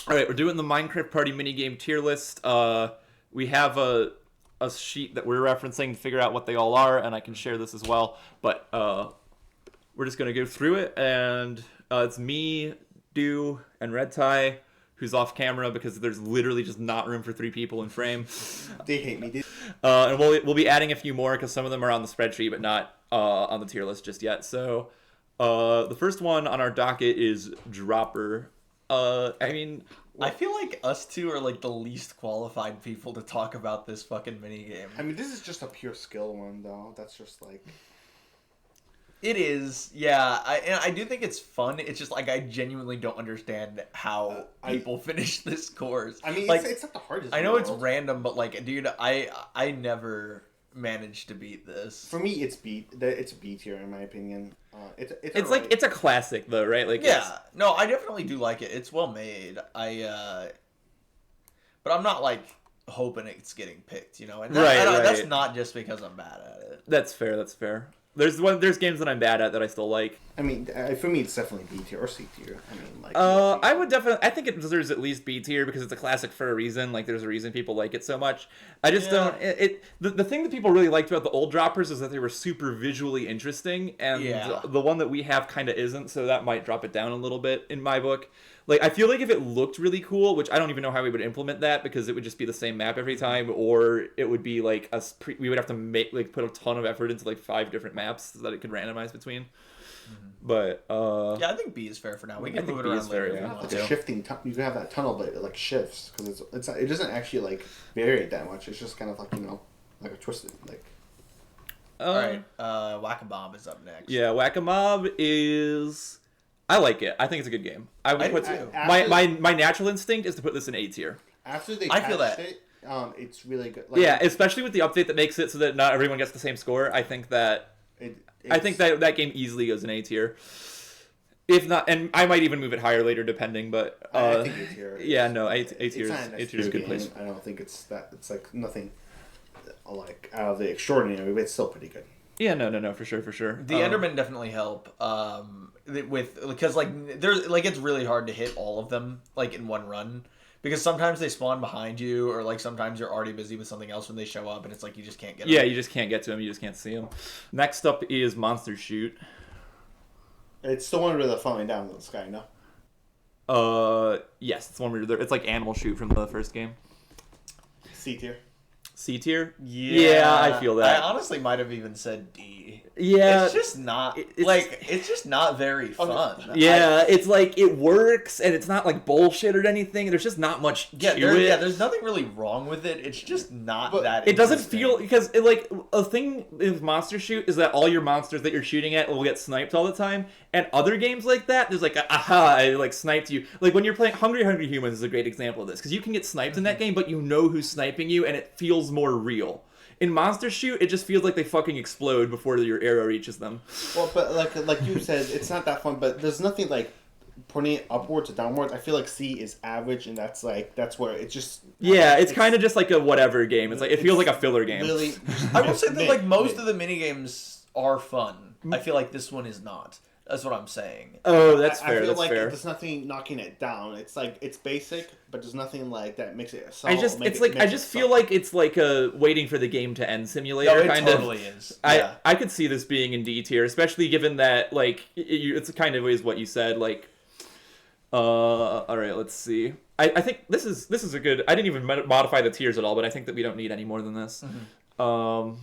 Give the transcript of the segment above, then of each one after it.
All right, we're doing the Minecraft Party minigame tier list. We have a sheet that we're referencing to figure out what they all are, and I can share this as well. But we're just going to go through it, and it's me, Dew, and RedTy, who's off camera because there's literally just not room for 3 people in frame. They hate me, dude. And we'll be adding a few more because some of them are on the spreadsheet, but not on the tier list just yet. So the first one on our docket is Dropper. I feel like us two are like the least qualified people to talk about this fucking minigame. I mean, this is just a pure skill one, though. That's just like... It is, yeah. I do think it's fun. It's just like I genuinely don't understand how people finish this course. I mean, like, it's not the hardest. I know in the it's world. random, but like, dude, I never managed to beat this. For me, it's B tier in my opinion. It's It's like it's a classic though, right? Like yeah, no, I definitely do like it. It's well made. But I'm not like hoping it's getting picked, you know. And that's not just because I'm bad at it. That's fair. That's fair. There's games that I'm bad at that I still like. I mean, for me, it's definitely B tier or C tier. I mean, like. I think it deserves at least B tier because it's a classic for a reason. Like, there's a reason people like it so much. I just don't. The thing that people really liked about the old droppers is that they were super visually interesting, and the one that we have kind of isn't. So that might drop it down a little bit in my book. Like, I feel like if it looked really cool, which I don't even know how we would implement that because it would just be the same map every time, or it would be like we would have to put a ton of effort into like 5 different maps so that it could randomize between. Mm-hmm. But yeah, I think B is fair for now. We can move it around later. You have like a shifting. You can have that tunnel, but it like shifts because it doesn't actually like vary it that much. It's just kind of like like a twisted like. All right, Whack-A-Mob is up next. Yeah, Whack-A-Mob is. I like it. I think it's a good game. I would put too. My natural instinct is to put this in A tier. After they feel that it, it's really good. Like, yeah, especially with the update that makes it so that not everyone gets the same score. I think that that game easily goes in A tier. If not, and I might even move it higher later, depending. But I think A tier. Yeah, no, A tier is a good place. I don't think it's that. It's like nothing like out of the extraordinary, but it's still pretty good. Yeah, no, for sure. The Endermen definitely help. Because like there's like it's really hard to hit all of them like in one run because sometimes they spawn behind you or like sometimes you're already busy with something else when they show up and it's like you just can't get them. Yeah, you just can't get to them. You just can't see them. Next up is Monster Shoot. It's the one where they're falling down in the sky, no? Yes, it's one where it's like Animal Shoot from the first game. C tier. C tier? Yeah, I feel that. I honestly might have even said D. Yeah. It's just not, it's just not very fun. Yeah, it's like, it works, and it's not like bullshit or anything. There's just not much to it. Yeah, there's nothing really wrong with it. It's just not that It doesn't feel, because, a thing with Monster Shoot is that all your monsters that you're shooting at will get sniped all the time, and other games like that, there's like, I like sniped you. Like, when you're playing Hungry Humans is a great example of this, because you can get sniped in that game, but you know who's sniping you, and it feels more real. In Monster Shoot, it just feels like they fucking explode before your arrow reaches them. Well, but like you said, it's not that fun. But there's nothing like pointing it upwards or downwards. I feel like C is average, and that's where it's just. Yeah, it's kind of just like a whatever game. It's like it feels like a filler game. Really, I will say that like most of the minigames are fun. I feel like this one is not. That's what I'm saying. Oh, that's fair. I feel that's like fair. There's nothing knocking it down. It's like it's basic, but there's nothing like that makes it. I just feel like it's like a waiting for the game to end simulator. No, it totally is. Yeah. I could see this being in D tier, especially given that like it's kind of is what you said. Like, all right, let's see. I think this is a good. I didn't even modify the tiers at all, but I think that we don't need any more than this. Mm-hmm.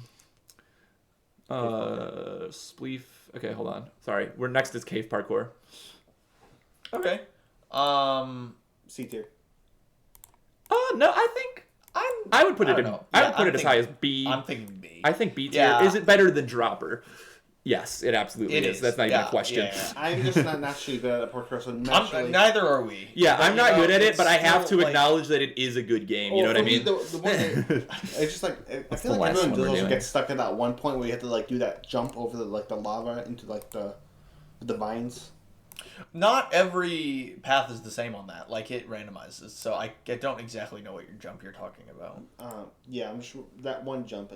Spleef. Okay, hold on. Sorry. We're next is Cave Parkour. Okay. C tier. No, I think I would put it in. I would put it as high as B. I'm thinking B. I think B tier. Yeah. Is it better than Dropper? Yes, it absolutely is. That's not even a question. Yeah. I'm just not naturally good at parkour, so naturally... Neither are we. Yeah, I'm not good at it, but I have to acknowledge that it is a good game. You know what I mean? The one it's just like I feel like everyone does also get stuck at that one point where you have to like do that jump over the lava into like the vines. Not every path is the same on that. Like it randomizes, so I don't exactly know what jump you're talking about. Yeah, I'm sure that one jump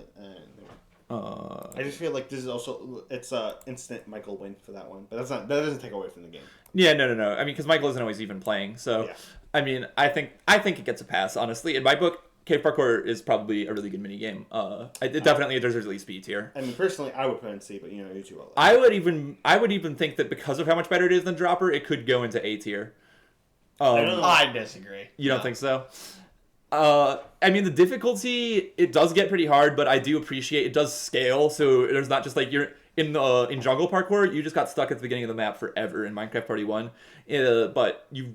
I just feel like this is also it's instant Michael win for that one, but that doesn't take away from the game. Yeah, no. I mean, because Michael isn't always even playing, so I mean, I think it gets a pass, honestly. In my book, Cave Parkour is probably a really good minigame. It definitely deserves at least B tier. I mean, personally, I would put it in C, but you two all. I would even think that because of how much better it is than Dropper, it could go into A tier. I disagree. You don't think so? I mean, the difficulty, it does get pretty hard, but I do appreciate it does scale, so there's not just like you're in Jungle Parkour, you just got stuck at the beginning of the map forever in Minecraft Party 1. But you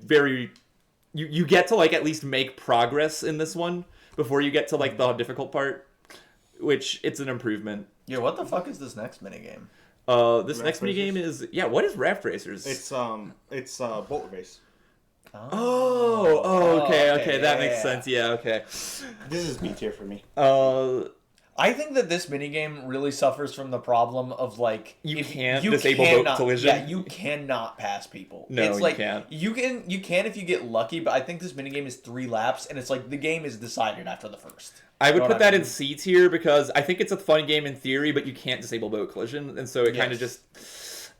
get to like at least make progress in this one before you get to like the difficult part, which it's an improvement. Yeah, what the fuck is this next minigame? This next minigame is what is Raft Racers? It's boat race. Okay, that makes sense. Yeah, okay. This is B tier for me. I think that this minigame really suffers from the problem of like you can't disable boat collision. Yeah, you cannot pass people. No, it's like, you can't. You can if you get lucky, but I think this minigame is 3 laps, and it's like the game is decided after the first. I would put that in C tier because I think it's a fun game in theory, but you can't disable boat collision, and so it kind of just.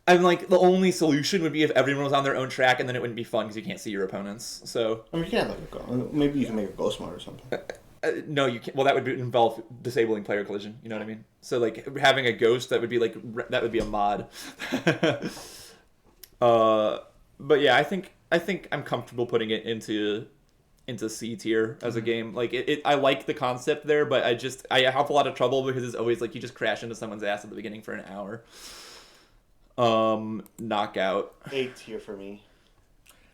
I'm like, the only solution would be if everyone was on their own track, and then it wouldn't be fun because you can't see your opponents. So I mean, you can't let it go. Maybe you can make a ghost mode or something. No, you can't. Well, that would involve disabling player collision. You know what I mean? So like having a ghost, that would be a mod. But yeah, I think I'm comfortable putting it into C tier as a game. Like I like the concept there, but I have a lot of trouble because it's always like you just crash into someone's ass at the beginning for an hour. Knockout. A tier for me.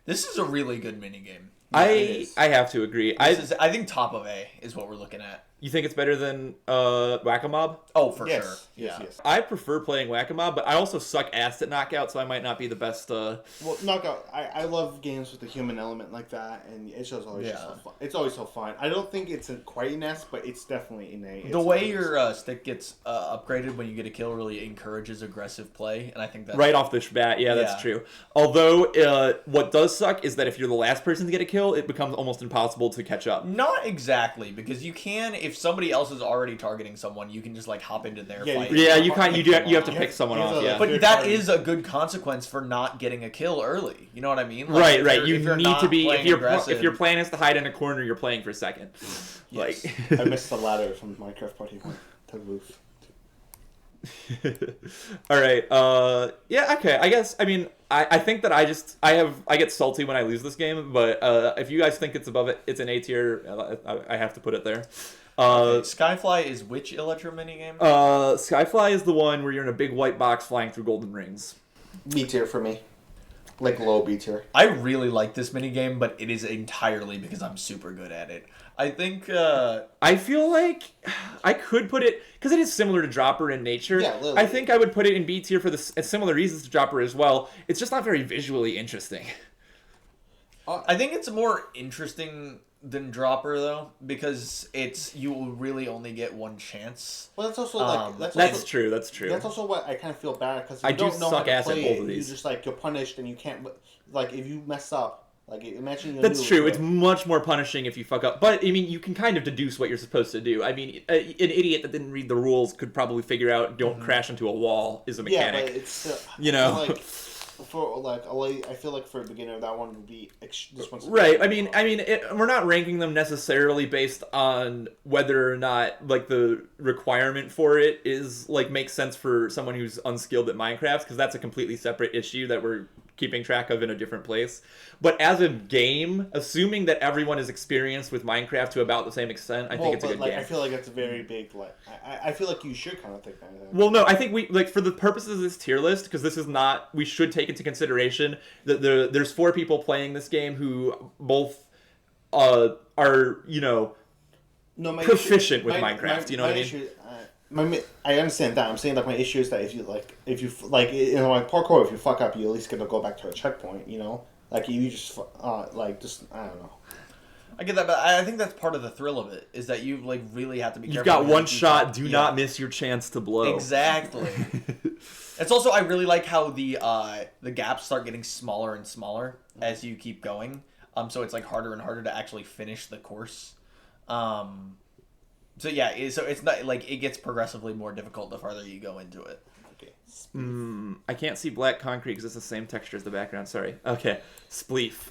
This is a really good minigame. I have to agree. I think top of A is what we're looking at. You think it's better than Whack-A-Mob? Oh, for sure. Yes. I prefer playing Whack-A-Mob, but I also suck ass at Knockout, so I might not be the best. Well, Knockout, I love games with a human element like that, and it's just always so fun. It's always so fun. I don't think it's quite an S, but it's definitely an A. The way your stick gets upgraded when you get a kill really encourages aggressive play, and I think that's... Right off the bat, that's true. Although, what does suck is that if you're the last person to get a kill, it becomes almost impossible to catch up. Not exactly, because you can... If somebody else is already targeting someone, you can just like hop into their fight. Yeah, you can't. You have to pick someone off. Yeah, but that is a good consequence for not getting a kill early. You know what I mean? Like, right. You need to be if your plan is to hide in a corner, you're playing for second. Yes. I missed the ladder from Minecraft Party 1 to roof. All right. Yeah. Okay. I guess. I mean, I think that I get salty when I lose this game, but if you guys think it's above it, it's an A tier. I have to put it there. Skyfly is which Electro minigame? Skyfly is the one where you're in a big white box flying through golden rings. B tier for me. Like low B tier. I really like this minigame, but it is entirely because I'm super good at it. I think I feel like I could put it because it is similar to Dropper in nature. Yeah, literally. I think I would put it in B tier for similar reasons to Dropper as well. It's just not very visually interesting. I think it's more interesting than Dropper though, because you will really only get one chance. Well, that's also that's true. That's also what I kind of feel bad because I do suck ass at both of these. You just you're punished and you can't if you mess up. Imagine that's true. It's much more punishing if you fuck up. But I mean, you can kind of deduce what you're supposed to do. I mean, an idiot that didn't read the rules could probably figure out don't crash into a wall is a mechanic. Yeah, but it's I feel like for a beginner that one would be this one's right. I mean, we're not ranking them necessarily based on whether or not the requirement for it is makes sense for someone who's unskilled at Minecraft, because that's a completely separate issue that we're keeping track of in a different place. But as a game, assuming that everyone is experienced with Minecraft to about the same extent, I think it's a good game. I feel like that's a very big I feel like you should kind of think that. Well, no, I think we for the purposes of this tier list, because this is not, we should take into consideration that there's 4 people playing this game who both are proficient with Minecraft. You know what I mean? I understand that. I'm saying my issue is that if you parkour, if you fuck up, you at least get to go back to a checkpoint. You know, you just I don't know. I get that, but I think that's part of the thrill of it, is that you really have to be careful. You've got one shot. Do not miss your chance to blow. Exactly. It's also, I really like how the gaps start getting smaller and smaller as you keep going. So it's harder and harder to actually finish the course. So yeah, so it's not it gets progressively more difficult the farther you go into it. Okay. I can't see black concrete because it's the same texture as the background. Sorry. Okay. Spleef.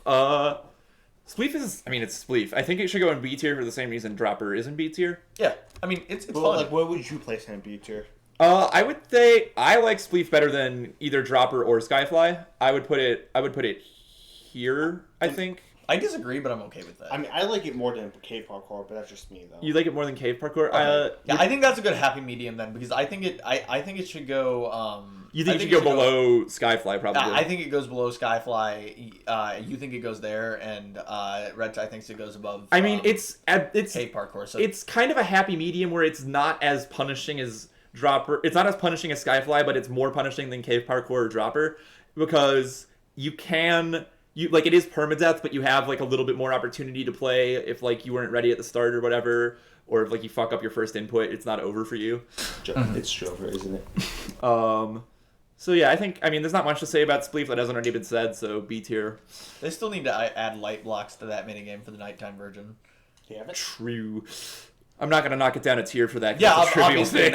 Spleef is, I mean, it's Spleef. I think it should go in B tier for the same reason Dropper is in B tier. Yeah, I mean, it's fun. Like, where would you place it in B tier? I would say I like Spleef better than either Dropper or Skyfly. I would put it here, I think. I disagree, but I'm okay with that. I mean, I like it more than Cave Parkour, but that's just me, though. You like it more than Cave Parkour? Okay. Yeah, I think that's a good happy medium then, because I think it should go. You think it should go below Skyfly, probably? I think it goes below Skyfly. You think it goes there, and RedTyphlosion thinks it goes above. I mean, it's Cave Parkour. So it's kind of a happy medium where it's not as punishing as Dropper. It's not as punishing as Skyfly, but it's more punishing than Cave Parkour or Dropper because you can. Like it is permadeath, but you have like a little bit more opportunity to play if like you weren't ready at the start or whatever, or if like you fuck up your first input, it's not over for you. It's over, isn't it? So yeah, I mean there's not much to say about Spleef that hasn't already been said, so B tier. They still need to add light blocks to that minigame for the nighttime version. Yeah, true. I'm not gonna knock it down a tier for that. Yeah, obviously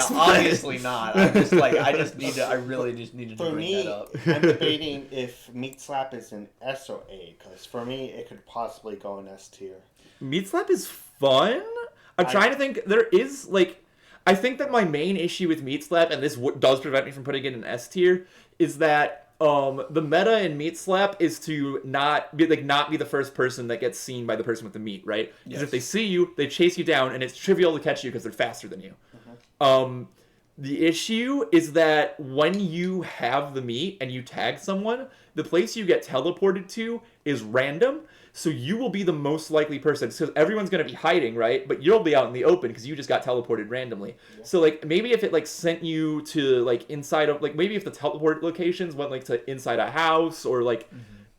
not. I really just need to for bring me, that up. I'm debating if Meat Slap is in S or A, because for me, it could possibly go in S tier. Meat Slap is fun. I'm trying to think. There is like, I think that my main issue with Meat Slap, and this does prevent me from putting it in S tier, is that the meta in Meat Slap is to not be the first person that gets seen by the person with the meat, right? Because if they see you, they chase you down, and it's trivial to catch you because they're faster than you. The issue is that when you have the meat and you tag someone, the place you get teleported to is random. So you will be the most likely person. So everyone's going to be hiding, right? But you'll be out in the open because you just got teleported randomly. Yeah. So like maybe if it like sent you to like inside of like maybe if the teleport locations went like to inside a house or like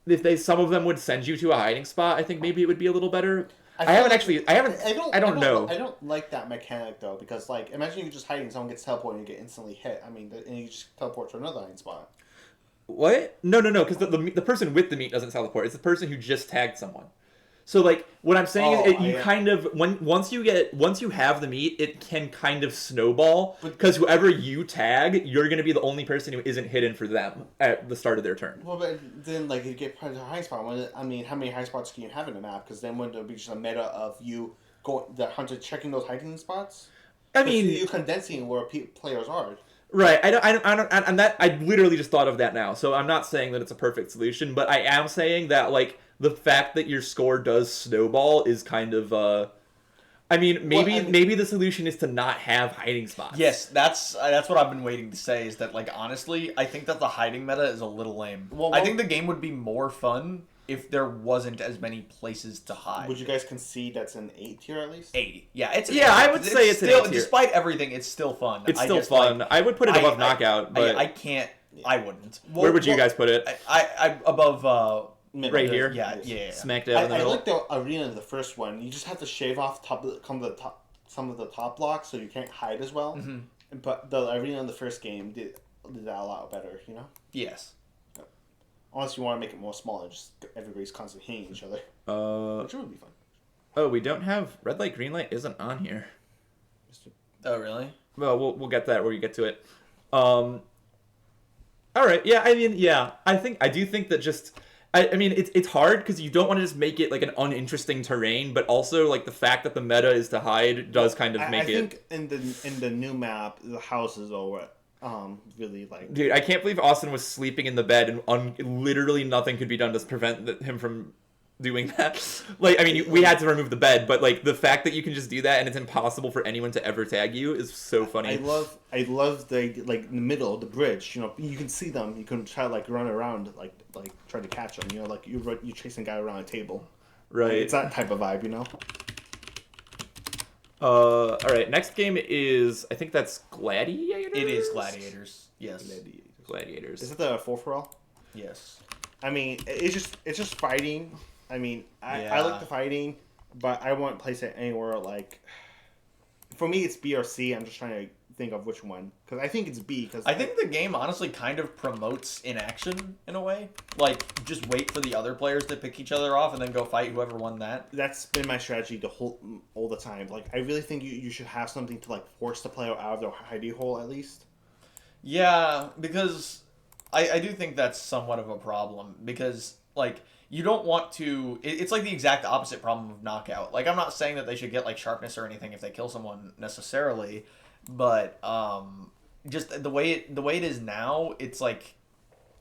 if some of them would send you to a hiding spot, I think maybe it would be a little better. I don't know. I don't like that mechanic though because like imagine you just hiding, someone gets teleported and you get instantly hit. I mean, and you just teleport to another hiding spot. What? No, because the person with the meat doesn't teleport. It's the person who just tagged someone. So like what I'm saying is you kind of once you have the meat, it can kind of snowball because whoever you tag, you're going to be the only person who isn't hidden for them at the start of their turn. Well, but then like you get put into a high spot. I mean, how many high spots can you have in a map? Because then wouldn't it be just a meta of you the hunter checking those hiding spots? I mean, you condensing where players are. Right, I don't, and that I literally just thought of that now. So I'm not saying that it's a perfect solution, but I am saying that like the fact that your score does snowball is kind of, I mean, maybe the solution is to not have hiding spots. Yes, that's what I've been waiting to say. Is that like honestly, I think that the hiding meta is a little lame. I think the game would be more fun if there wasn't as many places to hide. Would you guys concede that's an 8 tier at least? 8. Yeah, it's I would say it's still, an 8 tier. Despite everything, it's still fun. It's still fun. Like, I would put it above Knockout, but I can't. I wouldn't. Where would you guys put it? I above. Right here. Yeah. Smack dab in the middle. I like the arena, the first one. You just have to shave off some of the top blocks, so you can't hide as well. Mm-hmm. But the arena in the first game did that a lot better. You know. Yes. Unless you want to make it more smaller, just everybody's constantly hitting each other. Which would be fun. Oh, we don't have red light, green light isn't on here. Oh, really? Well, we'll get to that where you get to it. All right. Yeah. I mean, yeah. I do think that just. I mean, it's hard because you don't want to just make it like an uninteresting terrain, but also like the fact that the meta is to hide does kind of make it. I think in the new map, the houses are really like. Dude, I can't believe Austin was sleeping in the bed and literally nothing could be done to prevent him from doing that. Like, I mean, we had to remove the bed, but like the fact that you can just do that and it's impossible for anyone to ever tag you is so funny. I love the like in the middle, the bridge. You know, you can see them. You can try to like run around, like try to catch them. You know, like you're chasing a guy around a table. Right. Like, it's that type of vibe, you know. All right. Next game is I think that's Gladiators. It is Gladiators. Yes. Gladiators. Is it the 4-for-all? Yes. I mean, it's just fighting. I mean, I like the fighting, but I won't place it anywhere like. For me, it's B or C. I'm just trying to think of which one because I think it's B. Because I think the game honestly kind of promotes inaction in a way. Like, just wait for the other players to pick each other off and then go fight whoever won that. That's been my strategy all the time. Like, I really think you should have something to like force the player out of their hidey hole at least. Yeah, because I do think that's somewhat of a problem because like. you don't want to. It's like the exact opposite problem of knockout. Like, I'm not saying that they should get like sharpness or anything if they kill someone necessarily, but just the way it is now, it's like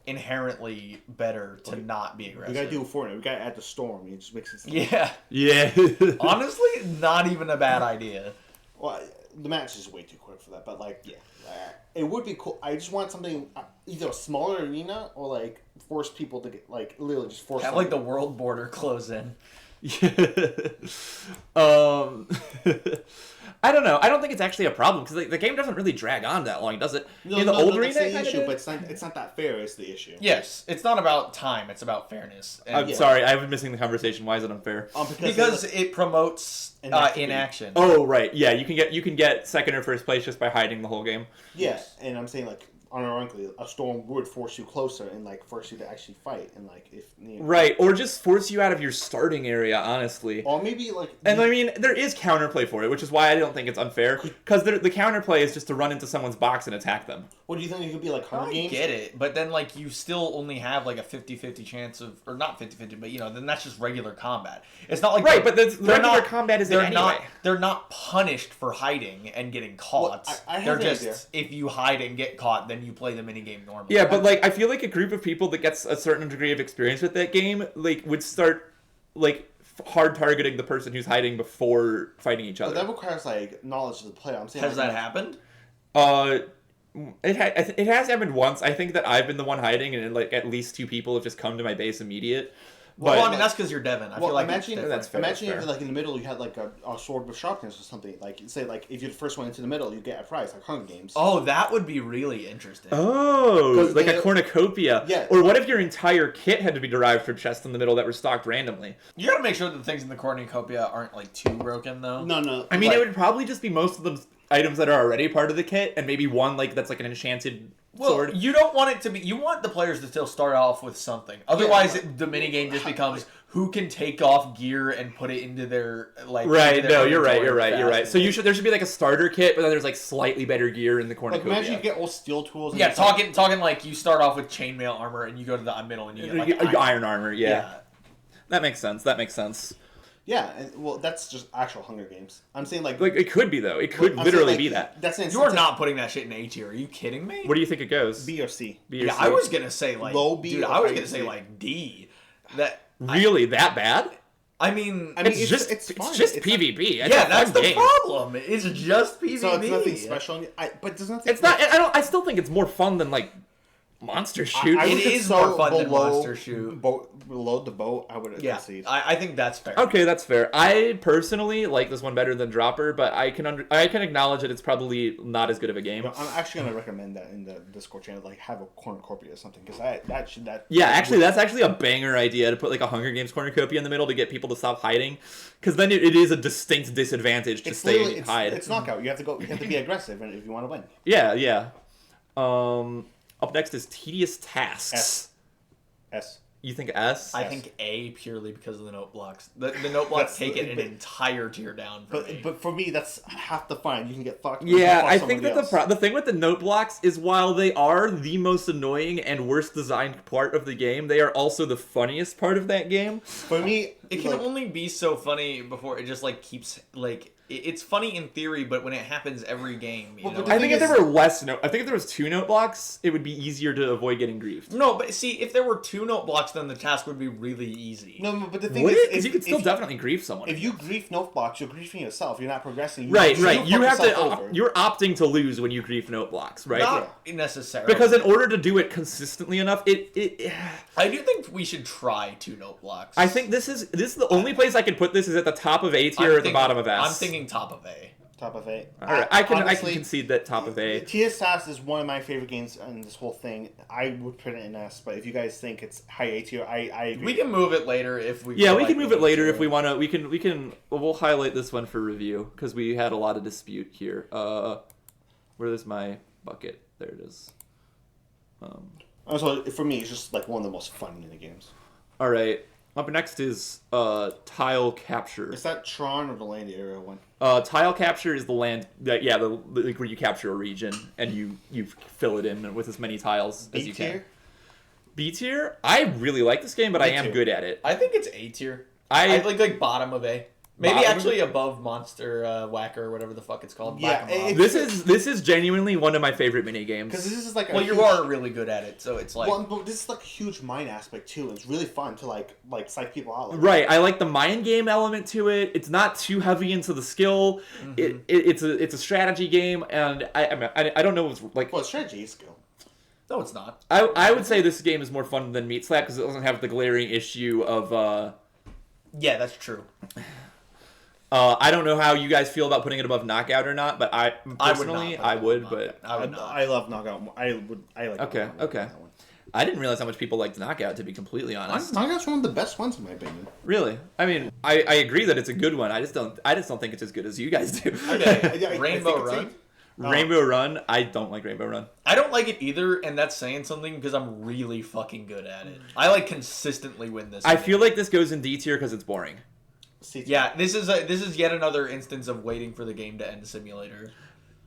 inherently better to not be aggressive. We gotta do it for it. We gotta add the storm. It just makes it. Yeah. Honestly, not even a bad idea. Well, the match is way too quick for that, but like, it would be cool. I just want something either a smaller arena or like force people to get like literally just force. Have like the world border close in. I don't know. I don't think it's actually a problem because the game doesn't really drag on that long, does it? In the old arena, that's the issue, but it's not that fair. Is the issue? Yes, it's not about time. It's about fairness. And I'm sorry, I've been missing the conversation. Why is it unfair? Because it promotes inaction. Oh right, yeah. You can get second or first place just by hiding the whole game. Yeah, and I'm saying like unironically, a storm would force you closer and like force you to actually fight, and like if right, or just force you out of your starting area, honestly. Or maybe like, and I mean, there is counterplay for it, which is why I don't think it's unfair. Because the counterplay is just to run into someone's box and attack them. What do you think it could be like? Hunger Games? I get it, but then like you still only have like a 50-50 chance of, or not 50-50, but then that's just regular combat. It's not like right, but the regular combat is anyway. They're not punished for hiding and getting caught. Well, they're just if you hide and get caught, then you play the minigame normally. Yeah, but like I feel like a group of people that gets a certain degree of experience with that game like would start like hard targeting the person who's hiding before fighting each other. But that requires like knowledge of the player. I'm saying has that happened? It has happened once. I think that I've been the one hiding, and like at least 2 people have just come to my base immediate. Well, I mean that's because you're Devin. I feel like imagine fair. if like in the middle you had like a sword with sharpness or something. Like say like if you're the first one into the middle, you get a prize like Hunger Games. Oh, that would be really interesting. Oh, like a cornucopia. Yeah. Or what if your entire kit had to be derived from chests in the middle that were stocked randomly? You gotta make sure that the things in the cornucopia aren't like too broken though. No. I mean, it would probably just be most of them items that are already part of the kit, and maybe one like that's like an enchanted sword. You don't want it to be. You want the players to still start off with something. Otherwise, the minigame just becomes who can take off gear and put it into their like. Right. No, you're right. So there should be like a starter kit, but then there's like slightly better gear in the cornucopia. Like imagine you get all steel tools. Yeah, talking like you start off with chainmail armor and you go to the middle and you get like iron armor. Yeah. That makes sense. Yeah, well, that's just actual Hunger Games. I'm saying like it could be though. It could literally be that. That's you're not putting that shit in A tier. Are you kidding me? What do you think it goes? B or C. B or C. I was gonna say like low B. Dude, I was gonna say like D. Really that bad? I mean, it's just PvP. Yeah, that's the problem. It's just PvP. So it's nothing special. But there's nothing. It's not. I still think it's more fun than like Monster Shoot. It is more fun than Monster Shoot. Below the boat, I would concede. I think that's fair. Okay, that's fair. I personally like this one better than Dropper, but I can acknowledge that it's probably not as good of a game. No, I'm actually gonna recommend that in the Discord channel, like have a cornucopia or something, because that's actually a banger idea to put like a Hunger Games cornucopia in the middle to get people to stop hiding, because then it is a distinct disadvantage to stay and hide. It's knockout. You have to be aggressive, and if you want to win. Yeah. Up next is Tedious Tasks. S. You think S? I think A purely because of the note blocks. The note blocks take it an entire tier down for me. But for me, that's half the fun. You can get fucked. Yeah, I think that the thing with the note blocks is while they are the most annoying and worst designed part of the game, they are also the funniest part of that game. For me, it can only be so funny before it just like keeps like. It's funny in theory, but when it happens every game, you know. I think if there was 2 note blocks, it would be easier to avoid getting griefed. No, but see, if there were 2 note blocks, then the task would be really easy. No, but the thing is, you could still definitely grief someone. If you grief note blocks, you're griefing yourself. You're not progressing. Right. You have to. You're opting to lose when you grief note blocks, right? Not necessarily. Because in order to do it consistently enough, I do think we should try 2 note blocks. I think this is the only place I could put this is at the top of A tier or at the bottom of S. I'm thinking top of A. Top of A. All right, I can concede that top of A. Tedious Tasks is one of my favorite games in this whole thing. I would put it in S, but if you guys think it's high A tier, I agree. We can move it later if we. Yeah, we can move it later if we want to. We'll highlight this one for review because we had a lot of dispute here. Where is my bucket? There it is. So for me, it's just like one of the most fun minigames. All right. Up next is Tile Capture. Is that Tron or the land area one? Tile Capture is the land that where you capture a region and you fill it in with as many tiles as you can. B tier. I really like this game, but I am good at it. I think it's A tier. I like bottom of A. Maybe bottom actually above Monster Whacker or whatever the fuck it's called. Yeah, this is genuinely one of my favorite mini games. Because this is like you are really good at it, so it's like. Well, but this is like a huge mind aspect too. It's really fun to like psych people out. Right, I like the mind game element to it. It's not too heavy into the skill. Mm-hmm. It's a strategy game, and I don't know what's like. Well, strategy is skill. No, it's not. I would say this game is more fun than Meat Slap because it doesn't have the glaring issue of. Yeah, that's true. I don't know how you guys feel about putting it above Knockout or not, but I personally I would. But I would not. I love Knockout. I like. Okay. I didn't realize how much people liked Knockout, to be completely honest. Knockout's one of the best ones in my opinion. Really? I mean, I agree that it's a good one. I just don't think it's as good as you guys do. Okay. Rainbow Run. Rainbow Run. I don't like Rainbow Run. I don't like it either, and that's saying something because I'm really fucking good at it. I like consistently win this. I feel like this goes in D tier because it's boring. Yeah, this is yet another instance of waiting for the game to end simulator.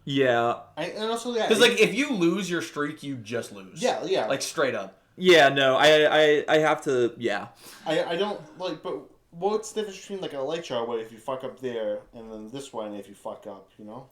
Yeah, and also because like if you lose your streak, you just lose. Yeah, like straight up. Yeah, no, I have to. Yeah, I don't like, but what's the difference between like a light chart where if you fuck up there and then this one if you fuck up, you know?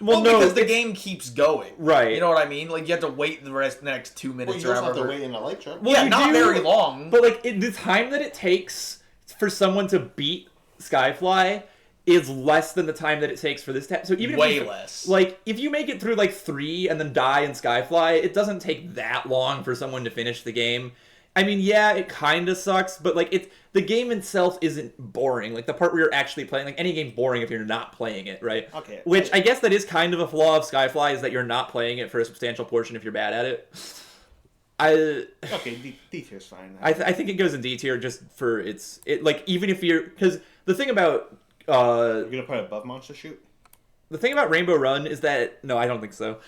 Well, no, because the game keeps going. Right. You know what I mean? Like, you have to wait the next 2 minutes or whatever. You don't have to wait in a light chart. Well, yeah, not very long. But, like, the time that it takes for someone to beat Skyfly is less than the time that it takes for this so even way less. Like, if you make it through, like, 3 and then die in Skyfly, it doesn't take that long for someone to finish the game. I mean, yeah, it kind of sucks, but, like, the game itself isn't boring. Like, the part where you're actually playing, like, any game's boring if you're not playing it, right? Okay. Which, I guess that is kind of a flaw of Skyfly, is that you're not playing it for a substantial portion if you're bad at it. Okay, D tier's fine. I think it goes in D tier just for like, even if you're... Because the thing about... you're going to put it above Monster Shoot? The thing about Rainbow Run is that... No, I don't think so.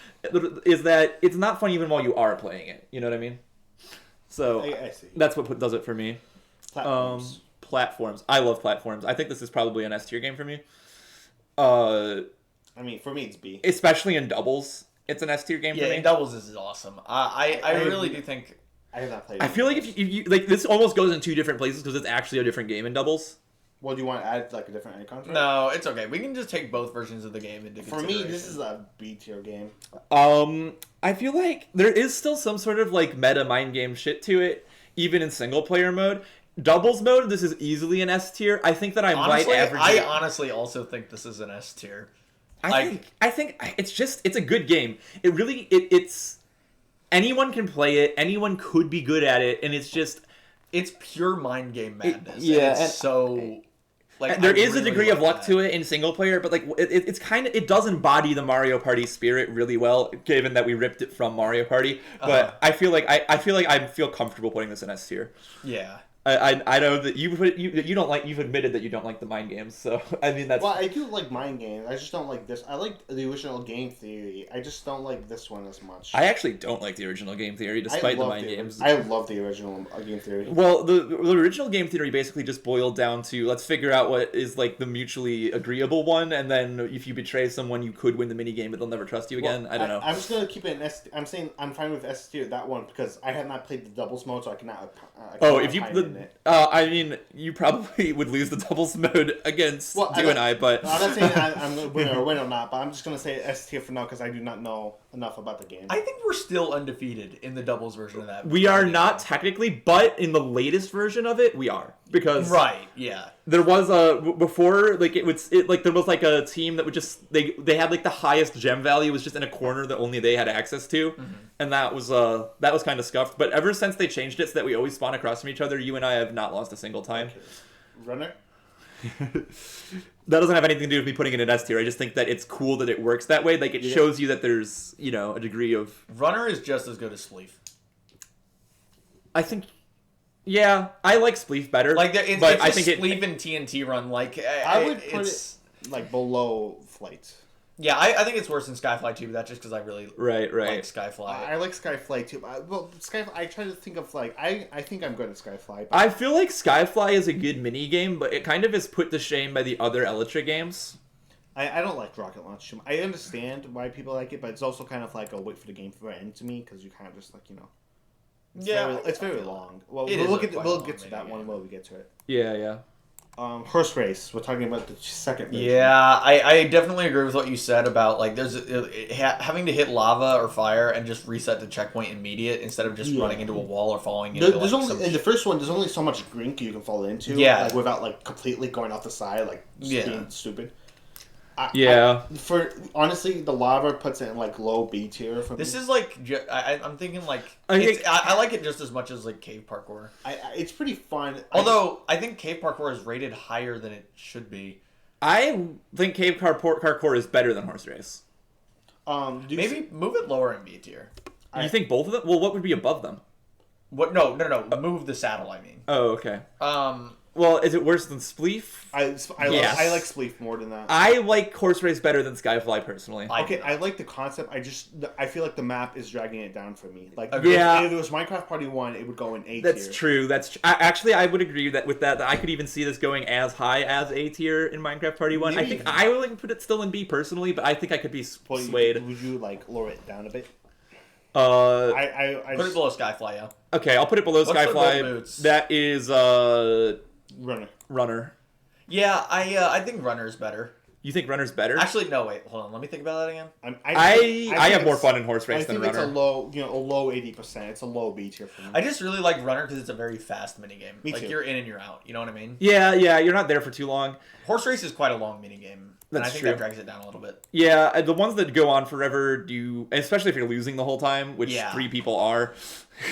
Is that it's not fun even while you are playing it. You know what I mean? So I see. That's what does it for me. Platforms. I love platforms. I think this is probably an S tier game for me. I mean, for me, it's B. Especially in doubles, it's an S tier game for me. Yeah, in doubles this is awesome. I really do think. I have not played. I feel like if you like, this almost goes in 2 different places because it's actually a different game in doubles. Well, do you want to add like a different icon? No, it's okay. We can just take both versions of the game into consideration. For me, this is a B tier game. I feel like there is still some sort of like meta mind game shit to it, even in single player mode. Doubles mode, this is easily an S tier. I think that I might average. I honestly also think this is an S tier. I think it's a good game. It really it's anyone can play it. Anyone could be good at it, and it's pure mind game madness. And so. Like, there is a degree of luck to it in single player, but like it's kind of, it does embody the Mario Party spirit really well, given that we ripped it from Mario Party. But I feel like I feel comfortable putting this in S tier. Yeah. I know that you don't like, you've admitted that you don't like the mind games, so I mean that's. Well, I do like mind games. I just don't like this. I like the original Game Theory. I just don't like this one as much. I actually don't like the original Game Theory, despite the mind games. I love the original Game Theory. Well, the original Game Theory basically just boiled down to, let's figure out what is like the mutually agreeable one, and then if you betray someone, you could win the mini game, but they'll never trust you again. I don't know. I'm just gonna keep it in S. I'm saying I'm fine with S tier that one because I have not played the doubles mode, so I cannot. If you I mean, you probably would lose the doubles mode against you and I, but... I'm not saying I'm going to win or not, but I'm just going to say S tier for now because I do not know enough about the game. I think we're still undefeated in the doubles version of that. We are not technically, but in the latest version of it, we are. Because... Right, yeah. There was before, like, there was like a team that would just... They had like the highest gem value was just in a corner that only they had access to. Mm-hmm. And that was kind of scuffed. But ever since they changed it so that we always spawn across from each other, you and I have not lost a single time. Okay. Runner? That doesn't have anything to do with me putting it in S tier. I just think that it's cool that it works that way. Like, it shows you that there's, a degree of... Runner is just as good as Spleef. I think... Yeah, I like Spleef better. Like, I think Spleef and TNT Run, like... I would put it, like, below Flight. Yeah, I think it's worse than Skyfly too, but that's just because I really like Skyfly. I like Skyfly too. Skyfly, I try to think of like I think I'm good at Skyfly. But... I feel like Skyfly is a good mini game, but it kind of is put to shame by the other Elytra games. I don't like Rocket Launch. I understand why people like it, but it's also kind of like a wait for the game to end to me because you kind of just like It's very long. Well, we'll get to that one when we get to it. Yeah. Horse race. We're talking about the second version. Yeah, I definitely agree with what you said about like there's having to hit lava or fire and just reset the checkpoint immediate instead of just running into a wall or falling into there's only in the first one. There's only so much grink you can fall into. Yeah, like, without like completely going off the side, like being stupid. Honestly, the lava puts it in like low B tier for me. This is like I'm thinking like I like it just as much as like cave parkour. It's pretty fun. Although I think cave parkour is rated higher than it should be. I think cave parkour is better than horse race. Maybe move it lower in B tier. You think both of them? Well, what would be above them? What? No. Move the saddle. I mean. Oh, okay. Well, is it worse than Spleef? I like Spleef more than that. I like horse race better than Skyfly personally. I like the concept. I feel like the map is dragging it down for me. Like if it was Minecraft Party 1, it would go in A tier. That's true. Actually, I would agree with that. I could even see this going as high as A tier in Minecraft Party 1. I think I would put it still in B personally, but I think I could be swayed. Would you like lower it down a bit? I put it below Skyfly. Yeah. Okay, I'll put it below Skyfly. That is Runner. Yeah, I think Runner's better. You think Runner's better? Actually, no. Wait, hold on. Let me think about that again. I have more fun in horse race than Runner. I think it's a low 80%. It's a low B tier for me. I just really like Runner because it's a very fast minigame. Me too. You're in and you're out. You know what I mean? Yeah. You're not there for too long. Horse race is quite a long minigame. That's and I think true. that drags it down a little bit. Yeah, the ones that go on forever do, especially if you're losing the whole time, which 3 people are.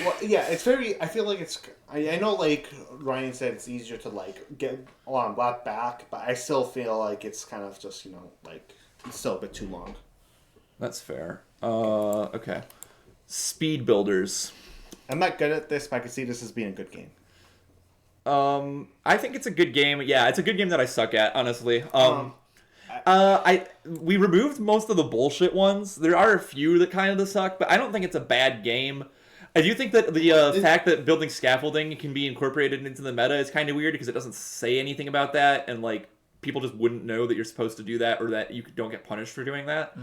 Well, yeah, it's very. I feel like it's. I know, like Ryan said, it's easier to like get a lot of that back, but I still feel like it's kind of just like it's still a bit too long. That's fair. Okay. Speed builders. I'm not good at this, but I can see this as being a good game. I think it's a good game. Yeah, it's a good game that I suck at, honestly. We removed most of the bullshit ones. There are a few that kind of suck, but I don't think it's a bad game. I do think that the fact that building scaffolding can be incorporated into the meta is kind of weird because it doesn't say anything about that, and like people just wouldn't know that you're supposed to do that or that you don't get punished for doing that.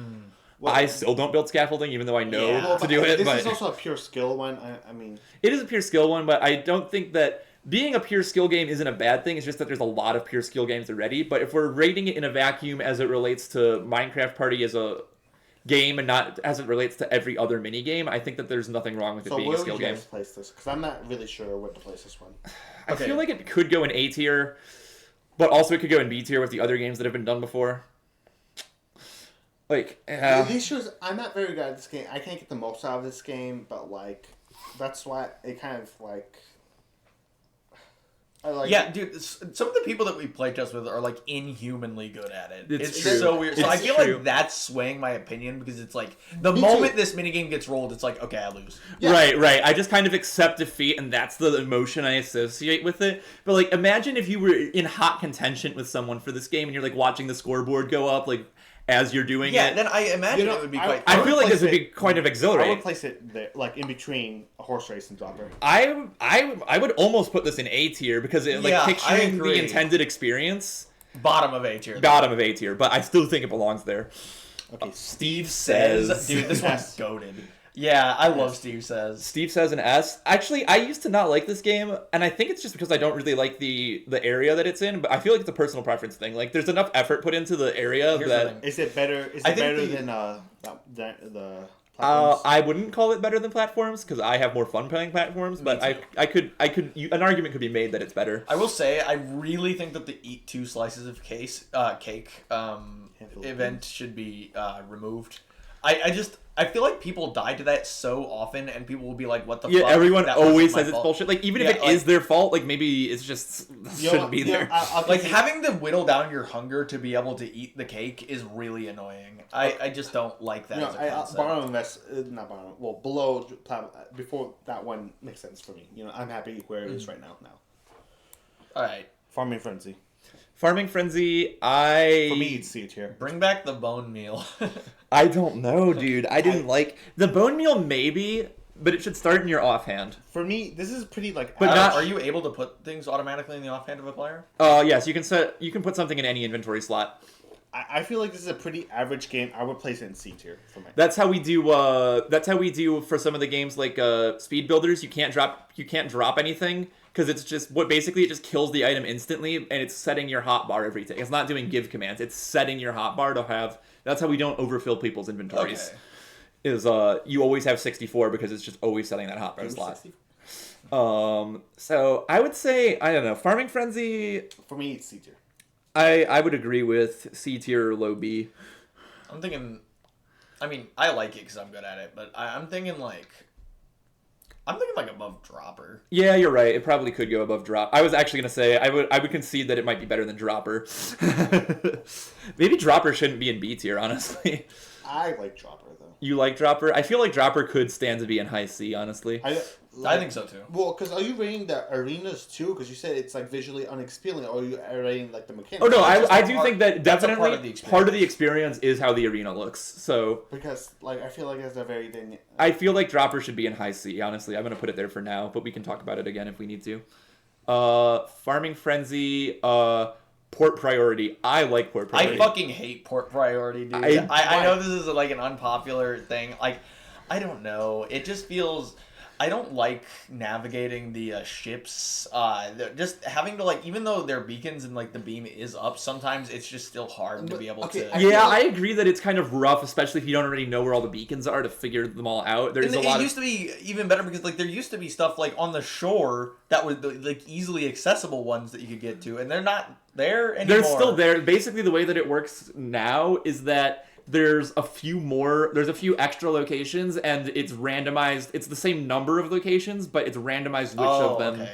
Well, I still don't build scaffolding, even though I know to do it. This is also a pure skill one. I mean, it is a pure skill one, but I don't think that being a pure skill game isn't a bad thing. It's just that there's a lot of pure skill games already. But if we're rating it in a vacuum as it relates to Minecraft Party as a game and not as it relates to every other mini game, I think that there's nothing wrong with it being a skill game. So where would you guys place this? Because I'm not really sure where to place this one. I feel like it could go in A tier, but also it could go in B tier with the other games that have been done before. Like, the issue is I'm not very good at this game. I can't get the most out of this game, but like that's why it kind of like. Dude, some of the people that we play test with are like inhumanly good at it. It's true. So weird. So I feel like that's swaying my opinion because it's like the moment this minigame gets rolled, it's like, okay, I lose. Yeah. Right. I just kind of accept defeat, and that's the emotion I associate with it. But like, imagine if you were in hot contention with someone for this game, and you're like watching the scoreboard go up, like as you're doing it. Yeah, then I imagine it would be quite. I feel like this would be kind of exhilarating. I would place it there, like in between a horse race and Dropper. I would almost put this in A tier because it picturing the intended experience. Bottom of A tier. Bottom of A tier, but I still think it belongs there. Okay, Steve says, dude, this one's goated. Yeah, I love Steve Says. Steve Says an S. Actually, I used to not like this game, and I think it's just because I don't really like the area that it's in, but I feel like it's a personal preference thing. Like, there's enough effort put into the area that... Is it better than the platforms? I wouldn't call it better than platforms, because I have more fun playing platforms, but I could an argument could be made that it's better. I will say, I really think that the eat 2 slices of cake event should be removed. I feel like people die to that so often, and people will be like, "What the fuck?" Yeah, everyone always says it's bullshit. Like, even if it is their fault, like maybe it's just shouldn't be there. Like having to whittle down your hunger to be able to eat the cake is really annoying. I just don't like that. As a concept. Below before that one makes sense for me. I'm happy where it is right now. All right, Farming Frenzy. Farming Frenzy, For me, it's C tier. Bring back the bone meal. I don't know, dude. I didn't like... The bone meal, maybe, but it should start in your offhand. For me, this is pretty, like... But are you able to put things automatically in the offhand of a player? Yes, you can put something in any inventory slot. I feel like this is a pretty average game. I would place it in C tier for my. That's how we do. That's how we do for some of the games like Speed Builders. You can't drop anything because it's just basically it just kills the item instantly, and it's setting your hotbar every time. It's not doing give commands. It's setting your hotbar to have. That's how we don't overfill people's inventories. Okay. Is you always have 64 because it's just always setting that hotbar slot. 64? So I would say I don't know. Farming Frenzy. For me, it's C tier. I would agree with C tier or low B. I'm thinking. I mean, I like it because I'm good at it, but I'm thinking like above Dropper. Yeah, you're right. It probably could go above Drop. I was actually gonna say I would concede that it might be better than Dropper. Maybe Dropper shouldn't be in B tier, honestly. I like Dropper though. You like Dropper? I feel like Dropper could stand to be in high C, honestly. I think so too. Well, because are you rating the arenas too? Because you said it's like visually unexperience, or are you rating like the mechanics? Oh no, I do think that definitely part of the experience is how the arena looks. So because like I feel like it's a very I feel like Dropper should be in high C. Honestly, I'm gonna put it there for now, but we can talk about it again if we need to. Farming Frenzy, Port Priority. I like Port Priority. I fucking hate Port Priority, dude. I know this is like an unpopular thing. Like, I don't know. It just feels. I don't like navigating the ships. Just having to like, even though they're beacons and like the beam is up, sometimes it's just still hard to be able to. Yeah, I agree that it's kind of rough, especially if you don't already know where all the beacons are to figure them all out. There's It used to be even better because like there used to be stuff like on the shore that was like easily accessible ones that you could get to, and they're not there anymore. They're still there. Basically, the way that it works now is that there's a few extra locations, and it's randomized. It's the same number of locations, but it's randomized which of them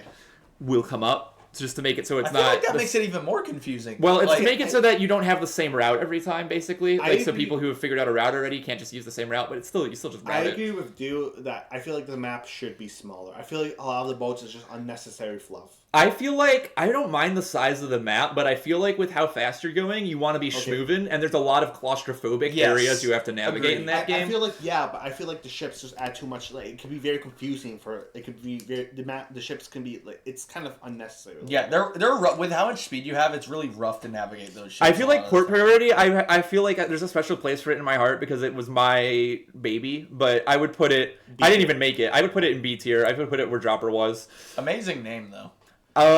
will come up, just to make it so it's not. I feel like that makes it even more confusing. Well, it's to make it so that you don't have the same route every time, basically. Like, so people who have figured out a route already can't just use the same route, but you still just route it. I agree with Dew that I feel like the map should be smaller. I feel like a lot of the boats is just unnecessary fluff. I feel like I don't mind the size of the map, but I feel like with how fast you're going, you want to be schmoovin', and there's a lot of claustrophobic areas you have to navigate in that game. I feel like but I feel like the ships just add too much. Like it can be very confusing it could be the ships can be like it's kind of unnecessary. Yeah, they're rough. With how much speed you have, it's really rough to navigate those ships. I feel like Port Priority. I feel like there's a special place for it in my heart because it was my baby. But I would put it. I didn't even make it. I would put it in B tier. I would put it where Dropper was. Amazing name though.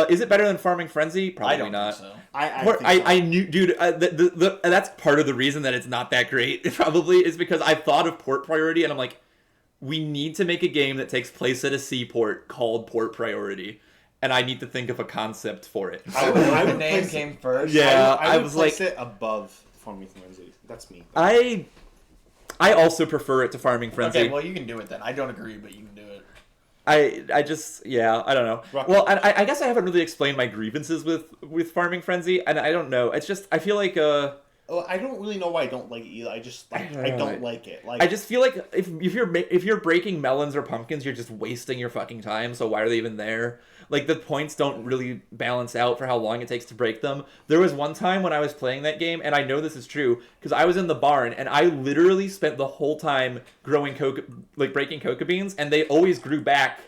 Is it better than Farming Frenzy? Probably I don't not. think so. I knew, dude. That's part of the reason that it's not that great. Probably is because I thought of Port Priority, and I'm like, we need to make a game that takes place at a seaport called Port Priority, and I need to think of a concept for it. The name came first. Yeah, I was like it above Farming Frenzy. That's me. I also prefer it to Farming Frenzy. Okay, well you can do it then. I don't agree, but you can do it. I just, I don't know. Well, I guess I haven't really explained my grievances with Farming Frenzy, and I don't know. It's just, I feel like, Well, I don't really know why I don't like it either. I just, I don't like it. Like, I just feel like if you're breaking melons or pumpkins, you're just wasting your fucking time, so why are they even there? Like, the points don't really balance out for how long it takes to break them. There was one time when I was playing that game, and I know this is true, because I was in the barn, and I literally spent the whole time breaking cocoa beans, and they always grew back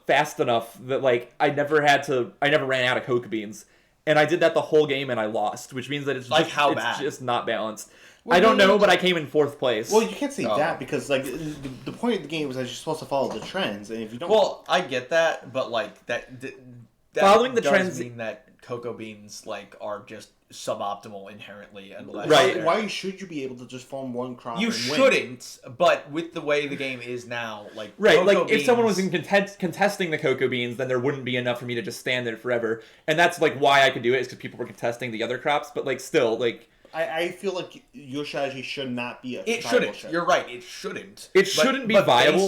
fast enough that, like, I never ran out of cocoa beans. And I did that the whole game, and I lost, which means that it's like it's just not balanced. Well, I don't know, but I came in 4th place. Well, you can't say that because like the point of the game is that you're supposed to follow the trends, and if you don't, well, I get that, but like that following the does trends mean that cocoa beans like are just suboptimal inherently, unless right. Why should you be able to just farm one crop? You shouldn't, but with the way the game is now, like right, like if someone was contesting the cocoa beans, then there wouldn't be enough for me to just stand there forever, and that's like why I could do it is because people were contesting the other crops, but like still like. I feel like your strategy should not be It shouldn't. Strategy. You're right. It shouldn't. It shouldn't be viable.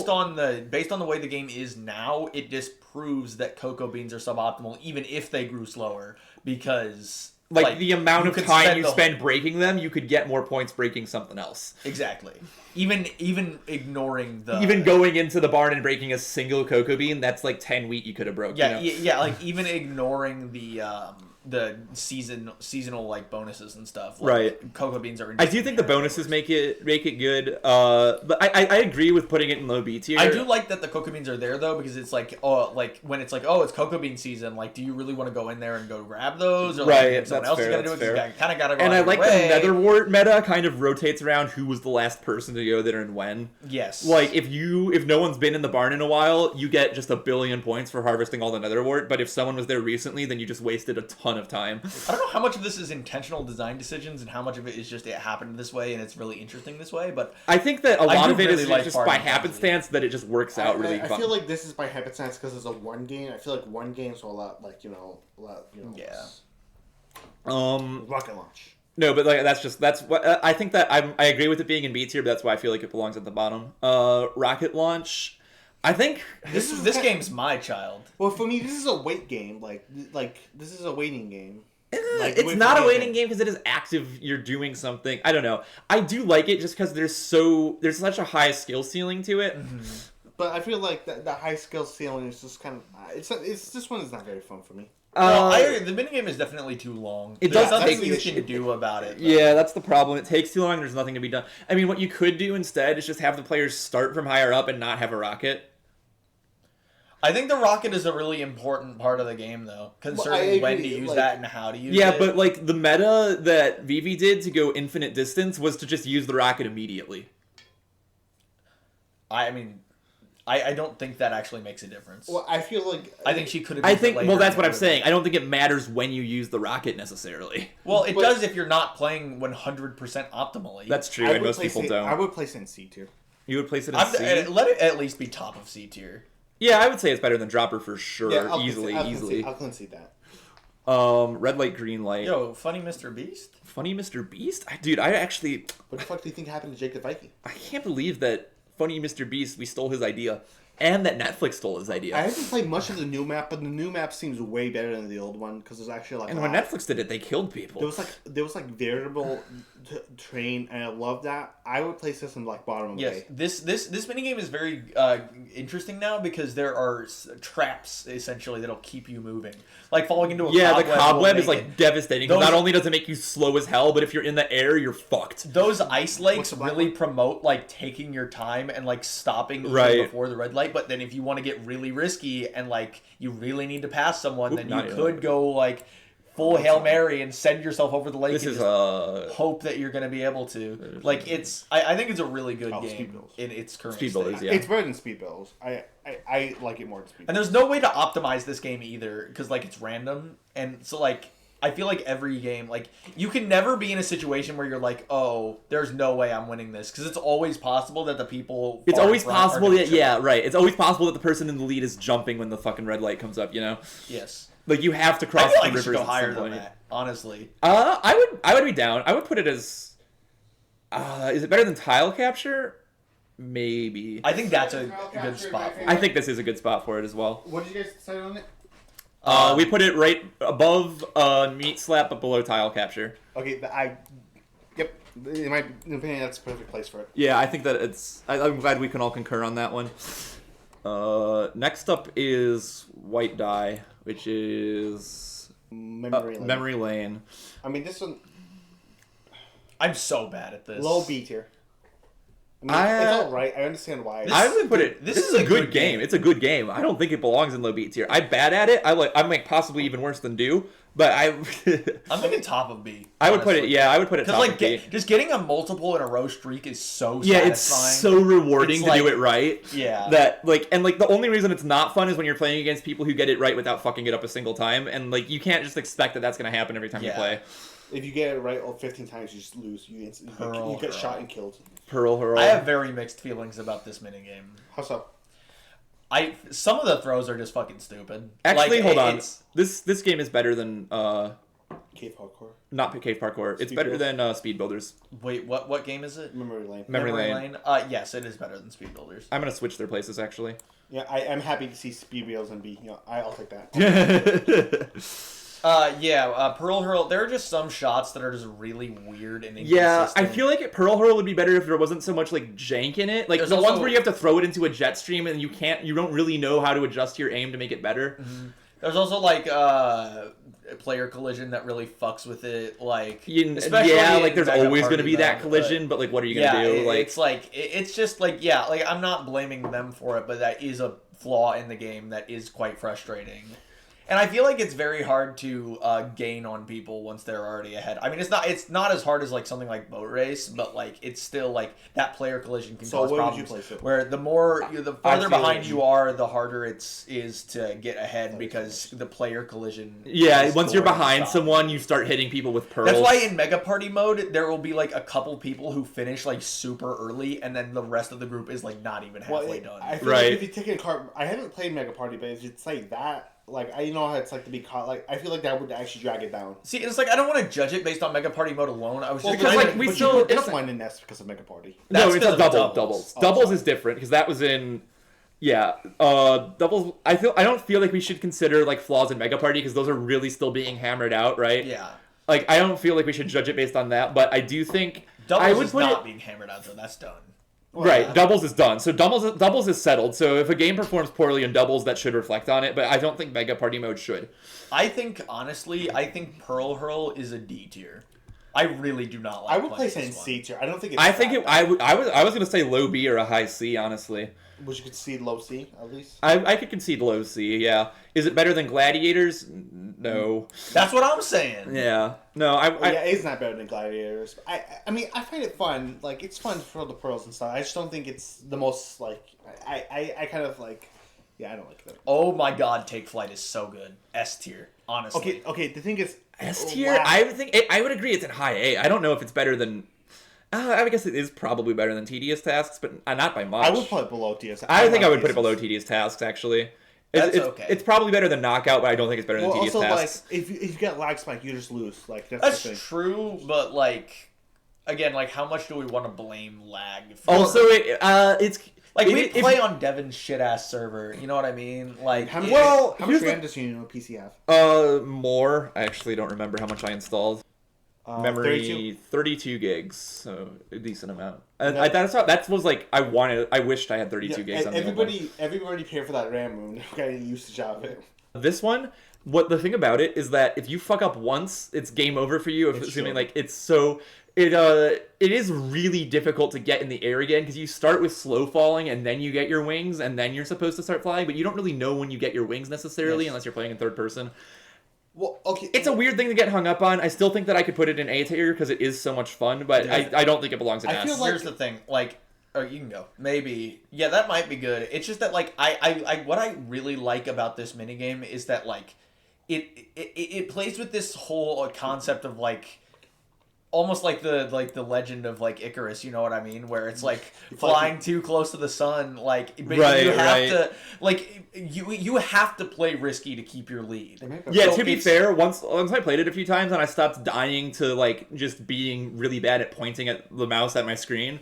Based on the way the game is now, it disproves that cocoa beans are suboptimal, even if they grew slower, because like the amount of time you spend breaking them, you could get more points breaking something else. Exactly. Even ignoring the even going into the barn and breaking a single cocoa bean, that's like 10 wheat you could have broken. Yeah, yeah. Like even ignoring the the seasonal like bonuses and stuff. Like, right. Cocoa beans are. I do think the bonuses make it good. But I agree with putting it in low B tier. I do like that the cocoa beans are there though, because it's like when it's like it's cocoa bean season. Like, do you really want to go in there and go grab those? Or, like, right. someone else is gonna do it. You kind of gotta go. And I like way. the Netherwart meta kind of rotates around who was the last person to go there and when. Yes. Like if no one's been in the barn in a while, you get just 1 billion points for harvesting all the Netherwart. But if someone was there recently, then you just wasted a ton of time. I don't know how much of this is intentional design decisions and how much of it is just it happened this way and it's really interesting this way. But I think that a lot of it really is like just by happenstance that it just works out really fun. I feel like this is by happenstance because it's a one game. I feel like one game's a lot yeah. Rocket launch. No, but like that's what I think that I agree with it being in B tier, but that's why I feel like it belongs at the bottom. Rocket launch. I think this game's my child. Well, for me, this is a wait game. Like this is a waiting game. Like, it's not a waiting game because it is active. You're doing something. I don't know. I do like it just because there's such a high skill ceiling to it. Mm-hmm. But I feel like the high skill ceiling is just kind of it's this one is not very fun for me. The minigame is definitely too long. There's nothing you can do about it. Yeah, that's the problem. It takes too long. There's nothing to be done. I mean, what you could do instead is just have the players start from higher up and not have a rocket. I think the rocket is a really important part of the game, though, concerning when to use that and how to use it. Yeah, but like the meta that Vivi did to go infinite distance was to just use the rocket immediately. I mean, I don't think that actually makes a difference. Well, I feel like I think she could have. Well, that's what I'm saying. I don't think it matters when you use the rocket necessarily. Well, it does if you're not playing 100% optimally. That's true, and most people don't. I would place it in C tier. You would place it in C? Let it at least be top of C tier. Yeah, I would say it's better than Dropper for sure. Yeah, easily. I'll concede that. Red light, green light. Yo, funny Mr. Beast? Funny Mr. Beast? Dude, I actually... What the fuck do you think happened to Jake the Viking? I can't believe that Funny Mr. Beast, we stole his idea. And that Netflix stole his idea. I haven't played much of the new map, but the new map seems way better than the old one because there's actually like. And when Netflix did it, they killed people. There was variable terrain, and I love that. I would place this in like bottom of the way. This minigame is very interesting now because there are traps essentially that'll keep you moving, like falling into a cobweb. The cobweb is like devastating. Not only does it make you slow as hell, but if you're in the air, you're fucked. Those ice lakes really promote like taking your time and like stopping before the red light. But then if you want to get really risky and like you really need to pass someone, then you could go like full Hail Mary and send yourself over the lake and just hope that you're going to be able to. Like it's, I think it's a really good game in its current state. Yeah. It's better than Speed Bills. I like it more than Speed Bills. And there's no way to optimize this game either because like it's random, and so like I feel like every game, like, you can never be in a situation where you're like, oh, there's no way I'm winning this. Because it's always possible that the people... It's always possible that, right. It's always possible that the person in the lead is jumping when the fucking red light comes up, you know? Yes. Like, you have to cross the rivers go higher than that, honestly. I would be down. I would put it as... is it better than Tile Capture? Maybe. I think that's a good spot for it. I think this is a good spot for it as well. What did you guys decide on it? We put it right above Meat Slap, but below Tile Capture. Okay, yep. In my opinion, that's a perfect place for it. Yeah, I think that it's... I'm glad we can all concur on that one. Next up is White Die, which is... Memory Lane. I mean, this one... I'm so bad at this. Low B tier. I mean, it's all right. I understand why. I would put it. This is a good game. It's a good game. I don't think it belongs in low B tier. I'm bad at it. I'm like possibly even worse than Do. But I'm thinking top of B. I would put it. Yeah, I would put it top of B. Just getting a multiple in a row streak is so satisfying. Yeah, it's so rewarding to do it right. Yeah. That the only reason it's not fun is when you're playing against people who get it right without fucking it up a single time, and like you can't just expect that that's gonna happen every time you play. If you get it right all 15 times, you just lose. You get shot and killed. Hurl. I have very mixed feelings about this minigame. How so? Some of the throws are just fucking stupid. Actually, hold on. This game is better than Cave Parkour. Not Cave Parkour. It's better than Speed Builders. Wait, what game is it? Memory Lane. Memory Lane. Yes, it is better than Speed Builders. I'm gonna switch their places actually. Yeah, I'm happy to see Speed Builders and B. You know, I'll take that. Pearl Hurl, there are just some shots that are just really weird and inconsistent. Yeah, I feel like Pearl Hurl would be better if there wasn't so much like jank in it. Like There's the ones where you have to throw it into a jet stream and you don't really know how to adjust your aim to make it better. Mm-hmm. There's also like player collision that really fucks with it. Like like there's always going to be that collision, but like what are you going to do? Like it's just like like I'm not blaming them for it, but that is a flaw in the game that is quite frustrating. And I feel like it's very hard to gain on people once they're already ahead. I mean, it's not as hard as like something like Boat Race, but like it's still like that player collision can cause problems. Would you place it? Where the farther behind you are, the harder is to get ahead because the player collision. Yeah, once you're behind someone, you start hitting people with pearls. That's why in Mega Party mode there will be like a couple people who finish like super early, and then the rest of the group is like not even halfway done. I feel like if you take a card, I haven't played Mega Party, but if it's like that. Like, I know how it's like to be caught. Like, I feel like that would actually drag it down. See, it's like I don't want to judge it based on Mega Party mode alone. I was just because like we still it's one in Nest because of Mega Party. No, it's a doubles. Doubles is different because that was in doubles. I don't feel like we should consider like flaws in Mega Party because those are really still being hammered out, right? Yeah. Like I don't feel like we should judge it based on that, but I do think doubles is not being hammered out, so that's done. Well, right, doubles is done. So doubles is settled. So if a game performs poorly in doubles, that should reflect on it. But I don't think Mega Party mode should. I think Pearl Hurl is a D tier. I really do not like. I would place it in C tier. I don't think. I was gonna say low B or a high C, honestly. Would you concede low C at least? I could concede low C. Yeah. Is it better than Gladiators? No. That's what I'm saying. Yeah. No. It's not better than Gladiators. I mean, I find it fun. Like it's fun for the pearls and stuff. I just don't think it's the most like. I kind of like. Yeah, I don't like that. Oh my God, Take Flight is so good. S tier, honestly. Okay. The thing is, S tier. Wow. I would agree it's in high A. I don't know if it's better than. I guess it is probably better than Tedious Tasks, but not by much. I would put it below Tedious. I think I would put it below Tedious Tasks, actually. It's okay. It's probably better than Knockout, but I don't think it's better than Tedious Tasks. Like, if you get lag spike, you just lose. Like that's true, but like, again, like how much do we want to blame lag? For? Also, it's like we play on Devin's shit ass server. You know what I mean? Like, how much RAM does your PC have? More. I actually don't remember how much I installed. Memory 32 gigs, so a decent amount. And that was like I wished I had 32 gigs. On everybody paid for that RAM room. Getting usage out of it. This one, the thing about it is that if you fuck up once, it's game over for you. Assuming like it is really difficult to get in the air again because you start with slow falling and then you get your wings and then you're supposed to start flying, but you don't really know when you get your wings necessarily unless you're playing in third person. Well, okay. It's a weird thing to get hung up on. I still think that I could put it in A tier because it is so much fun, but I don't think it belongs in S. Here's the thing, like, or you can go. Maybe, yeah, that might be good. It's just that, like, I what I really like about this minigame is that, like, it plays with this whole concept of like. Almost like the legend of like Icarus, you know what I mean? Where it's like flying too close to the sun, like but you have to like you have to play risky to keep your lead. Yeah, so to be fair, once I played it a few times and I stopped dying to like just being really bad at pointing at the mouse at my screen.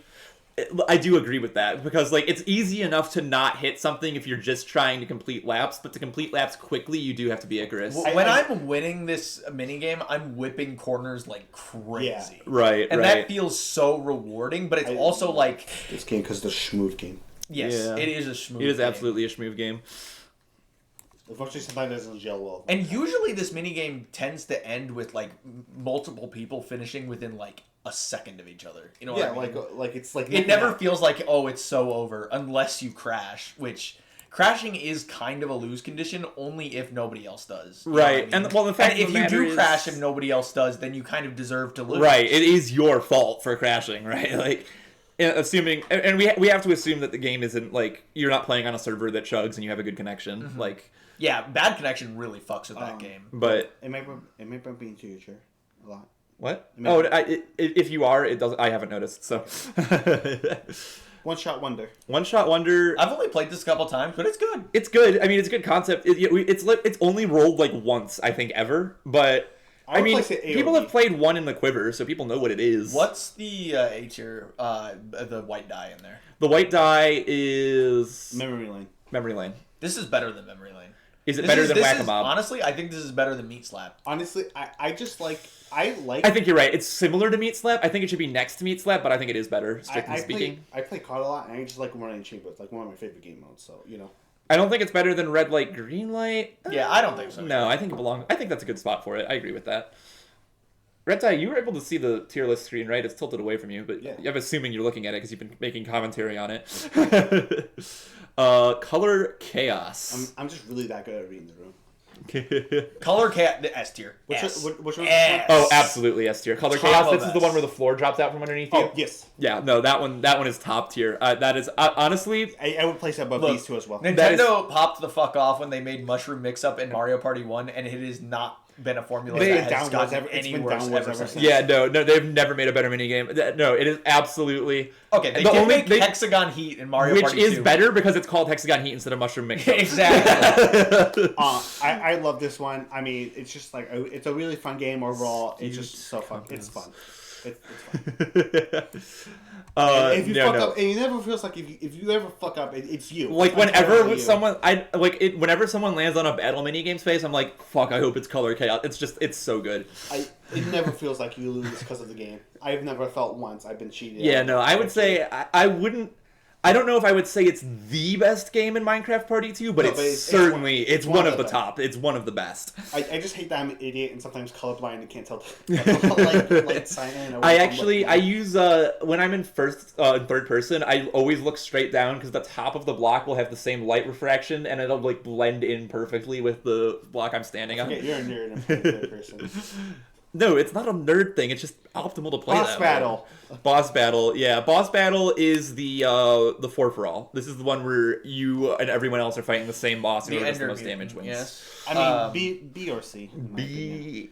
I do agree with that because like it's easy enough to not hit something if you're just trying to complete laps, but to complete laps quickly, you do have to be Icarus. When I'm winning this minigame, I'm whipping corners like crazy. Yeah. Right, and that feels so rewarding, but it's also like this game because it's a schmoove game. Yes, it is a schmoove. It is absolutely a schmoove game. Unfortunately, sometimes it doesn't gel well. And usually this minigame tends to end with like multiple people finishing within like a second of each other. You know what I mean? like it's like it never feels like it's so over unless you crash, which crashing is kind of a lose condition only if nobody else does. Right. I mean? And the fact if you do crash and nobody else does, then you kind of deserve to lose. Right. It is your fault for crashing, right? Like assuming and we have to assume that the game isn't like you're not playing on a server that chugs and you have a good connection. Mm-hmm. Like yeah, bad connection really fucks with that game. But it might bump into your chair a lot. What? If you are, it doesn't. I haven't noticed. So, One Shot Wonder. One Shot Wonder. I've only played this a couple times, but it's good. It's good. I mean, it's a good concept. It's only rolled like once, I think, ever. But I mean, people have played one in the quiver, so people know what it is. What's the A tier? The white die in there. The white die is Memory Lane. Memory Lane. This is better than Memory Lane. Is it better than Whack-A-Mob? Honestly, I think this is better than Meat Slap. Honestly, I think you're right. It's similar to Meat Slap. I think it should be next to Meat Slap, but I think it is better, strictly speaking. I play COD a lot, and I just like running chamber. It's like one of my favorite game modes, so, you know. I don't think it's better than red light, green light. Yeah, I don't think so. No, I think it belongs. I think that's a good spot for it. I agree with that. RedTy, you were able to see the tier list screen, right? It's tilted away from you, but yeah. I'm assuming you're looking at it because you've been making commentary on it. Color chaos. I'm just really that good at reading the room. Color chaos, the S tier. Which one? Oh, absolutely S tier. Color Top chaos. of This is the one where the floor drops out from underneath you. Oh, yes. Yeah, no, that one is top tier. That is honestly. I would place that above these two as well. Nintendo popped the fuck off when they made Mushroom Mix-Up in Mario Party 1, and it has not been a formula that has gotten any worse ever since. Yeah, no, they've never made a better minigame. No, it is absolutely... Okay, they did make Hexagon Heat in Mario Party 2. Which is better because it's called Hexagon Heat instead of Mushroom Mix. Exactly. I love this one. I mean, it's just like, it's a really fun game overall. It's just so fun. It's fun. It's fun. If you fuck up, and it never feels like if you ever fuck up, it's you. Like whenever someone whenever someone lands on a battle minigame space, I'm like, fuck, I hope it's color chaos. It's so good. It never feels like you lose because of the game. I've never felt once I've been cheated. Yeah, no, I would say I wouldn't. I don't know if I would say it's the best game in Minecraft Party 2, but it's one of the top. It's one of the best. I just hate that I'm an idiot and sometimes colorblind and can't tell light sign in. I use when I'm in third person, I always look straight down because the top of the block will have the same light refraction and it'll like blend in perfectly with the block I'm standing on. Okay, you're a nerd. I'm playing third person. No, it's not a nerd thing. It's just optimal to play. Boss battle. Boss battle. Yeah, boss battle is the 4 for all. This is the one where you and everyone else are fighting the same boss and whoever does the most damage wins. Yes. I mean, B or C. B.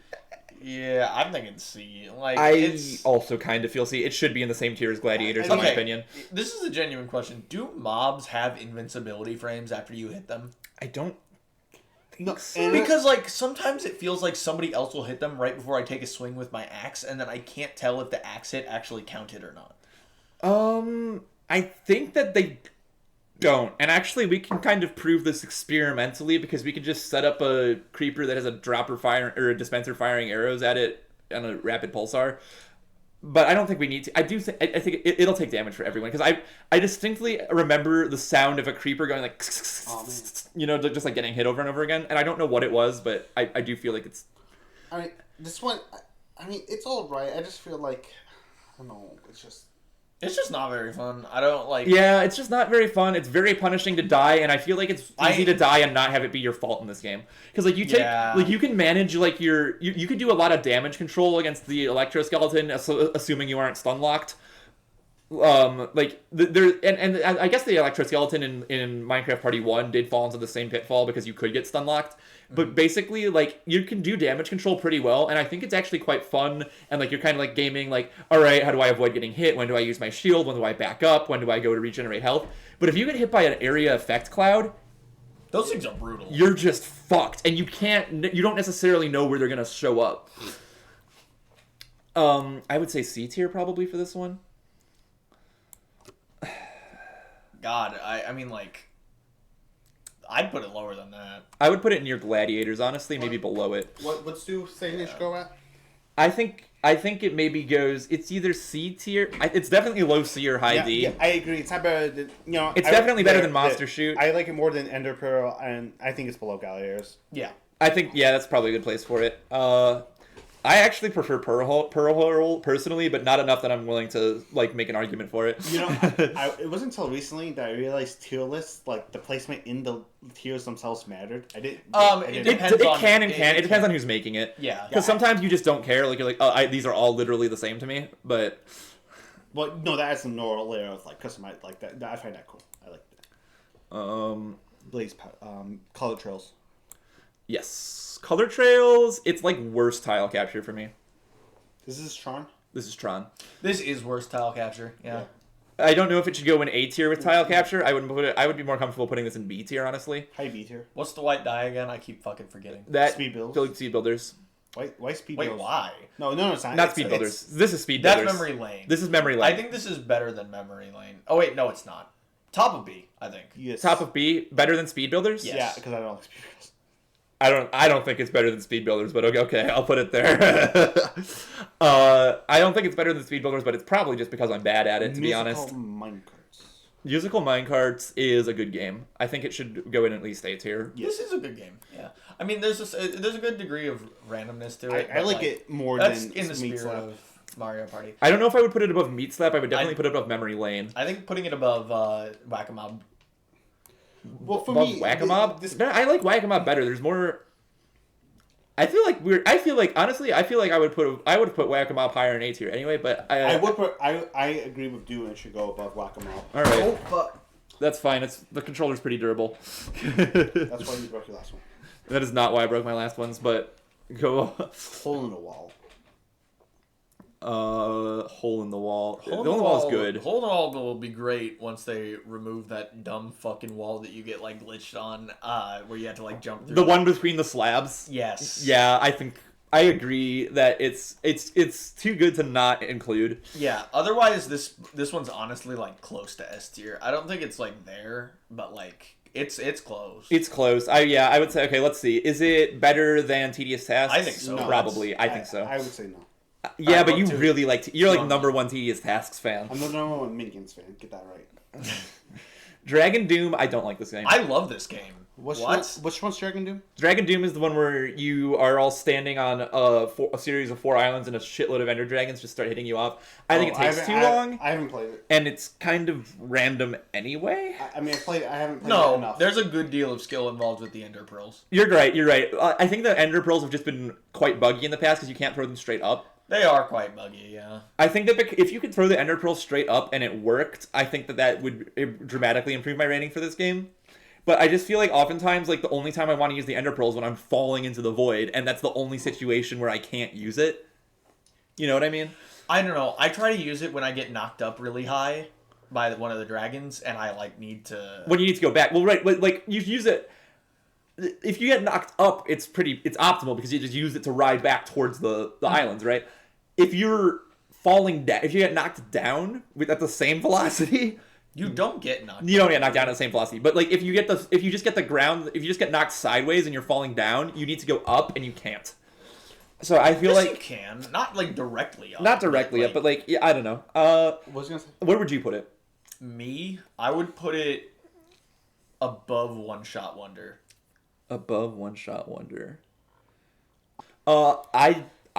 Yeah, I'm thinking C. Like I also kind of feel C. It should be in the same tier as Gladiators, in my opinion. This is a genuine question. Do mobs have invincibility frames after you hit them? I don't. No, because like sometimes it feels like somebody else will hit them right before I take a swing with my axe, and then I can't tell if the axe hit actually counted or not. I think that they don't, and actually we can kind of prove this experimentally because we can just set up a creeper that has a dropper fire or a dispenser firing arrows at it on a rapid pulsar. But I don't think we need to. I think it'll take damage for everyone because I distinctly remember the sound of a creeper going like, just like getting hit over and over again. And I don't know what it was, but I do feel like it's. I mean, this one. I mean, it's all right. I just feel like I don't know. It's just not very fun. I don't like. Yeah, it's just not very fun. It's very punishing to die, and I feel like it's easy to die and not have it be your fault in this game. Because like you take, like you can manage like you could do a lot of damage control against the electro skeleton, assuming you aren't stun locked. I guess the electro skeleton in Minecraft Party 1 did fall into the same pitfall because you could get stun locked. But basically, like, you can do damage control pretty well, and I think it's actually quite fun, and, like, you're kind of, like, gaming, like, alright, how do I avoid getting hit? When do I use my shield? When do I back up? When do I go to regenerate health? But if you get hit by an area effect cloud... Those things are brutal. You're just fucked, and you don't necessarily know where they're gonna show up. I would say C tier probably for this one. God, I mean, like... I'd put it lower than that. I would put it near Gladiators, honestly, maybe below it. What's Stu saying it should go at? I think it maybe goes. It's either C tier. It's definitely low C or high D. Yeah, I agree. It's not better than It's definitely better than Monster Shoot. I like it more than Ender Pearl, and I think it's below Gladiators. Yeah. I think that's probably a good place for it. I actually prefer Pearl Hurl personally, but not enough that I'm willing to like make an argument for it. It wasn't until recently that I realized tier lists, like the placement in the tiers themselves, mattered. I didn't. It depends on who's making it. Yeah. Because sometimes you just don't care. Like you're like, oh, these are all literally the same to me. But. Well, no, that adds some more layer of like customized like that. I find that cool. I like that. Blaze, color trails. Yes. Color trails, it's like worse tile capture for me. This is Tron? This is Tron. This is worse tile capture, yeah. I don't know if it should go in A tier with tile capture. I would be more comfortable putting this in B tier, honestly. High B tier. What's the white die again? I keep fucking forgetting. Speed builds. Speed builders. Why speed builders? builds? Wait, why? No, it's not. Not speed builders. This is speed builders. That's memory lane. This is memory lane. I think this is better than memory lane. Oh wait, no, it's not. Top of B, I think. Yes. Top of B, better than speed builders? Yes. Yeah, because I don't like speed builders. I don't think it's better than speed builders, but okay, I'll put it there. I don't think it's better than speed builders, but it's probably just because I'm bad at it, to be honest. Minecarts. Musical Minecarts is a good game. I think it should go in at least A tier. This is a good game. Yeah, I mean, there's a good degree of randomness to it. I like it more that's than in the Meat spirit Slap. of Mario Party. I don't know if I would put it above Meat Slap. I would definitely put it above Memory Lane. I think putting it above Whack-A-Mob. Well, for Above me, Whack-A-Mob? I like Whack-A-Mob better. There's more. I feel like honestly, I feel like I would put Whack-A-Mob higher in A tier anyway. But I would put. I agree with Dewey. It should go above Whack-A-Mole. All right. Oh fuck. That's fine. The controller's pretty durable. That's why you broke your last one. That is not why I broke my last ones, but go. Hole in the wall. Hole in the wall. Hole in the wall is good. Hole in the wall will be great once they remove that dumb fucking wall that you get like glitched on, where you have to like jump through. The one between the slabs. Yes. Yeah, I agree that it's too good to not include. Yeah. Otherwise, this one's honestly like close to S tier. I don't think it's like there, but like it's close. It's close. I would say, okay, let's see. Is it better than Tedious Tasks? I think so. No, Probably. I think so. I would say no. Yeah, but you too. really you're like number one Tedious Tasks fan. I'm the number one Minigames fan. Get that right. Dragon Doom, I don't like this game. I love this game. Which one's Dragon Doom? Dragon Doom is the one where you are all standing on a series of 4 islands and a shitload of Ender Dragons just start hitting you off. I think it takes too long. I haven't played it. And it's kind of random anyway. I mean, I haven't played it enough. There's a good deal of skill involved with the Ender Pearls. You're right. I think the Ender Pearls have just been quite buggy in the past because you can't throw them straight up. They are quite buggy, yeah. I think that if you could throw the Ender Pearls straight up and it worked, I think that would dramatically improve my rating for this game. But I just feel like oftentimes, like, the only time I want to use the Ender Pearls is when I'm falling into the void, and that's the only situation where I can't use it. You know what I mean? I don't know. I try to use it when I get knocked up really high by one of the dragons, and I, like, need to... When you need to go back. Well, right, like, you use it... If you get knocked up, it's optimal because you just use it to ride back towards the islands, right? If you're falling down, if you get knocked down at the same velocity, you don't get knocked. You don't get knocked down at the same velocity. But like if you just get knocked sideways and you're falling down, you need to go up and you can't. So I feel like you can, not like directly up. Not directly up, but like yeah, I don't know. What was I gonna say? Where would you put it? Me, I would put it above One Shot Wonder. Above One Shot Wonder.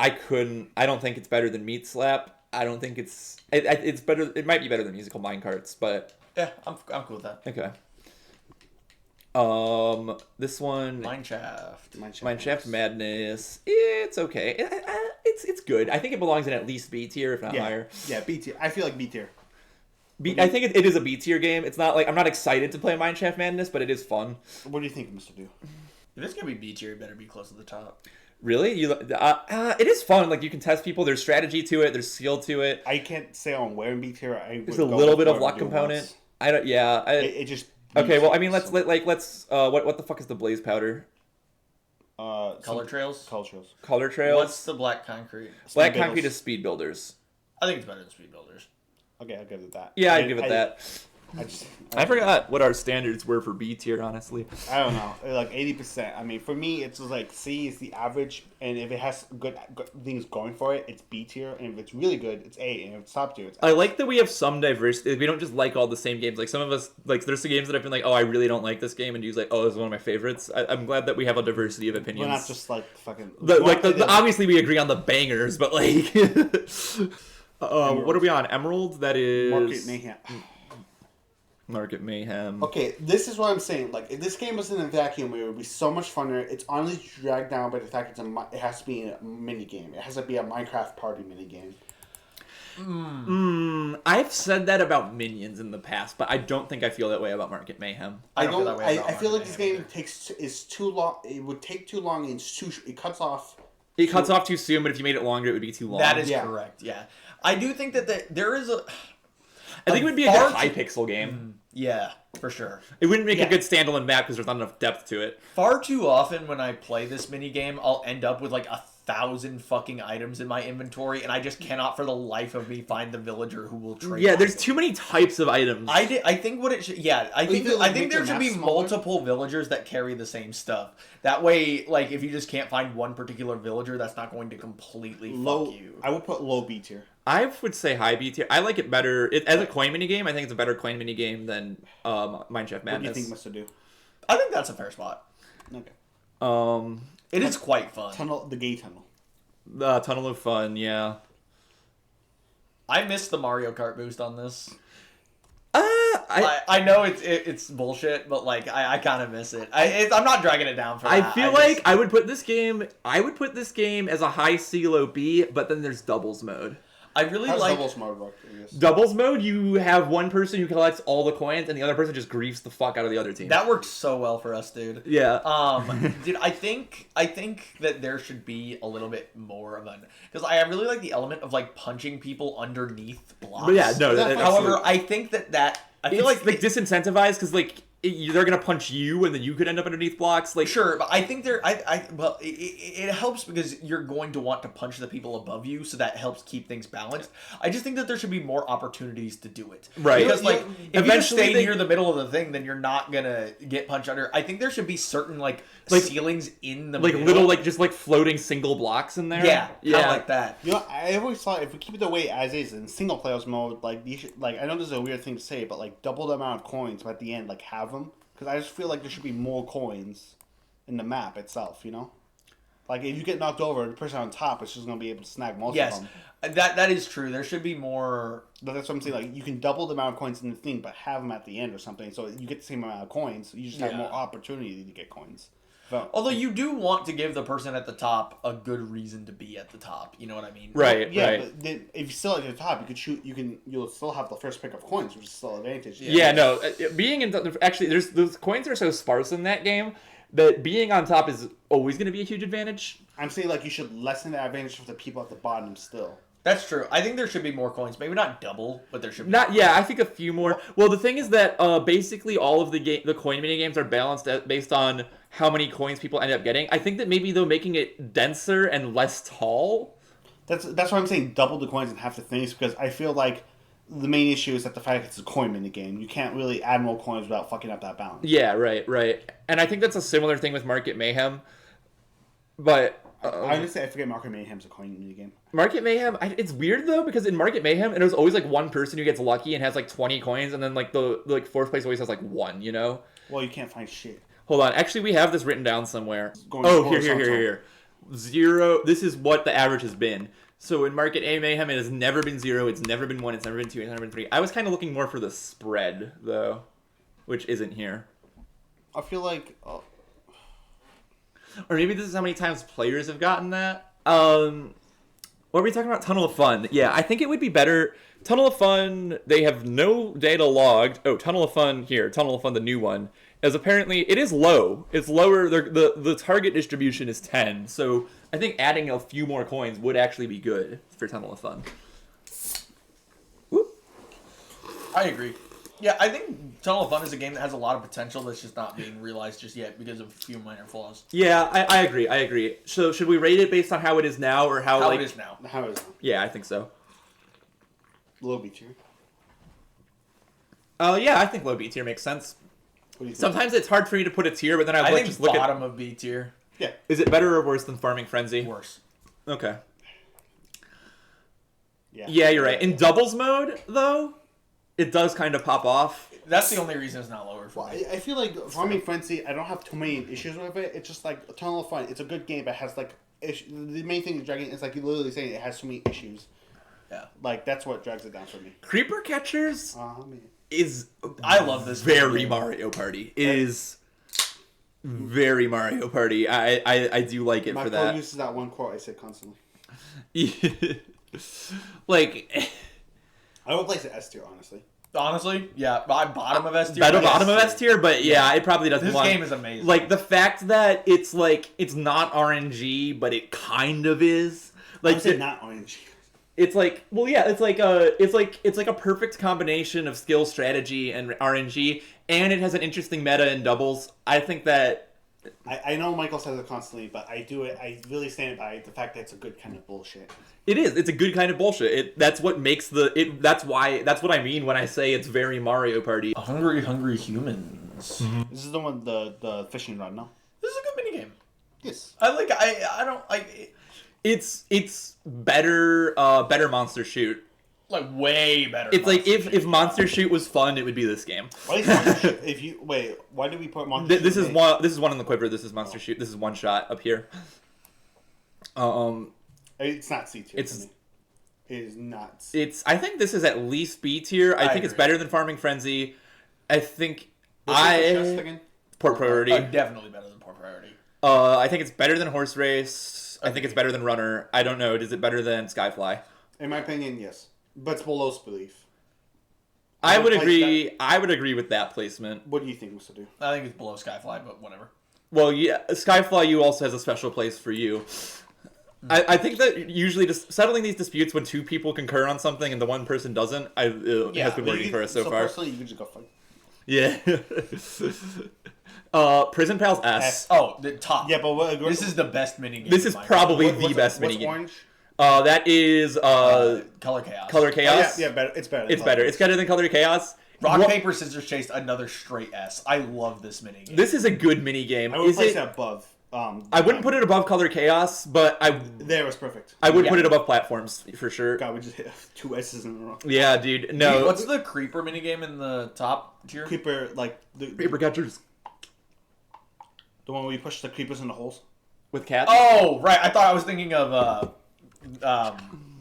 I couldn't. I don't think it's better than Meat Slap. I don't think it's better. It might be better than Musical Minecarts, but yeah, I'm cool with that. Okay. This one. Mineshaft Madness. It's okay. It's good. I think it belongs in at least B tier, if not higher. Yeah, B tier. I feel like B tier. I think it is a B tier game. It's not like I'm not excited to play Mineshaft Madness, but it is fun. What do you think, Mr. Do? If it's gonna be B tier, it better be close to the top. Really? It is fun. Like you can test people. There's strategy to it. There's skill to it. I can't say on where in B tier. There's a little bit of luck component. I don't. Yeah. It just. Okay. Well, I mean, let's. What the fuck is the blaze powder? Color trails. Color trails. What's the black concrete? Black concrete is speed builders. I think it's better than speed builders. Okay, I'll give it that. Yeah, I'd give it that. I forgot what our standards were for B tier, honestly. I don't know. Like 80%. I mean, for me, it's just like C is the average, and if it has good things going for it, it's B tier, and if it's really good, it's A, and if it's top tier, it's A. I like that we have some diversity. We don't just like all the same games. Like some of us, like there's some games that I've been like, oh, I really don't like this game, and Dude's like, oh, this is one of my favorites. I'm glad that we have a diversity of opinions. We're not just like fucking. Obviously, we agree on the bangers, but like, what are we on? Emerald? That is Market Mayhem. Market Mayhem. Okay, this is what I'm saying. Like, if this game was in a vacuum, it would be so much funner. It's honestly dragged down by the fact it has to be a mini game. It has to be a Minecraft party mini game. I've said that about Minions in the past, but I don't think I feel that way about Market Mayhem. I feel like this game is too long. It would take too long. And it cuts off. It cuts off too soon, but if you made it longer, it would be too long. That is correct. Yeah, I do think that there is a. I think it would be a good Hypixel game. Yeah, for sure. It wouldn't make a good standalone map because there's not enough depth to it. Far too often when I play this mini game, I'll end up with like 1,000 fucking items in my inventory, and I just cannot for the life of me find the villager who will trade. Yeah, there's too many types of items. I think what it should. Yeah, I think there should be multiple villagers that carry the same stuff. That way, like if you just can't find one particular villager, that's not going to completely fuck you. I would put low B tier. I would say high B tier. I like it better as a coin mini game. I think it's a better coin mini game than Mineshaft Madness. What do you think Mr. Do? I think that's a fair spot. Okay. It is quite fun. The gay tunnel. The Tunnel of Fun, yeah. I missed the Mario Kart boost on this. I know it's bullshit, but like I kind of miss it. I'm not dragging it down for that. I feel like I would put this game as a high C, low B, but then there's doubles mode. I really How's like doubles mode work, I guess? Doubles mode, you have one person who collects all the coins, and the other person just griefs the fuck out of the other team. that works so well for us, dude. Yeah. Dude, I think that there should be a little bit more of an, because I really like the element of like punching people underneath blocks. But yeah, no. However, I think that I feel like disincentivized because like they're gonna punch you, and then you could end up underneath blocks. Like sure, but I think it helps because you're going to want to punch the people above you, so that helps keep things balanced. I just think that there should be more opportunities to do it. Right. Because like if you just stay they- near the middle of the thing, then you're not gonna get punched under. I think there should be certain like ceilings in the middle. little just floating single blocks in there. yeah, kind of like that. You know, I always thought if we keep it the way as is in single players mode, like you should, like I know this is a weird thing to say, but like double the amount of coins, but at the end like have them, because I just feel like there should be more coins in the map itself. You know, like if you get knocked over, the person on top is just gonna be able to snag most of them. That is true. There should be more. But that's what I'm saying. Like you can double the amount of coins in the thing, but have them at the end or something, so you get the same amount of coins. You just have more opportunity to get coins. But, Although you do want to give the person at the top a good reason to be at the top. You know what I mean? Right. yeah, right. but then if you're still at the top, you could shoot. You'll still have the first pick of coins, which is still an advantage. Yeah, no. Being in actually, those coins are so sparse in that game that being on top is always going to be a huge advantage. I'm saying like you should lessen the advantage for the people at the bottom still. That's true. I think there should be more coins. Maybe not double, but there should be. I think a few more. Well, the thing is that basically all of the coin mini games are balanced based on how many coins people end up getting. I think that maybe though making it denser and less tall. That's why I'm saying double the coins and half the things, because I feel like the main issue is that the fact it's a coin mini game. You can't really add more coins without fucking up that balance. Yeah, right. And I think that's a similar thing with Market Mayhem. But honestly, I forget Market Mayhem's a coin mini game. Market Mayhem, it's weird though, because in Market Mayhem, there's always like one person who gets lucky and has like 20 coins, and then like the fourth place always has like one, you know? Well, you can't find shit. Hold on, actually we have this written down somewhere. Going Here. 0, this is what the average has been. So in Market A Mayhem, it has never been 0, it's never been 1, it's never been 2, it's never been 3. I was kind of looking more for the spread, though, which isn't here. I feel like... Or maybe this is how many times players have gotten that. What were we talking about? Tunnel of Fun. Yeah, I think it would be better. Tunnel of Fun, they have no data logged. Oh, Tunnel of Fun here. Tunnel of Fun, the new one, is apparently, it is low. It's lower. The target distribution is 10. So I think adding a few more coins would actually be good for Tunnel of Fun. Whoop. I agree. Yeah, I think Tunnel of Fun is a game that has a lot of potential that's just not being realized just yet because of a few minor flaws. Yeah, I agree. So should we rate it based on how it is now or how it is now? How is it? Yeah, I think so. Low B tier. Yeah, I think low B tier makes sense. What do you think? Sometimes it's hard for me to put a tier, but then I think just look bottom of B tier. Yeah. Is it better or worse than Farming Frenzy? Worse. Okay. Yeah, you're right. In doubles mode, though, it does kind of pop off. That's the only reason it's not lower for Well, me. I feel like Farming Frenzy, I don't have too many issues with it. It's just like a Tunnel of Fun. It's a good game, but it has like the main thing is dragging. It's like you literally saying it has too many issues. Yeah. Like that's what drags it down for me. Creeper Catchers I mean, is I love this very game. Mario Party. It is very Mario Party. I do like it my for phone that. uses that one quote I say constantly. Like, I would place it S tier, honestly. Honestly, yeah, bottom of S tier. better bottom of S tier, but yeah, it probably doesn't. This game is amazing. Like the fact that it's like it's not RNG, but it kind of is. Like I say not orange. it's like, well, yeah, it's like a perfect combination of skill, strategy, and RNG, and it has an interesting meta in doubles. I think that. I know Michael says it constantly, but I do it. I really stand by the fact that it's a good kind of bullshit. It is. It's a good kind of bullshit. That's what makes That's what I mean when I say it's very Mario Party. Hungry humans. This is the one, the fishing rod, no? This is a good minigame. Yes. I don't like. It's better better Monster Shoot. Like way better. It's like if Monster Shoot was fun, it would be this game. Why is Monster Shoot? If you wait, why did we put Monster Shoot? This is one. This is one in the quiver. This is Monster Shoot. This is one shot up here. It's not C tier. It's for me. It is not. It's. I think this is at least B tier. I think it's better than Farming Frenzy. I think Port Priority. Definitely better than Port Priority. I think it's better than Horse Race. I think it's better than Runner. I don't know. Is it better than Skyfly? In my opinion, yes. But it's below Spleef. I would agree. I would agree with that placement. What do you think, Mr. Do? I think it's below Skyfly, but whatever. Well, yeah, Skyfly U also has a special place for you. I think that usually just settling these disputes when two people concur on something and the one person doesn't, has been working for us so far. Personally, you can just go fight. Yeah. Prison Pals S. Oh, the top. Yeah, but this is the best minigame. This is probably the best minigame. Orange? That is Color Chaos. Color Chaos. Oh, yeah, better. It's better. It's better. It's better than Color Chaos. Rock, paper, scissors, chase, another straight S. I love this minigame. This is a good minigame. I would place it above. I wouldn't put it above Color Chaos, but There was perfect. I would put it above platforms for sure. God, we just hit 2 S's in a row. Yeah, dude. No. Dude, what's the Creeper minigame in the top tier? Creeper, like Creeper catchers the one where you push the creepers in the holes with cats. Oh, right. I thought I was thinking of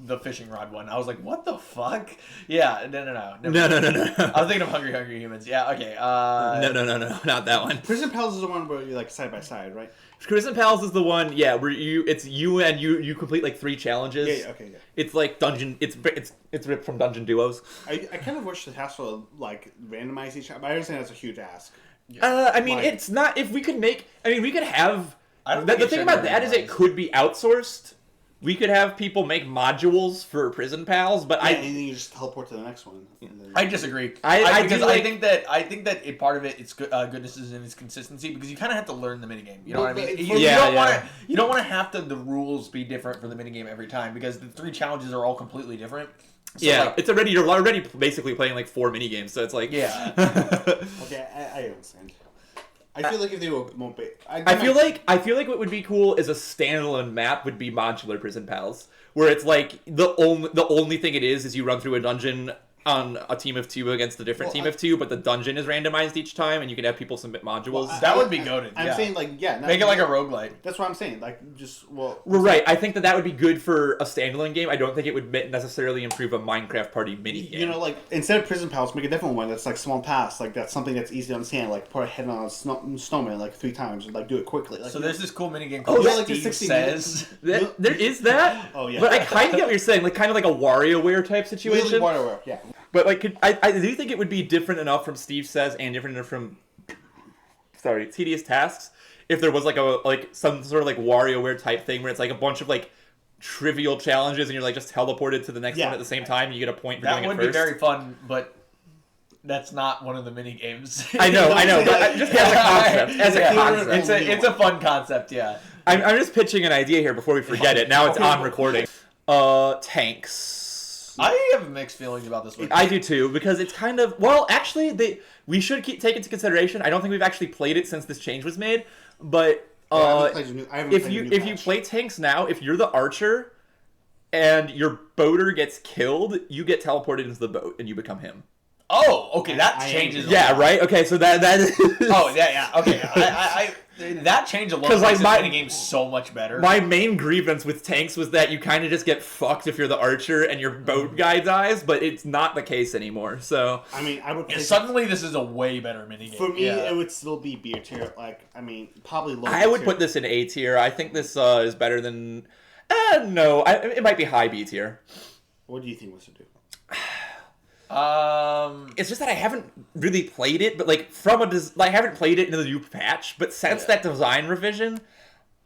the fishing rod one. I was like, what the fuck? Yeah, no. No. I was thinking of Hungry Humans. Yeah, okay. No, not that one. Prison Pals is the one where you're like side by side, right? Prison Pals is the one, yeah, where it's you and you complete like 3 challenges. Yeah, okay, yeah. It's like dungeon. It's ripped from Dungeon Duos. I kind of wish the task would like randomize each other, but I understand that's a huge ask. I mean, it's not. If we could make, I mean, we could have. The thing about that is it could be outsourced. We could have people make modules for Prison Pals, but and then you just teleport to the next one. I disagree. I think that a part of it, its goodness is in its consistency, because you kind of have to learn the minigame. You know what I mean? You don't want to have the rules be different for the minigame every time, because the 3 challenges are all completely different. So you're already basically playing like 4 minigames, so it's like Okay, I understand. I feel like if they won't be, I feel like what would be cool is a standalone map would be modular Prison Pals, where it's like the only thing it is you run through a dungeon on a team of 2 against a different team of 2, but the dungeon is randomized each time, and you can have people submit modules. That would be goated. I'm saying like make it like a roguelite. That's what I'm saying. Like just well, right. I think that would be good for a standalone game. I don't think it would necessarily improve a Minecraft party mini game. You know, like instead of Prison Pals, make a different one that's like small pass. Like that's something that's easy to understand. Like put a head on a snowman like 3 times and like do it quickly. Like, so there's this cool minigame called Steve Says. There is that. Oh yeah. But I kind of get what you're saying. Like kind of like a Wario Ware type situation. WarioWare, yeah. But like, I do think it would be different enough from Steve Says and different enough from, Tedious Tasks, if there was like some sort of like WarioWare type thing where it's like a bunch of like trivial challenges and you're like just teleported to the next one at the same time and you get a point for doing it first. That would be very fun, but that's not one of the mini games. I know, but just as a concept, it's a fun concept, yeah. I'm just pitching an idea here before we forget it. Now it's on recording. Tanks. I have mixed feelings about this one. I do too, because it's kind of actually we should take into consideration. I don't think we've actually played it since this change was made, but if you play tanks now, if you're the archer and your boater gets killed, you get teleported into the boat and you become him. Oh, okay, that changes. Yeah, right. Okay, so that is. Oh yeah, okay. I that change alone makes this minigame so much better. My main grievance with tanks was that you kind of just get fucked if you're the archer and your boat guy dies, but it's not the case anymore. So I mean, I would. Suddenly, this is a way better minigame. For me, it would still be B tier. Like, I mean, probably low. I would put this in A tier. I think this is better than. No, it might be high B tier. What do you think we should do? It's just that I haven't really played it, but like I haven't played it in the new patch. But since that design revision,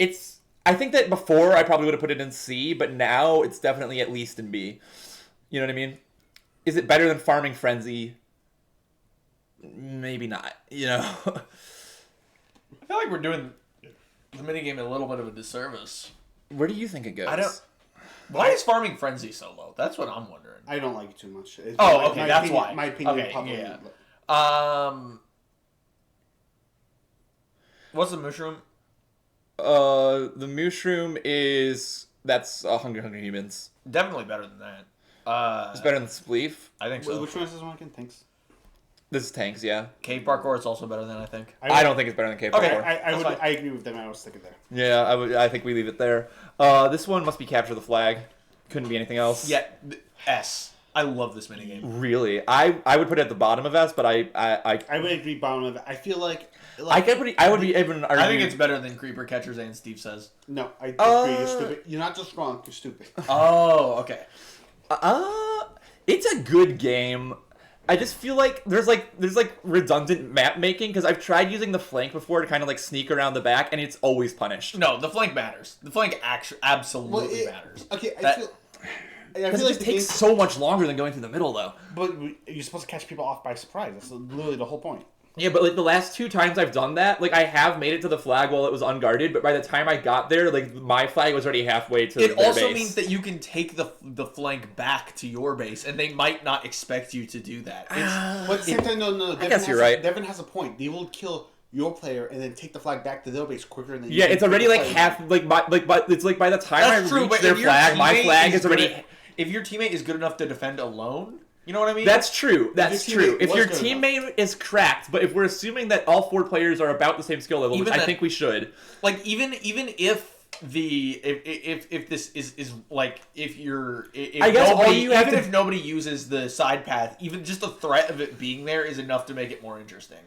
I think that before I probably would have put it in C, but now it's definitely at least in B. You know what I mean? Is it better than Farming Frenzy? Maybe not. You know. I feel like we're doing the minigame a little bit of a disservice. Where do you think it goes? Why is Farming Frenzy so low? That's what I'm wondering. I don't like it too much. That's why. My opinion, okay, probably. Yeah. What's the mushroom? The mushroom is That's Hungry Hungry Humans. Definitely better than that. It's better than Spleef. I think so. Which one is this one again? Thanks. This is Tanks, yeah. Cave Parkour is also better than I think. I don't think it's better than Cave Okay. Parkour. I agree with them. I was sticking there. Yeah, I think we leave it there. This one must be Capture the Flag. Couldn't be anything else. Yeah, S. I love this minigame. Really, I would put it at the bottom of S, but I would agree bottom of it. I feel like I would be even. I think it's better than Creeper Catchers and Steve says. No, I agree. You're stupid. You're not just wrong. You're stupid. Oh, okay. It's a good game. I just feel like there's redundant map making because I've tried using the flank before to kind of like sneak around the back, and it's always punished. No, the flank matters. The flank absolutely matters. Okay, I feel like it takes so much longer than going through the middle, though. But you're supposed to catch people off by surprise. That's literally the whole point. Yeah, but like the last 2 times I've done that, like I have made it to the flag while it was unguarded, but by the time I got there, like my flag was already halfway to their base. It also means that you can take the flank back to your base, and they might not expect you to do that. But at the same time, no. I guess you're right. Devin has a point. They will kill your player and then take the flag back to their base quicker than yeah, it's already like half it's like by the time I reach their flag, my flag is already. If your teammate is good enough to defend alone. You know what I mean? That's true. That's true. If your teammate is cracked, but if we're assuming that all 4 players are about the same skill level, which I think we should. Like even if this is like if nobody uses the side path, even just the threat of it being there is enough to make it more interesting.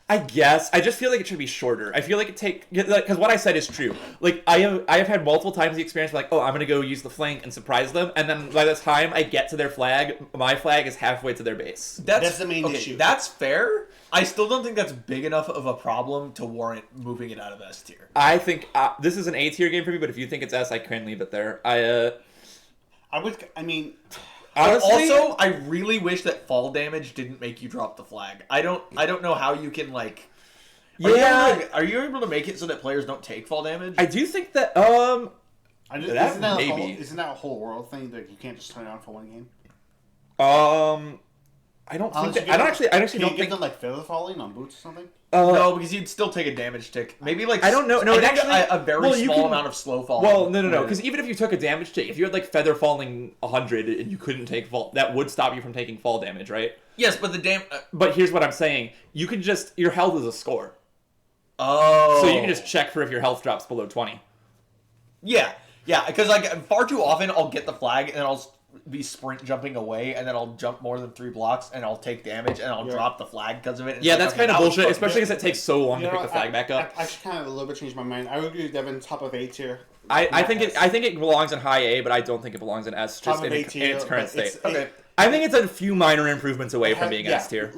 I guess. I just feel like it should be shorter. I feel like because what I said is true. Like I have had multiple times the experience where like, oh, I'm gonna go use the flank and surprise them, and then by the time I get to their flag, my flag is halfway to their base. That's the main issue. That's fair. I still don't think that's big enough of a problem to warrant moving it out of S tier. I think this is an A tier game for me, but if you think it's S, I can leave it there. Honestly, also, I really wish that fall damage didn't make you drop the flag. I don't know how you can like. Are you able to make it so that players don't take fall damage? I do think that isn't that a whole world thing that you can't just turn it on for one game? I don't think that. I actually don't think. Give them like feather falling on boots or something. No, because you'd still take a damage tick. Maybe like I don't know. No, a very small amount of slow fall. Well, no. Because even if you took a damage tick, if you had like feather falling 100 and you couldn't take fall, that would stop you from taking fall damage, right? Yes, but but here's what I'm saying: you can just your health is a score. Oh. So you can just check for if your health drops below 20. Yeah. Because like far too often I'll get the flag and I'll be sprint jumping away, and then I'll jump more than 3 blocks, and I'll take damage, and I'll drop the flag because of it. Yeah, that's kind of bullshit, especially because it takes so long to pick the flag back up. I should kind of a little bit change my mind. I would agree with Devin, top of A tier. I think it belongs in high A, but I don't think it belongs in S, just in its current state. Okay. I think it's a few minor improvements away from being S tier.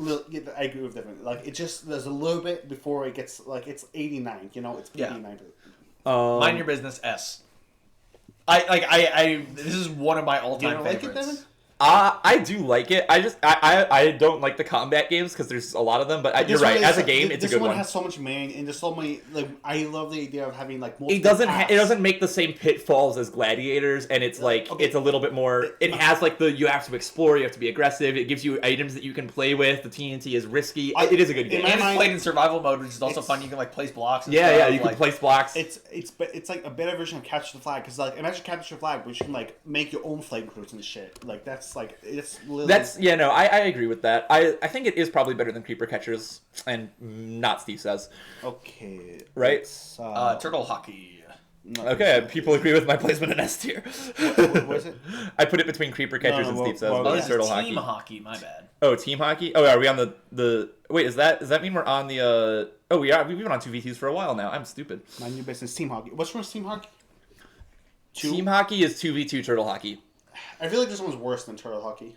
I agree with Devin. Like, it just, there's a little bit before it gets, like, it's 89, you know? It's 89. Mind your business, S. This is one of my all-time favorites. Like it, Devin? I do like it. I don't like the combat games because there's a lot of them, but you're right. As a game, it's a good one. This one has so much and there's so many. Like, I love the idea of having like multiple. It doesn't make the same pitfalls as Gladiators, and it's like it's a little bit more. It has like you have to explore, you have to be aggressive. It gives you items that you can play with. The TNT is risky. It is a good game. And it's played in survival mode, which is also fun. You can like place blocks. And stuff. You can place blocks. It's like a better version of Capture the Flag, because like imagine Capture the Flag, but you can like make your own flame crews and shit. Like that's like it's. I agree with that. I think it is probably better than Creeper Catchers, and not Steve Says. Okay. Right? Turtle Hockey. Okay, people agree with my placement in S tier. What was it? I put it between Creeper Catchers and Steve Says. Turtle Hockey. Team Hockey, my bad. Oh, Team Hockey? Oh, are we on the... Wait, does that mean we're on the... Oh, we are. We've been on 2v2s for a while now. I'm stupid. My new business, Team Hockey. What's wrong with Team Hockey? Team Hockey is 2v2 Turtle Hockey. I feel like this one's worse than Turtle Hockey.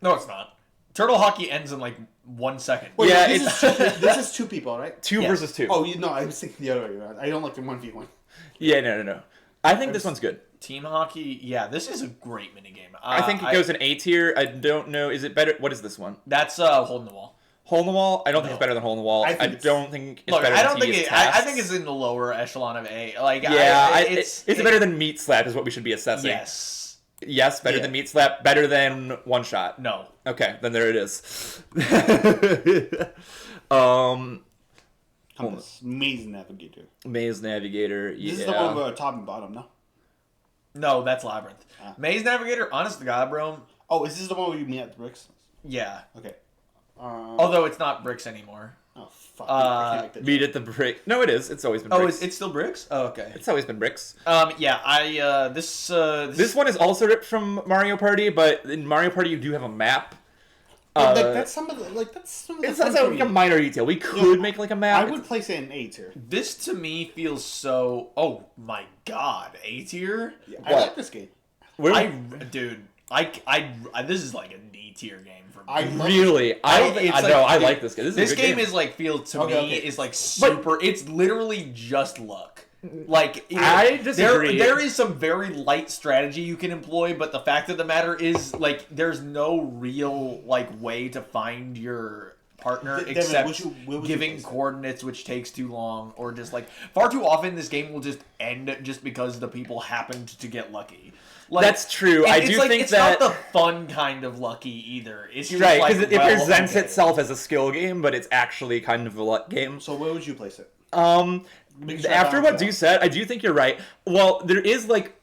No, it's not. Turtle Hockey ends in like 1 second. Wait, yeah, this is 2 people, right? 2 versus 2. Oh, no, I was thinking the other way around. I don't like the 1v1. Yeah, no. I think this one's good. Team Hockey, yeah, this is a great minigame. I think it goes in A tier. I don't know. Is it better? What is this one? That's Hole in the Wall. Hole in the Wall? I don't think it's better than Hole in the Wall. I don't think it's better than Tedious Tasks. I think it's in the lower echelon of A. Like, it's better than Meat Slap is what we should be assessing. Yes, better than Meat Slap. Better than One Shot. No. Okay, then there it is. Maze Navigator. Maze Navigator, yeah. This is the one with top and bottom, no? No, that's Labyrinth. Maze Navigator, honest to God, bro. Oh, is this the one where you meet at the bricks? Yeah. Okay. Although it's not bricks anymore. Oh, fuck. I can't make that Meet joke. at the brick. No, it is. It's always been Oh, bricks. it's still bricks? Oh, okay. It's always been bricks. Yeah, This one is also ripped from Mario Party, but in Mario Party you do have a map. That's some of the It's fun like for a me. minor detail. We could make like a map. I would place it in A tier. This to me feels so. Oh my God, A tier. Yeah, I like this game. Dude, this is like a D tier game for me. I love Really, I like this game. This game is like feels to me is like super. It's literally just luck. Like I disagree. There is some very light strategy you can employ, but the fact of the matter is like there's no real like way to find your partner except giving coordinates, which takes too long, or just like far too often this game will just end just because the people happened to get lucky. Like, that's true. I do think it's that not the fun kind of lucky either. It's just right like, because it presents itself as a skill game, but it's actually kind of a luck game. So where would you place it? After what Deuce said, I do think you're right. Well, there is like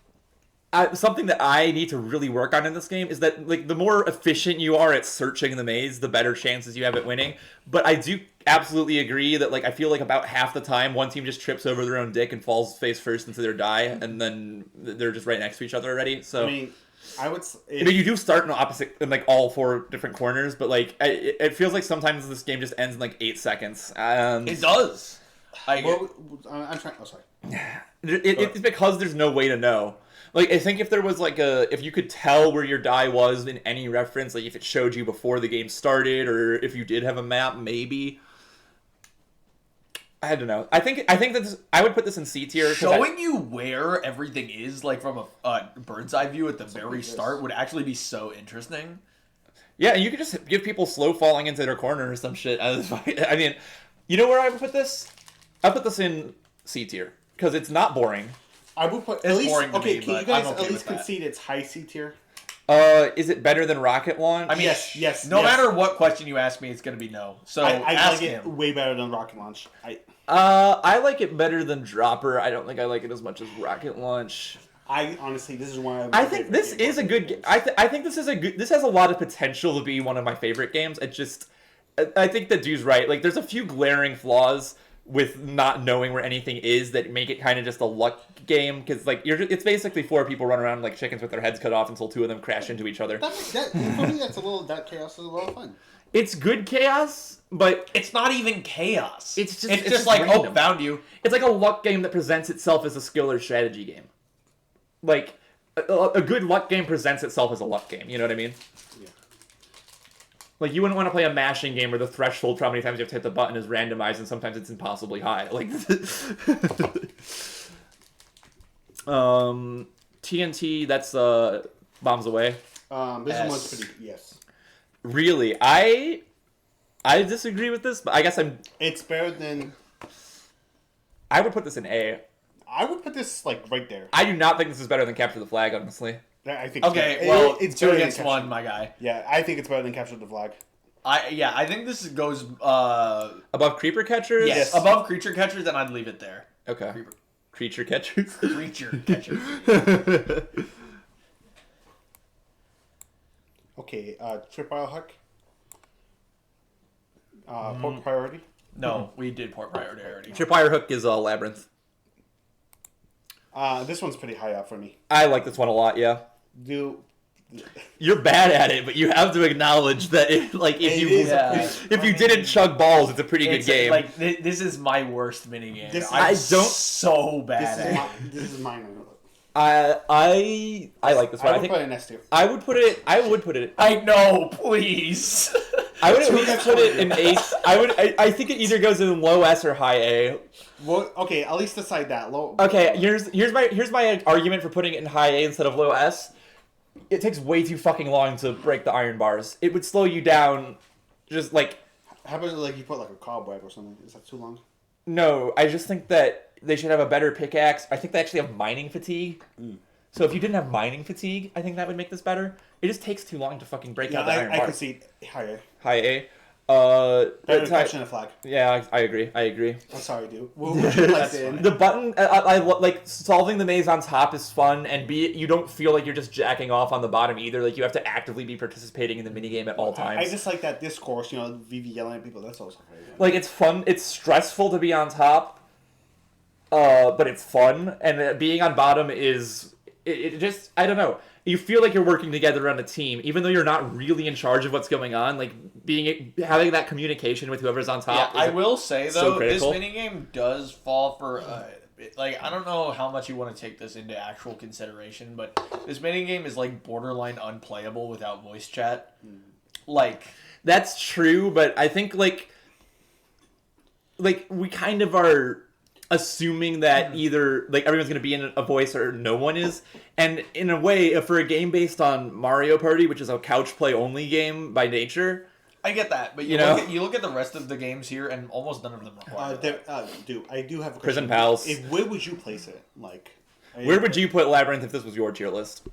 something that I need to really work on in this game is that like the more efficient you are at searching the maze, the better chances you have at winning. But I do absolutely agree that like I feel like about half the time one team just trips over their own dick and falls face first into their die, and then they're just right next to each other already. So I mean, you do start in like all 4 different corners, but like it feels like sometimes this game just ends in like 8 seconds. It does. I'm trying. Oh, sorry. It's because there's no way to know. Like, I think if there was like if you could tell where your die was in any reference, like if it showed you before the game started, or if you did have a map, maybe. I don't know. I think that I would put this in C tier. Showing you where everything is, like from a bird's eye view at the very start, would actually be so interesting. Yeah, and you could just give people slow falling into their corner or some shit. I mean, you know where I would put this? I put this in C tier because it's not boring. I would put it's boring to me, can you but guys I'm okay at least with that. concede it's high C tier? Is it better than Rocket Launch? I mean, yes. No matter what question you ask me, it's going to be no. So I ask like him. it way better than Rocket Launch. I like it better than Dropper. I don't think I like it as much as Rocket Launch. I honestly, this is why I think this is a good game. I think this is a good. This has a lot of potential to be one of my favorite games. I think that dude's right. Like, there's a few glaring flaws with not knowing where anything is that make it kind of just a luck game, because like it's basically 4 people run around like chickens with their heads cut off until 2 of them crash into each other. For me, that chaos is a lot of fun. It's good chaos, but It's not even chaos. It's just like, random. oh, found you. It's like a luck game that presents itself as a skill or strategy game. Like a good luck game presents itself as a luck game. You know what I mean? Yeah. Like, you wouldn't want to play a mashing game where the threshold for how many times you have to hit the button is randomized and sometimes it's impossibly high. Like, TNT, that's Bombs Away. This one's pretty, yes. Really? I disagree with this, but I guess It's better than... I would put this in A. I would put this, like, right there. I do not think this is better than Capture the Flag, honestly. I think Okay, well, it's 2 better than against Capture- 1, my guy. Yeah, I think it's better than Capture the Flag. I think this goes Above Creeper Catchers? yes, above Creature Catchers, and I'd leave it there. Okay. Creature Catchers? Creature Catchers. Okay, Tripwire Hook. Port Priority. No, we did Port Priority already. Tripwire Hook is Labyrinth. This one's pretty high up for me. I like this one a lot, yeah. You're bad at it, but you have to acknowledge that if you didn't chug balls, it's a pretty good game. Like, this is my worst minigame. I'm so bad at it. This is mine. I like this one. I would put it in S tier. I would put it. I know, please. I would at least put it in A. I think it either goes in low S or high A. Well, okay, at least decide that. Low. Okay, here's my argument for putting it in high A instead of low S. It takes way too fucking long to break the iron bars. It would slow you down, just like. How about like you put like a cobweb or something? Is that too long? No, I just think that they should have a better pickaxe. I think they actually have mining fatigue. So if you didn't have mining fatigue, I think that would make this better. It just takes too long to fucking break out the iron bars. I can see higher. High A. Better capture the flag. Yeah, I agree. I'm sorry, dude. What would you place it in? The button, I like solving the maze on top is fun, and you don't feel like you're just jacking off on the bottom either. Like you have to actively be participating in the minigame at all times. I just like that discourse, Vivi yelling at people. That's also very fun. Like it's fun. It's stressful to be on top, but it's fun. And being on bottom is it just I don't know. You feel like you're working together on a team, even though you're not really in charge of what's going on. Like having that communication with whoever's on top. Yeah, I will say though, so this minigame does fall for like I don't know how much you want to take this into actual consideration, but this minigame is like borderline unplayable without voice chat. Like that's true, but I think like we kind of are assuming that either like everyone's going to be in a voice or no one is. And in a way, for a game based on Mario Party, which is a couch play only game by nature, I get that, but you look at the rest of the games here, and almost none of them require dude, I do have a question. Prison Pals. Where would you place it? Like, where would you put Labyrinth if this was your tier list?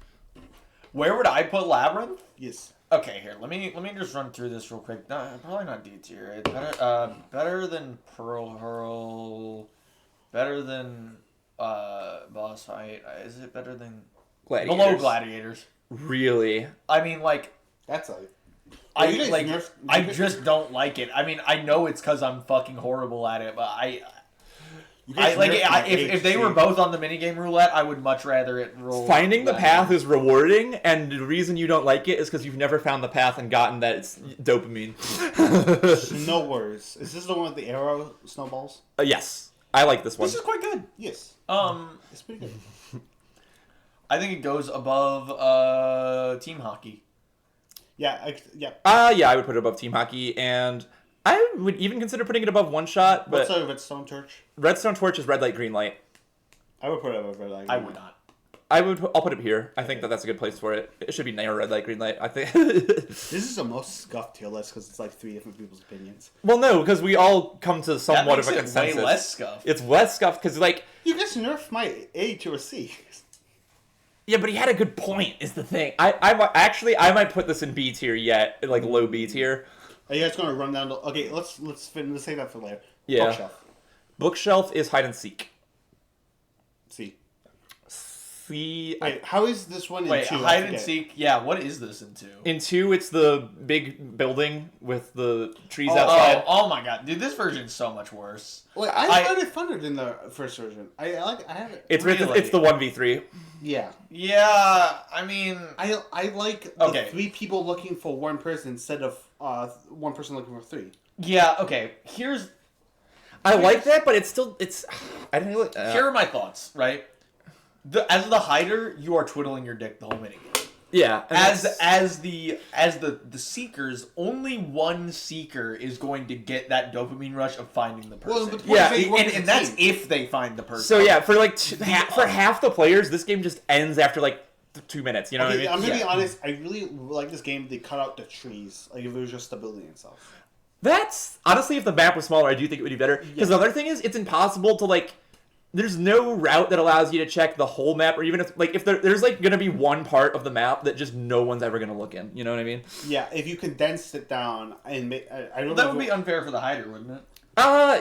Where would I put Labyrinth? Yes. Okay, here. Let me just run through this real quick. No, probably not D tier. Better than Hurl. Better than boss fight. Is it better than Gladiators? Below Gladiators? Really? I mean, like that's like. I just don't like it. I mean, I know it's because I'm fucking horrible at it, but if they were both on the minigame roulette, I would much rather it roll. Finding the path is rewarding, and the reason you don't like it is because you've never found the path and gotten that it's dopamine. No worries. Is this the one with the arrow snowballs? Yes. I like this one. This is quite good. Yes. It's pretty good. I think it goes above team hockey. Yeah. Yeah, I would put it above team hockey, and I would even consider putting it above one shot. But what's Redstone Torch? Redstone Torch is red light, green light. I would put it above red light. I would not. I'll put it here. I think that's a good place for it. It should be near red light, green light. I think. This is the most scuffed tier list because it's like 3 different people's opinions. Well, no, because we all come to somewhat of a consensus. Way less scuffed. It's less scuffed because like you guys nerfed my A to a C. Yeah, but he had a good point. Is the thing. I might put this in B tier yet, like low B tier. Are you guys gonna run down? Okay, let's say that for later. Yeah. Bookshelf. Bookshelf is hide and seek. C. Wait, how is this one in 2? Hide and seek. Yeah, what is this in 2? In 2, it's the big building with the trees outside. Oh my god, dude, this version's so much worse. Wait, I found it funner than the first version. I have it. It's the 1v3. Yeah. Yeah, I mean, I like the 3 people looking for one person instead of 1 person looking for 3. Yeah. Okay. I like that, but it's I didn't really. Here are my thoughts. Right. As the hider, you are twiddling your dick the whole minigame. Yeah. As the seekers, only one seeker is going to get that dopamine rush of finding the person. Well, and that's if they find the person. So yeah, for like for half the players, this game just ends after like 2 minutes. You know what I mean? I'm gonna be honest. I really like this game. They cut out the trees. Like if it was just stability and stuff. That's honestly, if the map was smaller, I do think it would be better. Because the other thing is, it's impossible to like. There's no route that allows you to check the whole map, or even if there's like gonna be one part of the map that just no one's ever gonna look in. You know what I mean? Yeah, if you condense it down and make, I don't know. That would be unfair for the hider, wouldn't it?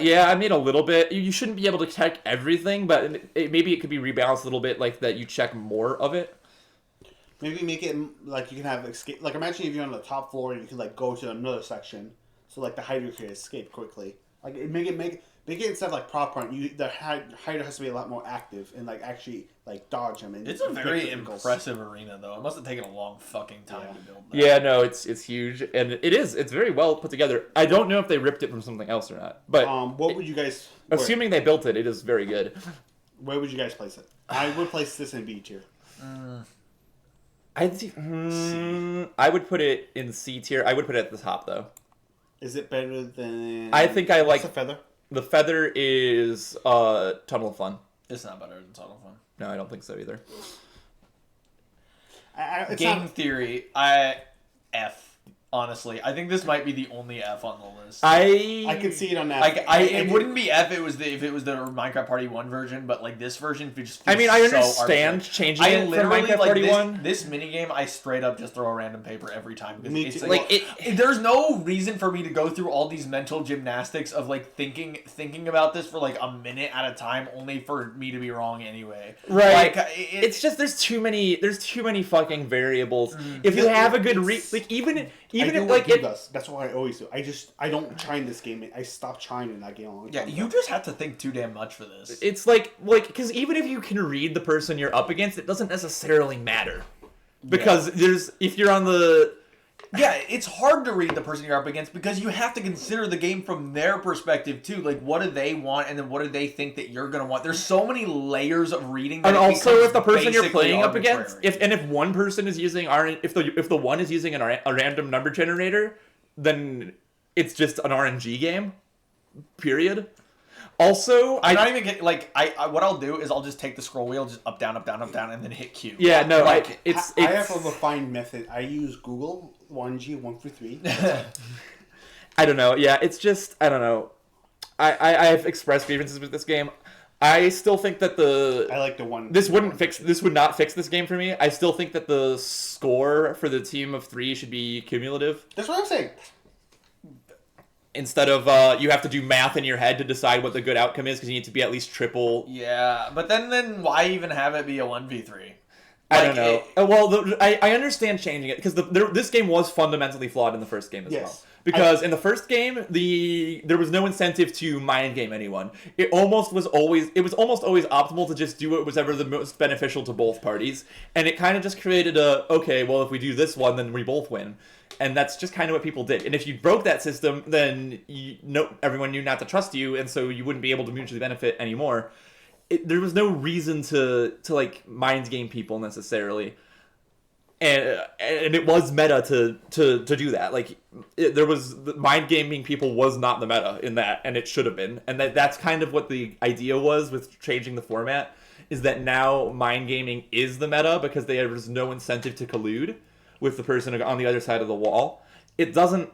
Yeah, I mean a little bit. You shouldn't be able to check everything, but maybe it could be rebalanced a little bit, like that you check more of it. Maybe make it like you can have escape. Like imagine if you're on the top floor and you can like go to another section, so like the hider can escape quickly. Like make it instead of like prop hunt, the hider has to be a lot more active and like actually like dodge them. And it's a very impressive arena though. It must have taken a long fucking time to build that. Yeah, no, it's huge and it's very well put together. I don't know if they ripped it from something else or not, but what would you guys? Assuming they built it, it is very good. Where would you guys place it? I would place this in B tier. I would put it in C tier. I would put it at the top though. Is it better than? I think I like the feather. The feather is Tunnel of Fun. It's not better than Tunnel of Fun. No, I don't think so either. Game theory, F Honestly, I think this might be the only F on the list. I could see it on that. It wouldn't be F if it was the Minecraft Party 1 version, but like this version just feels I understand arbitrary. changing it from Minecraft Party 1. This minigame, I straight up just throw a random paper every time because Me it's too. there's no reason for me to go through all these mental gymnastics of like thinking about this for like a minute at a time, only for me to be wrong anyway. Right. Like, it's just there's too many fucking variables. If you have a good that's what I always do. I don't try in this game. I stopped trying in that game a long time ago. You just have to think too damn much for this. It's like because even if you can read the person you're up against, it doesn't necessarily matter. Because if you're on the it's hard to read the person you're up against because you have to consider the game from their perspective too. Like, what do they want, and then what do they think that you're gonna want? There's so many layers of reading. That and also, if the person you're playing up arbitrary. against, if one person is using if the one is using a random number generator, then it's just an RNG game. Period. Also, I'm not even getting what I'll do is I'll just take the scroll wheel, just up, down, and then hit Q. Yeah, no, I have a refined method. I use Google 1G 1 through 3. I don't know. Yeah, it's just I don't know. I've expressed grievances with this game. I still think that I like the one. This would not fix this game for me. I still think that the score for the team of 3 should be cumulative. That's what I'm saying. Instead of you have to do math in your head to decide what the good outcome is because you need to be at least triple. Yeah, but then why even have it be a 1v3? I don't know. I understand changing it because this game was fundamentally flawed in the first game as well. Because in the first game, there was no incentive to mind game anyone. It was almost always optimal to just do whatever the most beneficial to both parties, and it kind of just created if we do this one, then we both win. And that's just kind of what people did. And if you broke that system, then everyone knew not to trust you, and so you wouldn't be able to mutually benefit anymore. There was no reason to like mind game people necessarily, and it was meta to do that. Like mind gaming people was not the meta in that, and it should have been. And that's kind of what the idea was with changing the format, is that now mind gaming is the meta because there was no incentive to collude with the person on the other side of the wall. It doesn't.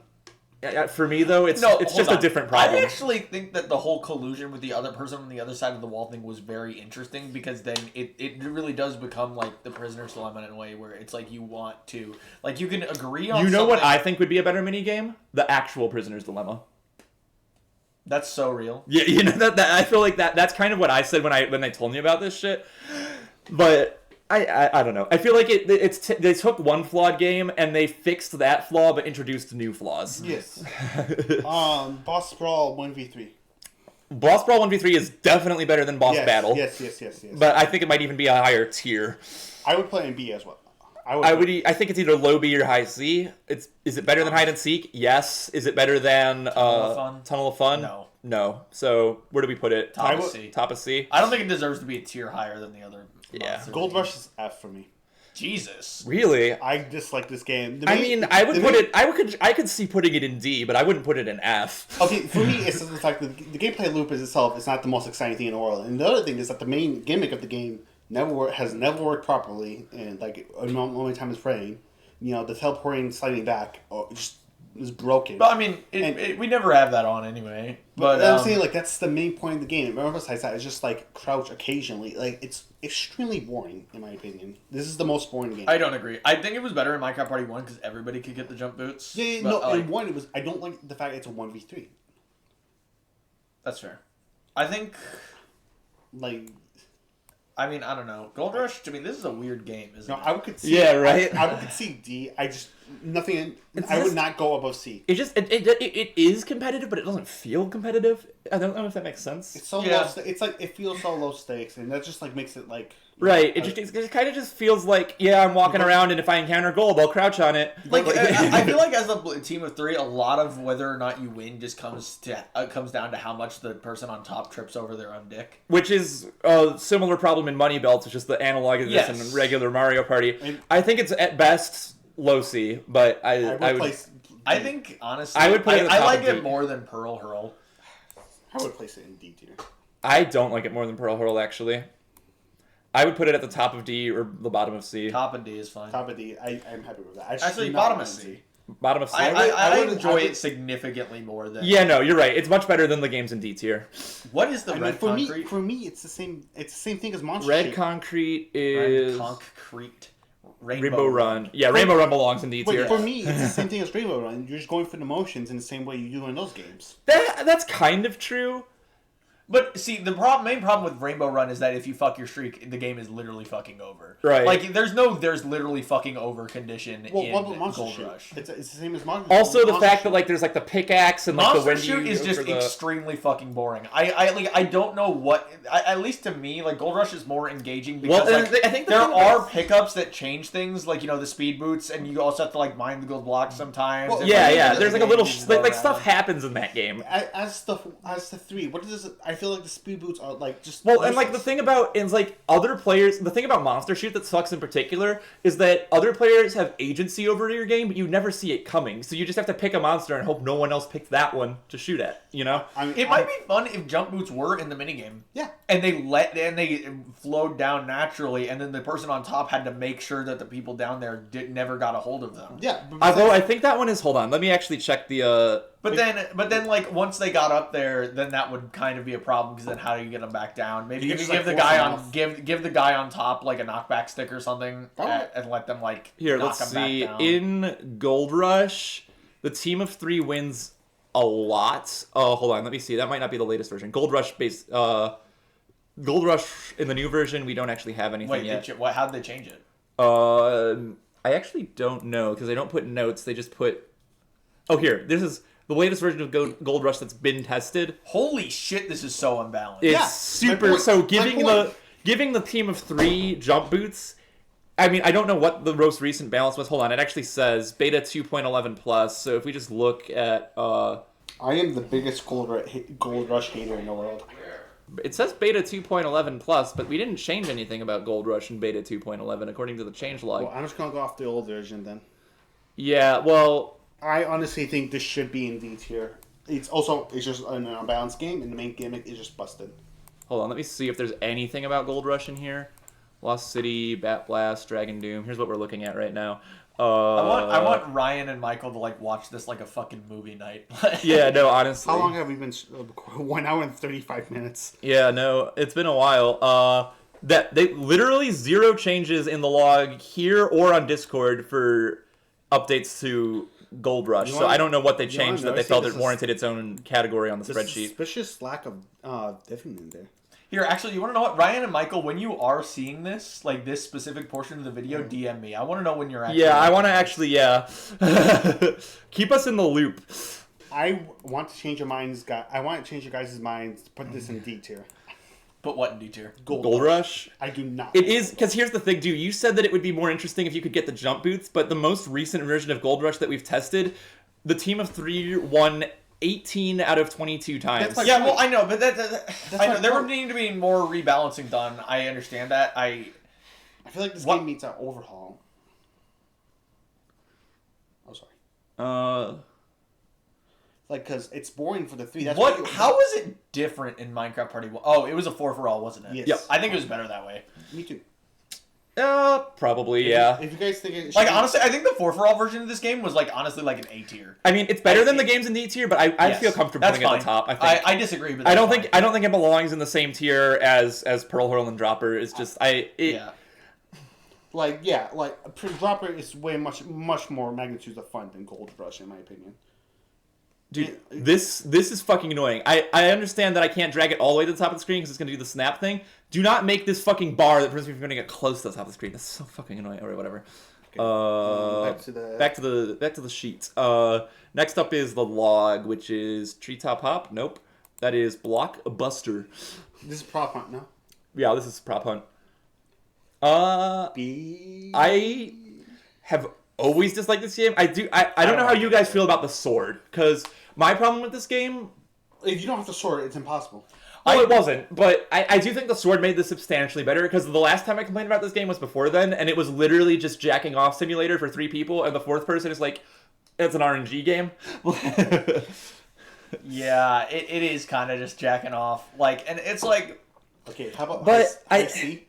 For me, though, it's just a different problem. I actually think that the whole collusion with the other person on the other side of the wall thing was very interesting because then it really does become like the prisoner's dilemma in a way where it's like you want to you can agree on. You know what I think would be a better minigame? The actual prisoner's dilemma. That's so real. Yeah, you know that I feel like that's kind of what I said when they told me about this shit, but. I don't know. I feel like they took one flawed game and they fixed that flaw but introduced new flaws. Yes. Boss Brawl 1v3. Boss Brawl 1v3 is definitely better than Boss Battle. Yes. But I think it might even be a higher tier. I would play in B as well. I think it's either low B or high C. Is it better than Hide and Seek? Yes. Is it better than Tunnel of Fun? No. So where do we put it? Top of C. Top of C. I don't think it deserves to be a tier higher than the other. Yeah. Gold Rush is F for me. Jesus. Really? I dislike this game. I could see putting it in D, but I wouldn't put it in F. Okay, for me, it's the fact that the gameplay loop is itself is not the most exciting thing in the world. And the other thing is that the main gimmick of the game has never worked properly, and like only time is praying. You know, the teleporting, sliding back, just is broken. But I mean, we never have that on anyway. But I'm saying that's the main point of the game. Remember, besides that, it's just like crouch occasionally. Like it's extremely boring in my opinion. This is the most boring game. I don't agree. I think it was better in Minecraft Party 1 because everybody could get the jump boots. In 1 it was. I don't like the fact it's a 1v3. That's fair. I think. I mean, I don't know. Gold Rush. I mean, this is a weird game, isn't it? I would concede. Yeah, right. I would concede D. I would not go above C. It is competitive, but it doesn't feel competitive. I don't know if that makes sense. It's so low. It's like it feels so low stakes, and that just makes it right. It kind of just feels like I'm walking around, and if I encounter gold, I'll crouch on it. I feel like as a team of 3, a lot of whether or not you win just comes down to how much the person on top trips over their own dick. Which is a similar problem in Money Belts, which is the analog of this in regular Mario Party. I think it's at best low C, but I think honestly, I would put it. I like it more than Pearl Hurl. I would place it in D tier. I don't like it more than Pearl Hurl actually. I would put it at the top of D or the bottom of C. Top of D is fine. Top of D. I'm happy with that. Actually, bottom of C. bottom of 6. I enjoy it significantly more than. Yeah, no, you're right. It's much better than the games in D tier. What is the red concrete? For me, it's the same. It's the same thing as Monster. Red Shape. Concrete is Red Concrete. Rainbow Run. Yeah, Rainbow Run belongs in D tier. For me, it's the same thing as Rainbow Run. You're just going for the motions in the same way you do in those games. That's kind of true. But see, the main problem with Rainbow Run is that if you fuck your streak, the game is literally fucking over. Right. Like, there's literally fucking over condition in Gold Rush. It's the same as Monster. Also, the fact that like there's like the pickaxe and like Monster the Shoot is just extremely fucking boring. I don't know what. At least to me, like Gold Rush is more engaging because I think there are pickups that change things, like the speed boots, and you also have to like mine the gold blocks sometimes. Well, yeah. There's like a little like stuff happens in that game. As the 3, what does it? I feel like the speed boots are like just and like the thing about is like other players. The thing about Monster Shoot that sucks in particular is that other players have agency over your game, but you never see it coming. So you just have to pick a monster and hope no one else picks that one to shoot at. It might be fun if jump boots were in the minigame. Yeah, and they flowed down naturally, and then the person on top had to make sure that the people down there never got a hold of them. Yeah, although I think that one is. Hold on, let me actually check the. But then, like once they got up there, then that would kind of be a problem because then how do you get them back down? Maybe you give the guy on top like a knockback stick or something, and let them like here. Knock Let's them see. Back down. In Gold Rush, the team of 3 wins a lot. Oh, hold on, let me see. That might not be the latest version. Gold Rush Gold Rush in the new version, we don't actually have anything yet. How did they change it? I actually don't know because they don't put notes. They just put. Oh, here. This is the latest version of Gold Rush that's been tested. Holy shit! This is so unbalanced. It's super. So giving the team of 3 jump boots. I mean, I don't know what the most recent balance was. Hold on, it actually says beta 2.11 plus. So if we just look at. I am the biggest Gold Rush hater in the world. It says beta 2.11 plus, but we didn't change anything about Gold Rush in beta 2.11 according to the changelog. Well, I'm just gonna go off the old version then. Yeah, well, I honestly think this should be in D tier. It's just an unbalanced game, and the main gimmick is just busted. Hold on, let me see if there's anything about Gold Rush in here. Lost City, Bat Blast, Dragon Doom. Here's what we're looking at right now. I want Ryan and Michael to like watch this like a fucking movie night. Yeah, no, honestly. How long have we been? 1 hour and 35 minutes. Yeah, no, it's been a while. That they literally 0 changes in the log here or on Discord for updates to Gold Rush. So I don't know what they changed that they felt it warranted its own category on the spreadsheet. Suspicious lack of Devin in there. Here, actually, you want to know what? Ryan and Michael, when you are seeing this, like this specific portion of the video, DM me. I want to know when you're actually... Yeah, I want to actually, keep us in the loop. I want to change your minds, guys. I want to change your guys' minds to put this in D tier. Put what in D tier? Gold Rush? I do not. It is, because here's the thing, dude. You said that it would be more interesting if you could get the jump boots, but the most recent version of Gold Rush that we've tested, the team of 3 won 18 out of 22 times. Yeah, well, I know, but I know there would need to be more rebalancing done. I understand that. I feel like this game needs an overhaul. Oh, sorry. Like, because it's boring for the 3. That's How was it different in Minecraft Party 1? Oh, it was a 4 for all, wasn't it? Yes. Yep. I think it was better that way. Me too. Probably, yeah. If you guys think it like, honestly, I think the 4 for all version of this game was, like, honestly, like an A tier. I mean, it's better than the games in D tier, but I feel comfortable putting it at the top. I think. I disagree, but I don't think it belongs in the same tier as Pearl, Hurl, and Dropper. It's just Like Dropper is way much more magnitudes of fun than Gold Rush, in my opinion. Dude, this is fucking annoying. I understand that I can't drag it all the way to the top of the screen because it's going to do the snap thing. Do not make this fucking bar that prevents me from going to get close to the top of the screen. That's so fucking annoying. Or whatever. Okay. Back to the sheet. Next up is the log, which is Treetop Hop. Nope. That is Blockbuster. This is Prop Hunt, no? Yeah, this is Prop Hunt. I have always disliked this game. I don't know how you guys feel about the sword, because my problem with this game... If you don't have the sword, it's impossible. Well, it wasn't, but I do think the sword made this substantially better, because the last time I complained about this game was before then, and it was literally just jacking off simulator for 3 people, and the 4th person is like, it's an RNG game. Yeah, it is kind of just jacking off. Like, and it's like... Okay, how about but high C?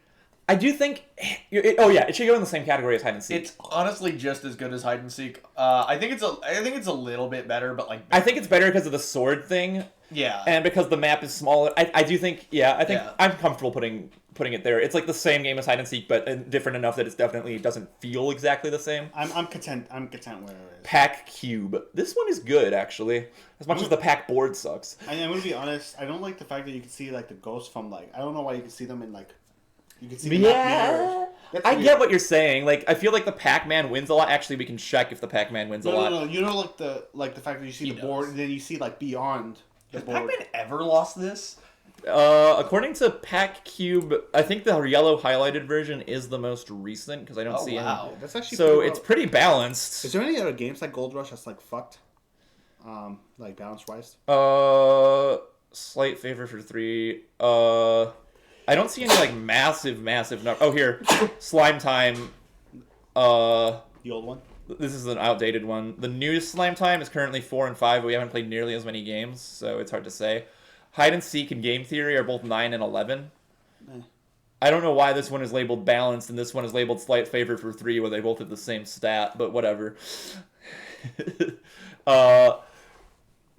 I do think. It should go in the same category as hide and seek. It's honestly just as good as hide and seek. I think it's a little bit better, but like I think it's better because of the sword thing. Yeah. And because the map is smaller, I do think. Yeah, I think I'm comfortable putting it there. It's like the same game as hide and seek, but different enough that it definitely doesn't feel exactly the same. I'm content where it is. Pac Cube. This one is good actually, as much as the Pac board sucks. I'm gonna be honest. I don't like the fact that you can see like the ghosts from like I don't know why you can see them in like. You can see them yeah, I get what you're saying. Like, I feel like the Pac-Man wins a lot. Actually, we can check if the Pac-Man wins a lot. No. You know, like the fact that you see the board and then you see like beyond the board. Has Pac-Man ever lost this? According to Pac Cube, I think the yellow highlighted version is the most recent because I don't see any. That's actually so it's pretty balanced. Is there any other games like Gold Rush that's like fucked, like balance wise? Slight favor for 3. I don't see any like massive number. Oh, here, Slime Time. The old one. This is an outdated one. The newest Slime Time is currently 4 and 5, but we haven't played nearly as many games, so it's hard to say. Hide and Seek and Game Theory are both 9 and 11. I don't know why this one is labeled balanced and this one is labeled slight favor for 3, where they both have the same stat, but whatever. So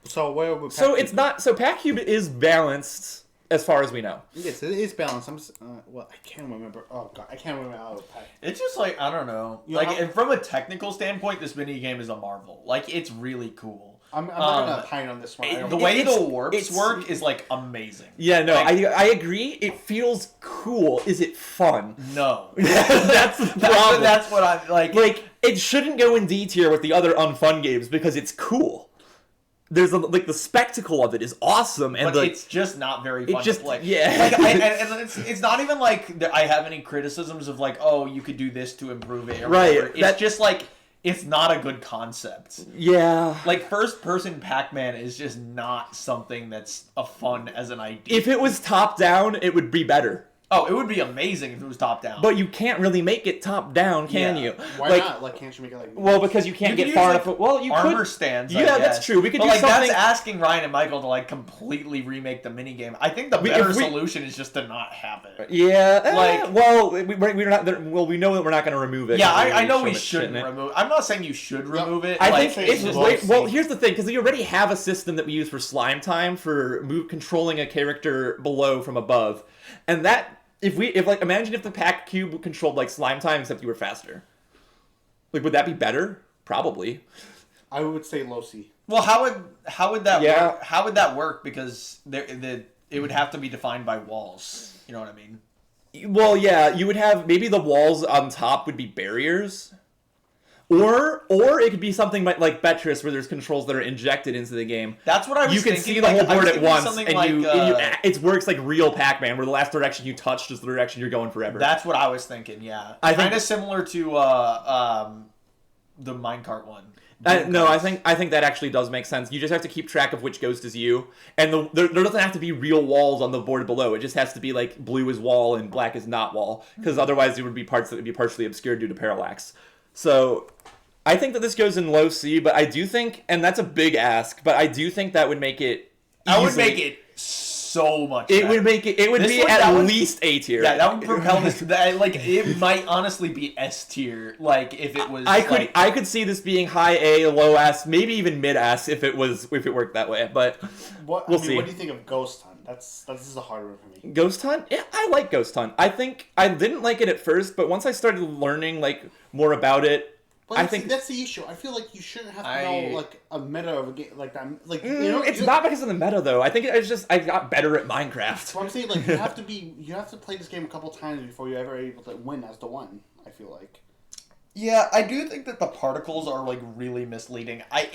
it's not. So Pac Cube is balanced. As far as we know. Yes, it is balanced. I can't remember. Oh, God. I can't remember how to pack. It's just like, I don't know. And from a technical standpoint, this minigame is a marvel. Like, it's really cool. I'm not going to pine on this one. The way the warps work is, like, amazing. Yeah, no, I agree. It feels cool. Is it fun? No. That's the problem. That's what I'm, like... Like, it shouldn't go in D tier with the other unfun games because it's cool. There's the spectacle of it is awesome, and but it's just not very fun to play. Yeah, like, and it's not even like I have any criticisms of like, oh, you could do this to improve it. Or whatever. It's just like it's not a good concept. Yeah, like first person Pac-Man is just not something that's a fun as an idea. If it was top down, it would be better. Oh, it would be amazing if it was top down. But you can't really make it top down, can you? Why not? Like, can't you make it like? Well, because you can't get far enough. Well, you armor could. stands. Yeah, that's true. We could do something. That's asking Ryan and Michael to like completely remake the minigame. I think the better solution is just to not have it. Yeah. We're not. Well, we know that we're not going to remove it. Yeah, I know we shouldn't remove it. I'm not saying you should remove it. I think it's well. Here's the thing, because we already have a system that we use for Slime Time for controlling a character below from above, and that. Imagine if the Pac Cube controlled like Slime Time, except you were faster. Like, would that be better? Probably. I would say low C. Well, how would that work? How would that work? Because it would have to be defined by walls. You know what I mean? Well, yeah, you would have maybe the walls on top would be barriers. Or it could be something like Betris, where there's controls that are injected into the game. That's what I was thinking. You can see the whole board at once, and it works like real Pac-Man, where the last direction you touched is the direction you're going forever. That's what I was thinking, yeah. Kind of similar to the minecart one. No, I think that actually does make sense. You just have to keep track of which ghost is you, and there doesn't have to be real walls on the board below. It just has to be like blue is wall and black is not wall, because otherwise there would be parts that would be partially obscured due to parallax. So, I think that this goes in low C, but I do think, and that's a big ask, but I do think that would make it I would make it so much better. It would be at least A tier. Yeah, that would propel this to that. Like, it might honestly be S tier. Like, if it was. I could see this being high A, low S, maybe even mid S if it worked that way. But we'll see. What do you think of Ghost Hunt? This is a hard one for me. Ghost Hunt? Yeah, I like Ghost Hunt. I think I didn't like it at first, but once I started learning like more about it. But I think that's the issue. I feel like you shouldn't have to know like a meta of a game like that. Like it's not because of the meta though. I think it's just I got better at Minecraft. So I'm saying like you have to play this game a couple times before you're ever able to win as the one. I feel like. Yeah, I do think that the particles are like really misleading. I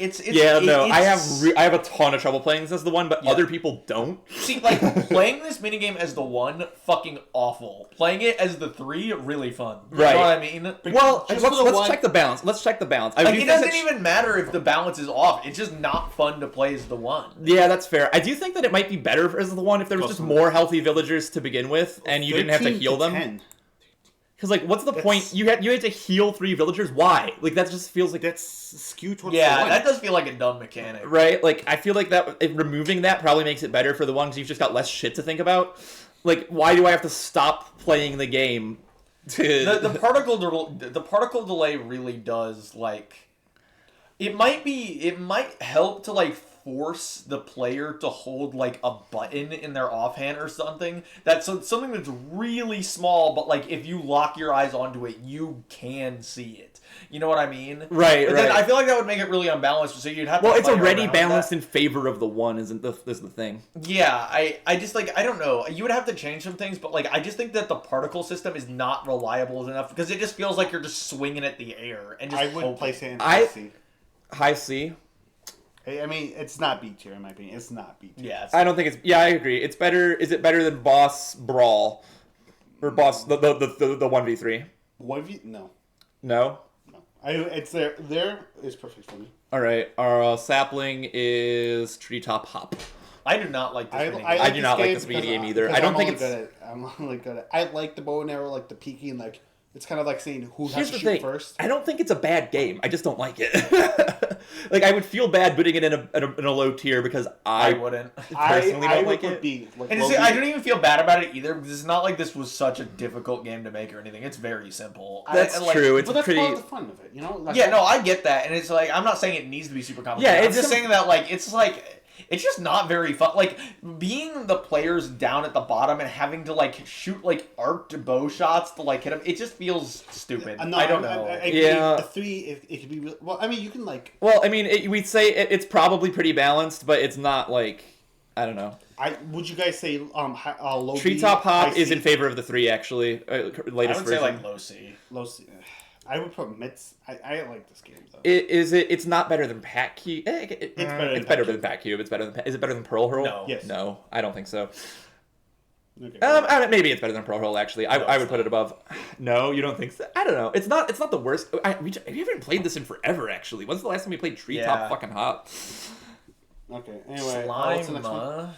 have a ton of trouble playing this as the one, but other people don't. See, like playing this minigame as the one, fucking awful. Playing it as the 3, really fun. You know what I mean? Well, let's check the balance. Let's check the balance. It doesn't even matter if the balance is off. It's just not fun to play as the one. Yeah, that's fair. I do think that it might be better as the one if there was just more healthy villagers to begin with, and you didn't have to heal them. 10. Because, like, what's the point? You had to heal 3 villagers? Why? Like, that just feels like... That's skewed towards the one. That does feel like a dumb mechanic. Right? Like, I feel like removing that probably makes it better for the one, because you've just got less shit to think about. Like, why do I have to stop playing the game to... The particle delay really does, like... It might help to, like, force the player to hold, like, a button in their offhand or something. That's something that's really small, but, like, if you lock your eyes onto it, you can see it. You know what I mean? Right, but right. Then I feel like that would make it really unbalanced, so you'd have to it's play already around balanced that. in favor of the one, is the thing. Yeah, I just, like, I don't know. You would have to change some things, but, like, I just think that the particle system is not reliable enough, because it just feels like you're just swinging at the air. And just I would hoping. place it in high C. High C? I mean, it's not B tier, in my opinion. It's not B tier. Yeah, I don't think it's... Yeah, I agree. It's better... Is it better than Boss Brawl? Or Boss... The 1v3? 1v... No. No? It's there. There is perfect for me. All right. Our sapling is Treetop Hop. I do not like this minigame. I do not like this minigame either. I don't think it's... I'm only good at. I like the bow and arrow, like the peeking, like it's kind of like saying who has Here's to the shoot thing. first. I don't think it's a bad game. I just don't like it. Like, I would feel bad putting it in a low tier because I wouldn't. personally don't like it. B, like And you see, I don't even feel bad about it either because it's not like this was such a difficult game to make or anything. It's very simple. That's like, true. It's but that's pretty. part of the fun of it, you know? Like, Yeah, no, I get that, and it's like I'm not saying it needs to be super complicated. Yeah, I'm it's just saying that like it's just not very fun. Like being the players down at the bottom and having to like shoot like arced bow shots to like hit them. It just feels stupid. No, I don't know. Yeah, the 3 it could be real, well. I mean, you can like. Well, I mean, we'd say it's probably pretty balanced, but it's not like I don't know. Would you guys say low Treetop B, Hop high is C? in favor of the 3 actually. Latest I would version. say like low C. Low C. I would put mids. I like this game though. It's not better than Pac Cube. It's better than Pac Cube. It's better than. Is it better than Pearl Hurl? No. Yes. No, I don't think so. Okay. Maybe it's better than Pro Hurl. Actually, I would put it above. No, you don't think so? I don't know. It's not the worst. We haven't played this in forever. Actually, when's the last time we played Treetop fucking Hop? Okay. Anyway, what's the next one?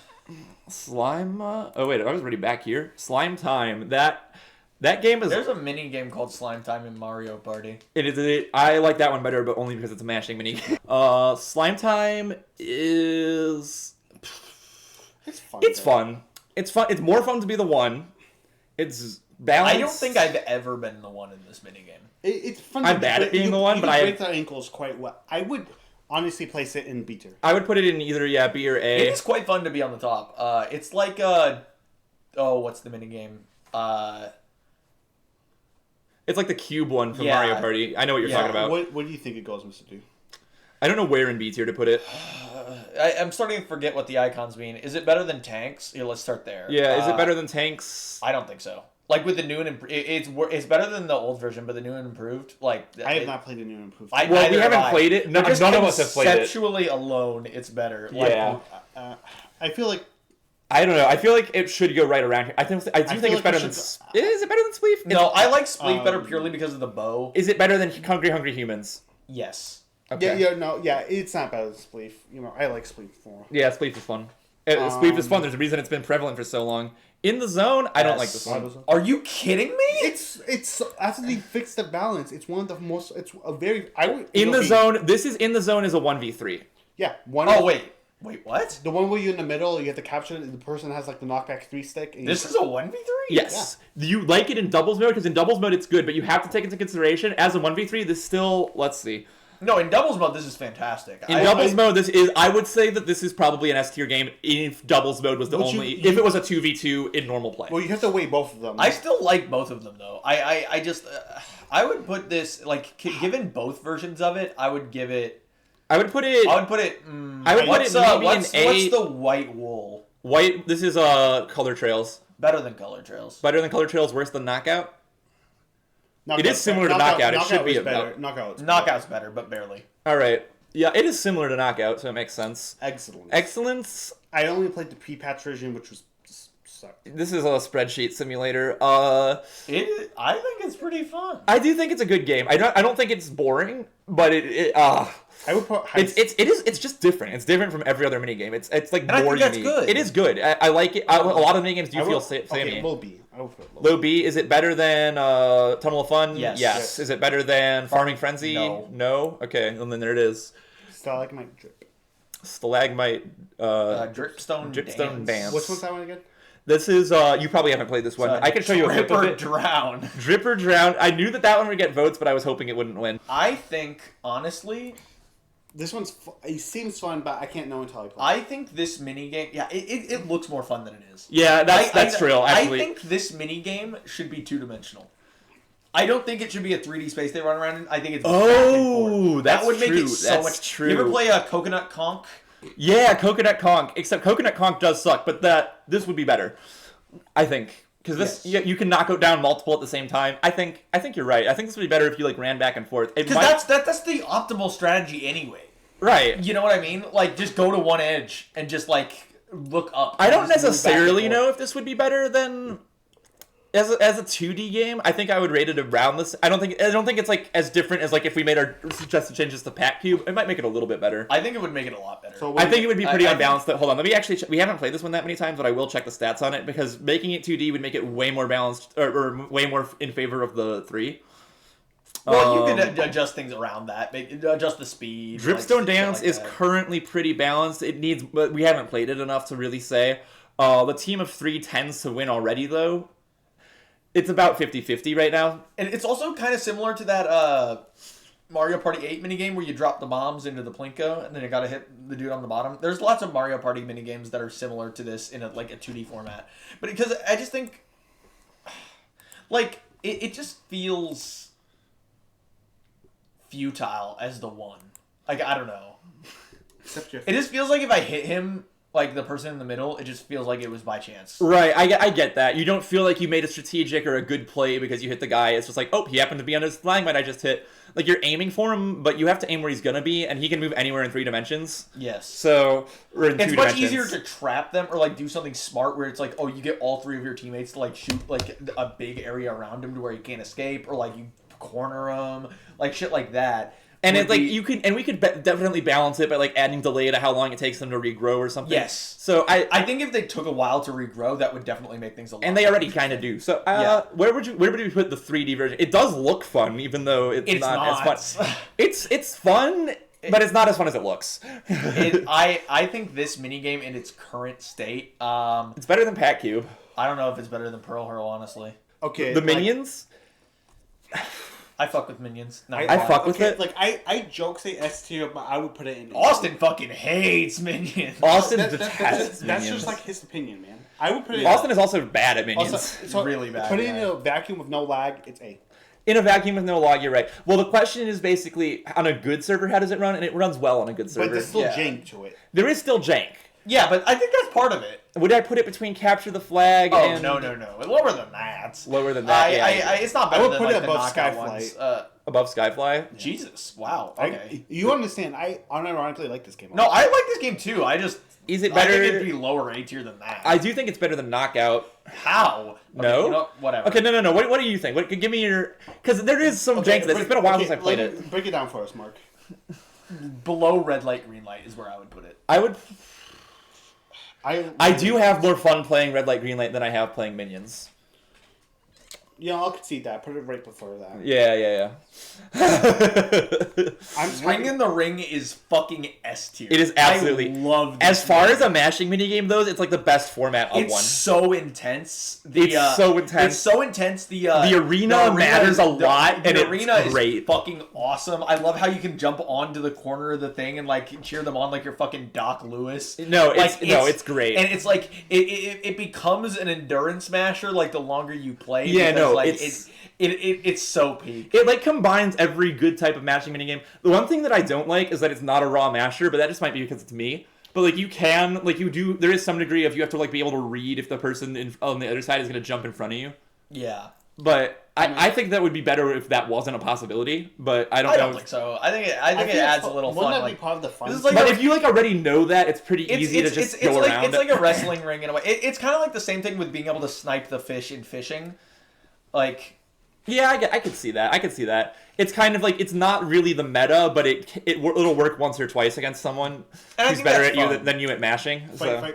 Slime. Oh wait, I was already back here. Slime Time. That game is. There's a mini game called Slime Time in Mario Party. It is. I like that one better, but only because it's a mashing mini. Slime Time is. It's fun. It's fun. It's fun. It's more fun to be the one. It's balanced. I don't think I've ever been the one in this minigame. It's fun. I'm bad at being the one, you but can I break their ankles quite well. I would honestly place it in B tier. I would put it in either B or A. It is quite fun to be on the top. It's like what's the minigame? It's like the cube one from Mario Party. I know what you're talking about. What do you think it goes, Mr. D? I don't know where in B tier to put it. I'm starting to forget what the icons mean. Is it better than tanks? Here, let's start there. Yeah, is it better than tanks? I don't think so. Like with the new and it's better than the old version, but the new and improved. Like I have not played the new and improved. We haven't played it. None of us have played it. Conceptually alone, it's better. Yeah. I feel like. I don't know. I feel like it should go right around here. I do think it's better than. Is it better than Spleef? No, I like Spleef better purely because of the bow. Is it better than Hungry Humans? Yes. Okay. Yeah, it's not better than Spleef. You know, I like Spleef more. Yeah, Spleef is fun. Spleef is fun. There's a reason it's been prevalent for so long. In the Zone, I don't like this one. Are you kidding me? It's after they fixed the balance. It's one of the most. It's a very. Zone. This is In the Zone is a 1v3. Yeah. Wait, what? The one where you're in the middle, you have to capture it, and the person has like the knockback 3 stick. And this is a 1v3? Yes. Yeah. You like it in doubles mode because in doubles mode it's good, but you have to take into consideration as a 1v3. This still. Let's see. No, in doubles mode, this is fantastic. In doubles mode, this is. I would say that this is probably an S tier game if doubles mode was the only. If it was a 2v2 in normal play. Well, you have to weigh both of them. I still like both of them though. I just I would put this like given both versions of it, I would give it. I would put it. What's the white wool? White. This is Color Trails. Better than Color Trails. Better than Color Trails. Worse than Knockout. Knockout. It is similar to Knockout. It should be better. Knockout's better, but barely. All right. Yeah, it is similar to Knockout, so it makes sense. Eggcellence. I only played the pre-patch version, which was sucked. This is a spreadsheet simulator. I think it's pretty fun. I do think it's a good game. I don't think it's boring, but I would put it's just different. It's different from every other minigame. It's like more unique. That's good. It is good. I like it. A lot of minigames do feel samey. Okay, low B. I would put low B. Is it better than Tunnel of Fun? Yes. Is it better than Farming Frenzy? No. Okay, well, then there it is. Stalagmite Drip. Stalagmite. Dripstone Dance. Which one's that one again? This is you probably haven't played this one. I can show you a clip of it. Drown. Drip or Drown. I knew that one would get votes, but I was hoping it wouldn't win. I think, honestly, this one's it seems fun, but I can't know until I play. I think this minigame, it looks more fun than it is. Yeah, that's true. Actually, I think this minigame should be 2-dimensional. I don't think it should be a 3D space they run around in. I think it's that would make it so much. True. You ever play a Coconut Conk? Yeah, Coconut Conk. Except Coconut Conk does suck, but this would be better, I think, because this you can knock out down multiple at the same time. I think you're right. I think this would be better if you like ran back and forth. Because that's the optimal strategy anyway. Right. You know what I mean? Like just go to one edge and just like look up. I don't necessarily know if this would be better than. As a 2D game, I think I would rate it around this. I don't think it's like as different as like if we made our suggested changes to Pac Cube. It might make it a little bit better. I think it would make it a lot better. So I think it would be pretty unbalanced. Hold on, let me actually. We haven't played this one that many times, but I will check the stats on it because making it 2D would make it way more balanced or way more in favor of the 3. Well, you could adjust things around that. Adjust the speed. Dripstone Dance is currently pretty balanced. It needs, but we haven't played it enough to really say. The team of 3 tends to win already, though. It's about 50-50 right now. And it's also kind of similar to that Mario Party 8 minigame where you drop the bombs into the Plinko and then you gotta hit the dude on the bottom. There's lots of Mario Party minigames that are similar to this in a 2D format. But because I just think, like, it just feels futile as the one. Like, I don't know. It just feels like if I hit him, like the person in the middle, it just feels like it was by chance. Right, I get that. You don't feel like you made a strategic or a good play because you hit the guy. It's just like, oh, he happened to be on his flying mine I just hit. Like, you're aiming for him, but you have to aim where he's gonna be, and he can move anywhere in 3 dimensions. Yes. So, or in 2 dimensions. It's much easier to trap them or, like, do something smart where it's like, oh, you get all 3 of your teammates to, like, shoot, like, a big area around him to where he can't escape, or, like, you corner him, like, shit like that. And it's like you could, and we could definitely balance it by like adding delay to how long it takes them to regrow or something. Yes. So I think if they took a while to regrow, that would definitely make things a lot. And they already kind of do. So where would you put the 3D version? It does look fun, even though it's not as fun. It's fun, but it's not as fun as it looks. I think this minigame in its current state, it's better than Pac Cube. I don't know if it's better than Pearl Hurl, honestly. Okay. The minions. I fuck with minions. I fuck with it. Like I joke say S tier, but I would put it in. Austin fucking hates minions. Austin detests that's just like his opinion, man. I would put it. Austin is also bad at minions. Also, really bad. Put it in a vacuum with no lag. It's A. In a vacuum with no lag, you're right. Well, the question is basically on a good server, how does it run? And it runs well on a good server. But there's still jank to it. There is still jank. Yeah, but I think that's part of it. Would I put it between capture the flag and... no. Lower than that. Lower than that, yeah. It's not better I would than put it the above knockout Skyflight. ones. Above Skyfly? Jesus. Wow. Okay. You understand, I unironically like this game. No, I like this game too. Is it better? I think it'd be lower A tier than that. I do think it's better than Knockout. How? Okay, No? You know, whatever. Okay, no. What do you think? Give me your... Because there is some jank to this. It's been a while since I played it. Break it down for us, Mark. Below red light, green light is where I would put it. I do have more fun playing Red Light, Green Light than I have playing Minions. Yeah, I'll concede that. Put it right before that. Yeah. Ring in the Ring is fucking S tier. It is absolutely. I love this as far as a mashing minigame goes, it's like the best format of one. It's so intense. It's so intense. The arena matters a lot, and the arena it's great. Is fucking awesome. I love how you can jump onto the corner of the thing and like cheer them on like you're fucking Doc Lewis. It's great. And it's like it becomes an endurance smasher like the longer you play. Yeah, no. It's so peak. It like combines every good type of mashing minigame. The one thing that I don't like is that it's not a raw masher, but that just might be because it's me. But like there is some degree of you have to like be able to read if the person on the other side is going to jump in front of you. Yeah. But I think that would be better if that wasn't a possibility. But I don't think so. I think it adds a little fun. Wouldn't that be part of the fun? But if you like already know that, it's pretty easy to just go around. It's like a wrestling ring in a way. It's kind of like the same thing with being able to snipe the fish in fishing. Like, yeah, I could see that. It's kind of like it's not really the meta, but it'll work once or twice against someone who's better at you than you at mashing. Fight.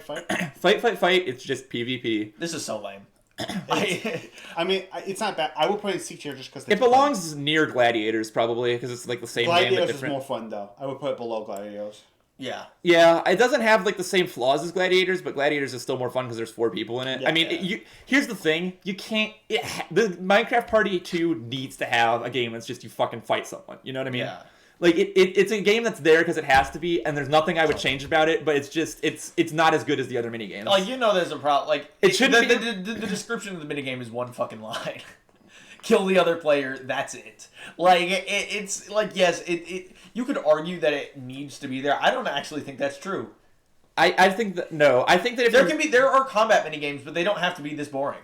It's just PvP. This is so lame. I mean, it's not bad. I would put it in C tier just because it belongs near Gladiators probably because it's like the same game but different. Gladiators is more fun though. I would put it below Gladiators. Yeah, it doesn't have like the same flaws as Gladiators, but Gladiators is still more fun because there's 4 people in it. Yeah, I mean, here's the thing: you can't. The Minecraft Party 2 needs to have a game that's just you fucking fight someone. You know what I mean? Yeah. Like it's a game that's there because it has to be, and there's nothing I would change about it. But it's just it's not as good as the other mini games. Like there's a problem. Like It shouldn't the description of the minigame is one fucking line. Kill the other player. That's it. Like it's like yes, it. You could argue that it needs to be there. I don't actually think that's true. I think that no. I think that if there are combat minigames, but they don't have to be this boring.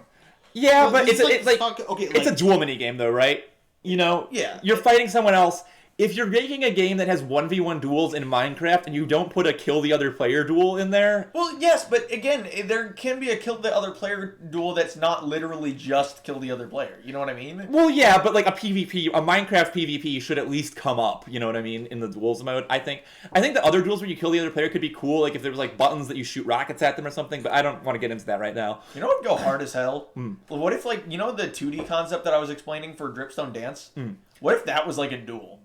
Yeah, Well, but it's a dual mini game though, right? You know, Yeah. You're fighting someone else. If you're making a game that has 1v1 duels in Minecraft and you don't put a kill the other player duel in there... Well, yes, but again, there can be a kill the other player duel that's not literally just kill the other player. You know what I mean? Well, yeah, but like a Minecraft PvP should at least come up, you know what I mean, in the duels mode, I think. I think the other duels where you kill the other player could be cool, like if there was like buttons that you shoot rockets at them or something, but I don't want to get into that right now. You know what would go hard as hell? What if, like, you know the 2D concept that I was explaining for Dripstone Dance? What if that was like a duel?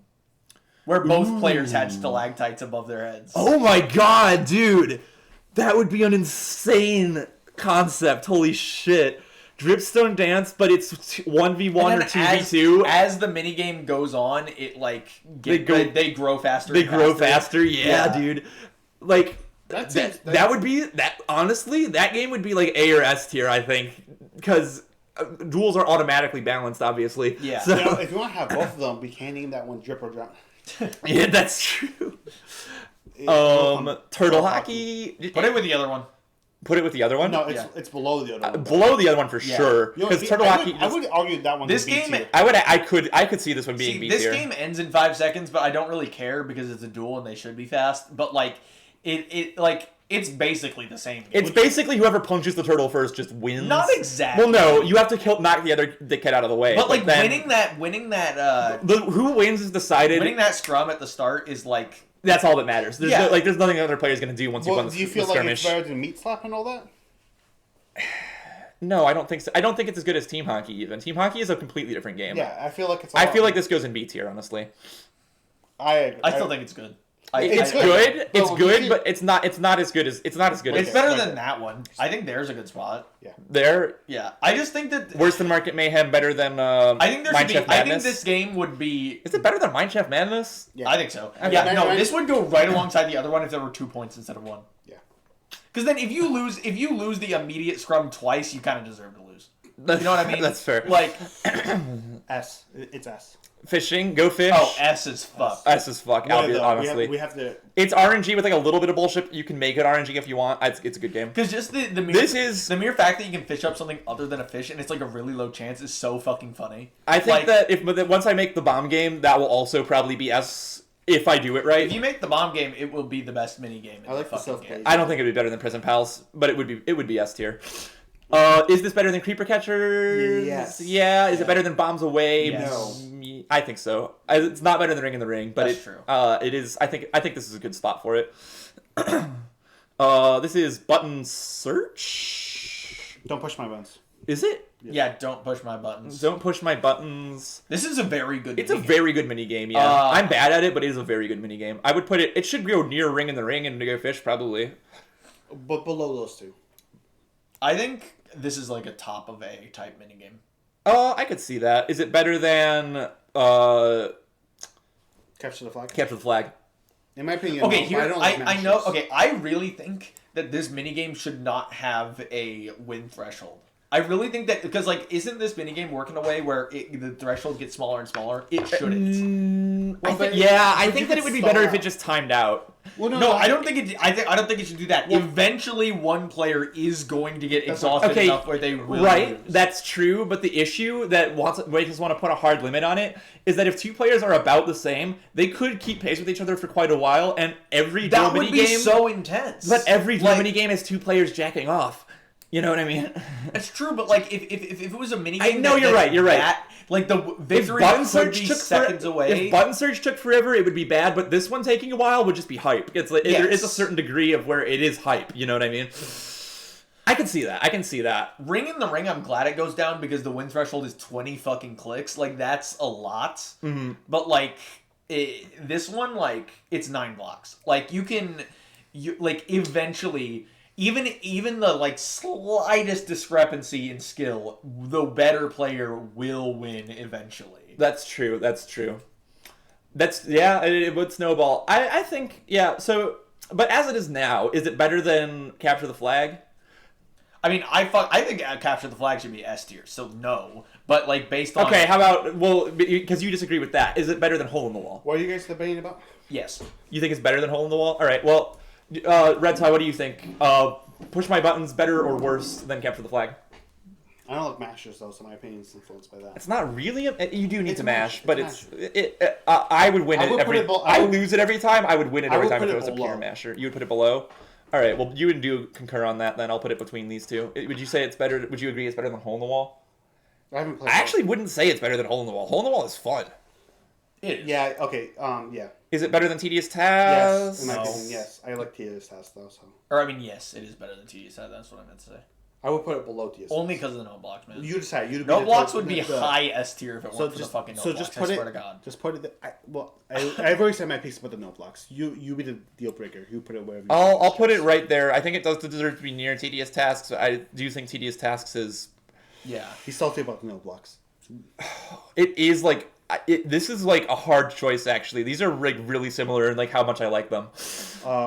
Where both players had stalactites above their heads. Oh my god, dude! That would be an insane concept. Holy shit. Dripstone Dance, but it's 1v1 or 2v2. As the minigame goes on, it like they grow faster. They grow faster, yeah, dude. Like that would be that. Honestly, that game would be like A or S tier, I think, because duels are automatically balanced, obviously. Yeah. So, if you want to have both of them, we can't name that one Drip or Drown. yeah, that's true. Turtle hockey. Put it with the other one. Put it with the other one. No, it's below the other one. Below the other one for sure. Because turtle hockey. I would argue that one. This game, I could see this one being B tier. This game ends in 5 seconds, but I don't really care because it's a duel and they should be fast. But like, it's basically the same game. It's basically whoever punches the turtle first just wins. Not exactly. Well, no, you have to knock the other dickhead out of the way. But like then, winning that who wins is decided. Winning that scrum at the start is like that's all that matters. There's there's nothing the other player's gonna do once you won the do you feel the like skirmish. it's better than Meat Slap and all that? No, I don't think so. I don't think it's as good as Team Hockey even. Team Hockey is a completely different game. Yeah, I feel like it's. I feel like this goes in B tier, honestly. I still think it's good. It's good. It's good, but it's not as good as it's better than that one. I think there's a good spot. Yeah. There. Yeah. I just think that Worse than Market Mayhem, better than I think there should be. Mineshaft I think Madness. this game would be. Is it better than Mineshaft Madness? Yeah. I think so. Okay. Yeah. No, this would go right alongside the other one if there were 2 points instead of 1. Yeah. Because then if you lose the immediate scrum twice, you kind of deserve to lose. You know what I mean? That's fair. Like S. It's S. Fishing, go fish. oh, S is fuck. S is fuck. Honestly, we have to. it's RNG with like a little bit of bullshit. You can make it RNG if you want. It's a good game. Because just the mere, the mere fact that you can fish up something other than a fish and it's like a really low chance is so fucking funny. I think that once I make the bomb game, that will also probably be S if I do it right. If you make the bomb game, it will be the best mini game. I like the self game. I don't think it'd be better than Prison Pals, but it would be S tier. Is this better than Creeper Catchers? Yes. Yeah. Is it better than Bombs Away? Yes. No. I think so. It's not better than Ring in the Ring, but That's true. It is. I think this is a good spot for it. This is Button Search. Don't push my buttons. Is it? Yeah, don't push my buttons. Don't push my buttons. This is a very good. It's a very good mini game. Yeah, I'm bad at it, but it is a very good mini game. I would put it. It should go near Ring in the Ring and Go Fish probably. But below those two. I think this is like a top of A type minigame. I could see that. Is it better than Capture the Flag. Capture the Flag? In my opinion, Okay, no, here I don't like I know. matches. Okay, I really think that this minigame should not have a win threshold. I really think that because like, isn't this minigame work in a way where the threshold gets smaller and smaller? It shouldn't. I think that it would be better if it just timed out. Well, No, I don't think it. I don't think it should do that. Well, eventually, one player is going to get exhausted Okay, enough where they will right, lose. that's true, but the issue that makes us want to put a hard limit on it is that if two players are about the same, they could keep pace with each other for quite a while, and every that duel would be minigame, so intense. but every duel minigame is two players jacking off. You know what I mean? It's true, but like if it was a minigame, I know you're right. You're right. Like the victory could be seconds away. If Button Search took forever, it would be bad. But this one taking a while would just be hype. It's like there is a certain degree of where it is hype. You know what I mean? I can see that. I can see that. Ring in the Ring, I'm glad it goes down because the win threshold is 20 fucking clicks. Like that's a lot. Mm-hmm. But like this one, like, it's 9 blocks. Like, eventually, even the, like, slightest discrepancy in skill, the better player will win eventually. That's true. It would snowball. I think, yeah, so, but as it is now, is it better than Capture the Flag? I mean, I think Capture the Flag should be S tier, so no. But, like, based on... Okay, how about, well, because you disagree with that, is it better than Hole in the Wall? What are you guys debating about? Yes. You think it's better than Hole in the Wall? All right, well, RedTy, what do you think? Push My Buttons better or worse than Capture the Flag? I don't like mashers though, so my opinion is influenced by that. It's not really you do need It's to a mash, but mash. I would win I it would every. put it I lose it every time. I would win it every time if put it it was a below. pure masher. You would put it below. All right. Well, you and do concur on that. Then I'll put it between these two. Would you say it's better? Would you agree it's better than Hole in the Wall? I haven't played. I actually wouldn't say it's better than Hole in the Wall. Hole in the Wall is fun. It is. Yeah. Okay. Yeah. Is it better than Tedious Yes. Task? In my No. opinion, yes. I like Tedious Task though, so Or, I mean, yes, it is better than TDS. That's what I meant to say. I would put it below Tedious. Only because of the no blocks, man. You decide. You No blocks would be high S tier if it weren't for the fucking no so blocks. just put I it. swear to God. Just put it. I've already said my piece about the no blocks. You be the deal breaker. You put it wherever. You I'll put it right there. I think it does deserve to be near Tedious Tasks. I do think Tedious Tasks is. Yeah. He's salty about the no blocks. It is like. This is like a hard choice, actually. These are like really similar in like how much I like them.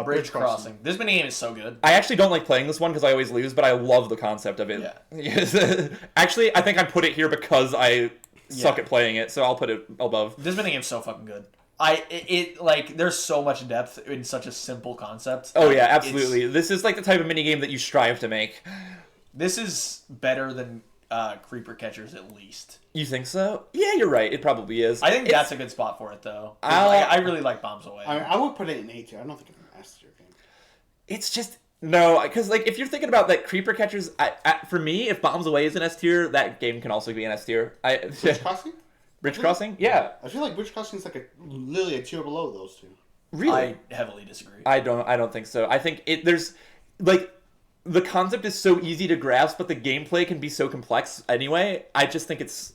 Bridge crossing. This minigame is so good. I actually don't like playing this one because I always lose, but I love the concept of it. Yeah. Actually, I think I put it here because I suck at playing it, so I'll put it above. This minigame's so fucking good. Like, there's so much depth in such a simple concept. Oh yeah, absolutely. This is like the type of minigame that you strive to make. This is better than Creeper Catchers, at least. You think so? Yeah, you're right. It probably is. I think that's a good spot for it, though. I really like Bombs Away. I would put it in A tier. I don't think it's an S tier game. It's just no, because like if you're thinking about that Creeper Catchers, for me, if Bombs Away is an S tier, that game can also be an S tier. Bridge Crossing? Bridge Crossing? Yeah. I feel like Bridge Crossing is like literally a tier below those two. Really? I heavily disagree. I don't think so. I think there's like the concept is so easy to grasp, but the gameplay can be so complex anyway. I just think it's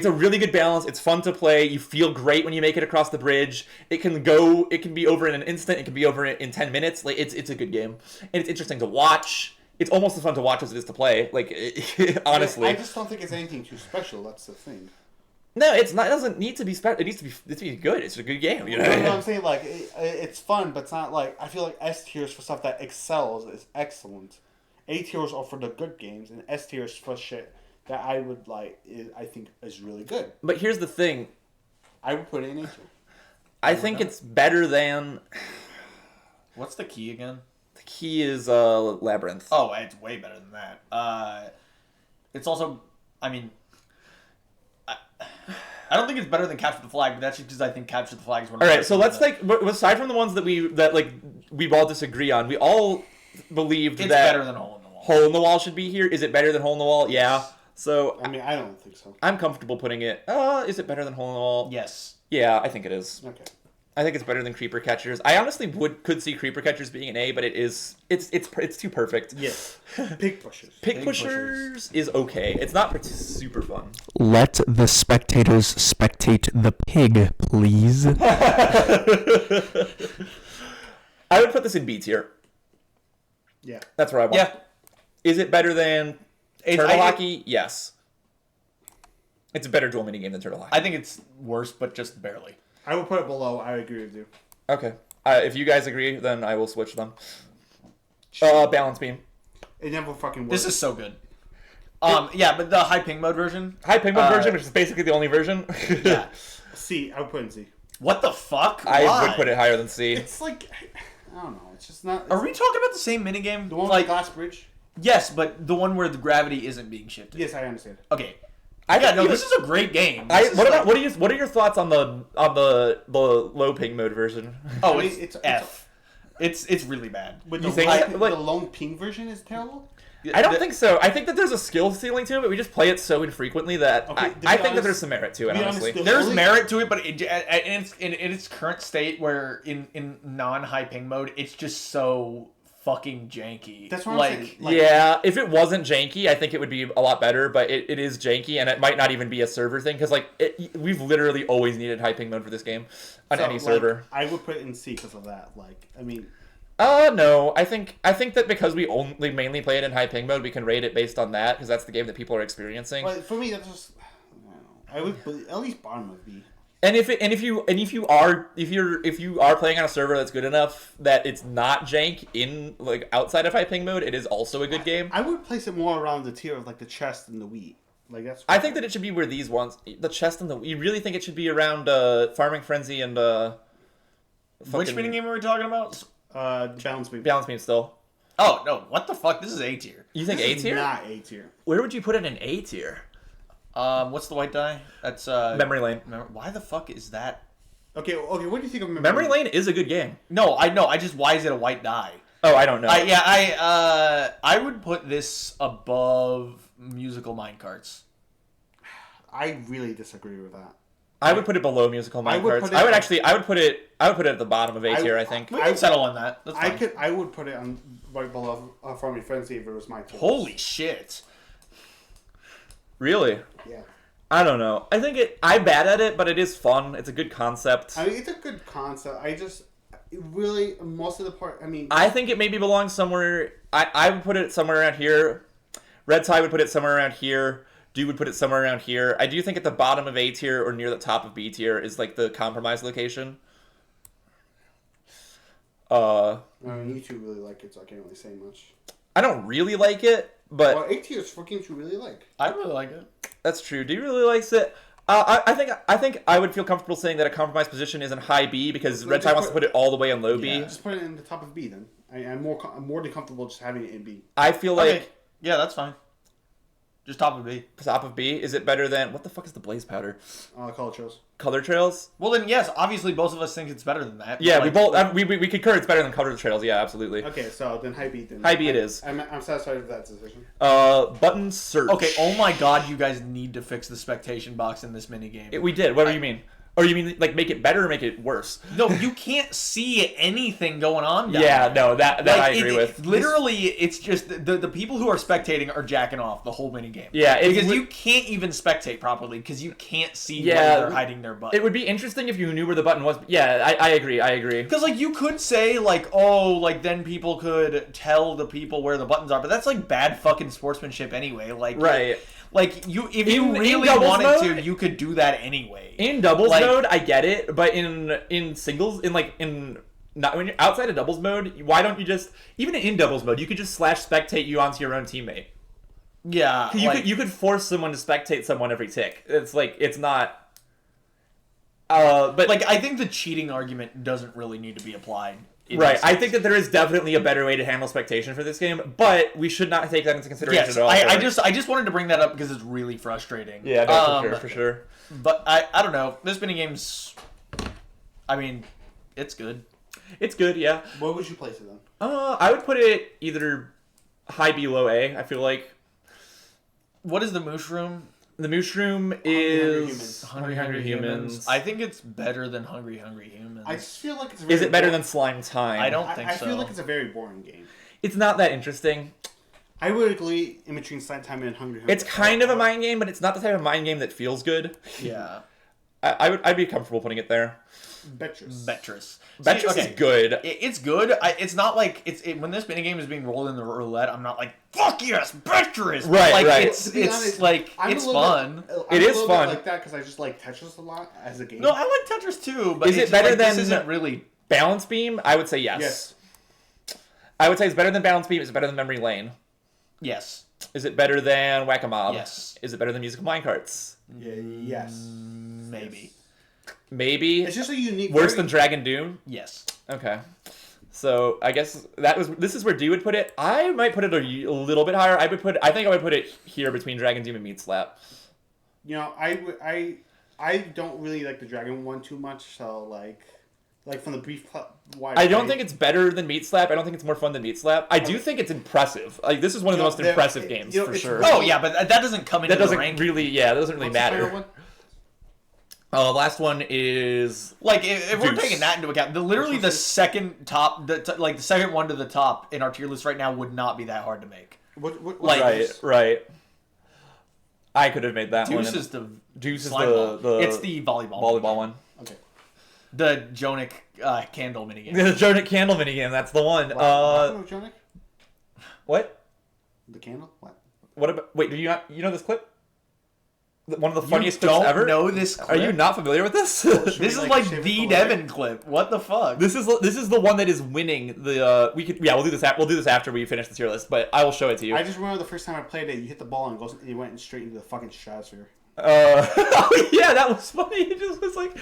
a really good balance. It's fun to play. You feel great when you make it across the bridge. It can be over in an instant. It can be over in 10 minutes. Like it's a good game. And it's interesting to watch. It's almost as fun to watch as it is to play. Like honestly. I just don't think it's anything too special. That's the thing. No, it's not. It doesn't need to be special. It needs to be good. It's a good game. You know You know what I'm saying? Like it's fun, but it's not like I feel like S tiers for stuff that excels is excellent. A tiers are for the good games, and S tiers for shit that I would like. I think is really good. But here's the thing. I would put it in A tier. I think it's better than. What's the key again? The key is Labyrinth. Oh, it's way better than that. It's also, I mean, I don't think it's better than Capture the Flag, but that's just because I think Capture the Flag is one of All the right, so let's take aside from the ones that we all disagree on. We all believed it's that better than Hole in the Wall. Hole in the Wall should be here. Is it better than Hole in the Wall? Yeah. So I mean, I don't think so. I'm comfortable putting it. Is it better than Hole in the Wall? Yes. Yeah, I think it is. Okay. I think it's better than Creeper Catchers. I honestly could see Creeper Catchers being an A, but it's too perfect. Yes. Pig pushers. Pig Pushers is okay. It's not super fun. Let the spectators spectate the pig, please. I would put this in B tier. Yeah. That's where I want. Yeah. Is it better than Turtle Hockey? Yes. It's a better dual minigame than Turtle Hockey. I think it's worse, but just barely. I would put it below. I agree with you. Okay. If you guys agree, then I will switch them. Balance beam. It never fucking works. This is so good. Yeah, but the high ping mode version. High ping mode version, which is basically the only version. Yeah. C. I would put it in C. What the fuck? I Why? would put it higher than C. It's like I don't know. It's just not. Are we talking about the same minigame? the one with Like, the glass bridge? yes, but the one where the gravity isn't being shifted. Yes, I understand. Okay. Yeah, No, this is a great game. What are your thoughts on the low ping mode version? Oh, I mean, it's it's- F. It's really bad. But You the, think light, that, like- the lone ping version is terrible. I don't think so. I think that there's a skill ceiling to it, but we just play it so infrequently that Okay, to be I think that honest- there's some merit to it, to be honest, honestly. the- There's only- merit to it, but in its current state, where in non high ping mode, it's just so fucking janky. That's what I'm saying. Like, yeah, if it wasn't janky, I think it would be a lot better, but it is janky, and it might not even be a server thing, because we've literally always needed high ping mode for this game on any server. I would put it in C because of that. No, I think that because we only mainly play it in high ping mode, we can rate it based on that, because that's the game that people are experiencing. But for me, that's just, I would put at least bottom of B. And if you are playing on a server that's good enough that it's not jank in outside of high ping mode, it is also a good game. I would place it more around the tier of the chest and the wheat. I think that it should be where these ones, the chest and the. You really think it should be around Farming Frenzy and Which minigame are we talking about? Balance beam. Balance beam still. Oh no! What the fuck? This is A tier. You think A tier? Not A tier. Where would you put it in A tier? What's the white die? That's Memory Lane. Why the fuck is that? Okay. What do you think of Memory Lane is a good game. No, I know. Why is it a white die? Oh, I don't know. I would put this above musical minecarts. I really disagree with that. I would put it below musical I would minecarts. put it- I would put it at the bottom of A tier. I think. We can settle on that. That's fine. I would put it on right below Farming Frenzy if it was my choice. Holy shit! Really? Yeah. I don't know. I think I'm bad at it, but it is fun. It's a good concept. I mean, it's a good concept. Really, most of the part. I think it maybe belongs somewhere. I would put it somewhere around here. RedTyphlosion would put it somewhere around here. Dude would put it somewhere around here. I do think at the bottom of A tier or near the top of B tier is the compromise location. you two really like it, so I can't really say much. I don't really like it, but Well, A tier is for games you really like. I really like it. that's true. Do you really likes it? I think I would feel comfortable saying that a compromise position is in high B because RedTyphlosion wants to put it all the way in low B. Just put it in the top of B then. I'm more than comfortable just having it in B. I feel like Okay. Yeah, that's fine. Just top of B. top of B. Is it better than what the fuck is the blaze powder? Color Trails. Color Trails? Well, then yes, obviously both of us think it's better than that. Yeah, Like, we both we concur it's better than Color Trails. Yeah, absolutely. Okay, so then high B then. High B it is. I'm satisfied with that decision. Button search. Okay. Oh my god, you guys need to fix the spectation box in this minigame. We did. What do you mean? Or you mean make it better or make it worse? No, you can't see anything going on down Yeah, there. no, that I agree with. Literally, it's just the people who are spectating are jacking off the whole minigame. Yeah, because you can't even spectate properly because you can't see where they're hiding their butt. It would be interesting if you knew where the button was. Yeah, I agree. Because you could say then people could tell the people where the buttons are, but that's bad fucking sportsmanship anyway. Right. If you In really doubles wanted mode? to, you could do that anyway. In doubles mode, I get it, but in singles, not when you're outside of doubles mode, why don't you just even in doubles mode, you could just /spectate you onto your own teammate. Yeah, You could force someone to spectate someone every tick. It's not. But I think the cheating argument doesn't really need to be applied. Right, I think that there is definitely a better way to handle spectation for this game, but we should not take that into consideration Yes, at all. I just wanted to bring that up because it's really frustrating. Yeah, no, for sure. But I don't know. This minigame's, it's good. It's good, yeah. Where would you place it then? I would put it either high B, low A. I feel like What is the mushroom? the mushroom is Hungry Humans. I think it's better than Hungry Humans. I just feel like it's. Is it better than Slime Time? I don't think I so. feel like it's a very boring game. It's not that interesting. I would agree in between Slime Time and Hungry Humans. It's kind of a mind game, but it's not the type of mind game that feels good. Yeah. I'd be comfortable putting it there. Betris. Betris is good. It's good. It's not like when this minigame is being rolled in the roulette. I'm not like fuck yes, Betris. Right, right. It's To be honest, it's fun. It is fun. Like that because I just like Tetris a lot as a game. No, I like Tetris too. But Is it it's better this than- isn't really. Balance Beam, I would say yes. Yes. I would say it's better than Balance Beam. Is it better than Memory Lane? Yes. Is it better than Whack-A-Mob? Yes. Is it better than Musical Minecarts? Yeah, yes. Maybe. Maybe. It's just a unique. Worse than Dragon Doom? Yes. Okay. So I guess this is where D would put it. I might put it a little bit higher. I think I would put it here between Dragon Doom and Meat Slap. You know, I don't really like the Dragon one too much. So like from the brief wide. I don't think it's better than Meat Slap. I don't think it's more fun than Meat Slap. I do think it's impressive. This is one of the most impressive games for sure. Oh yeah, but that doesn't come into That doesn't the rank. really, that doesn't really What's the final matter. one? Last one is Like if we're Deuce. taking that into account, literally the second top, the second one to the top in our tier list right now would not be that hard to make. What right. I could have made that one. Deuce is the Deuce is slime ball. the It's the volleyball one. Okay. The Jonic candle minigame. The Jonic candle minigame. That's the one. Jonic? What? The candle? What? What about? Wait, do you not? You know this clip? One of the funniest You clips don't ever. know this clip? Are you not familiar with this? This is like shave the it Devin clip. What the fuck? This is the one that is winning the. We'll do this. We'll do this after we finish the tier list, but I will show it to you. I just remember the first time I played it, you hit the ball and it went straight into the fucking stratosphere. Oh yeah, that was funny. It just was like.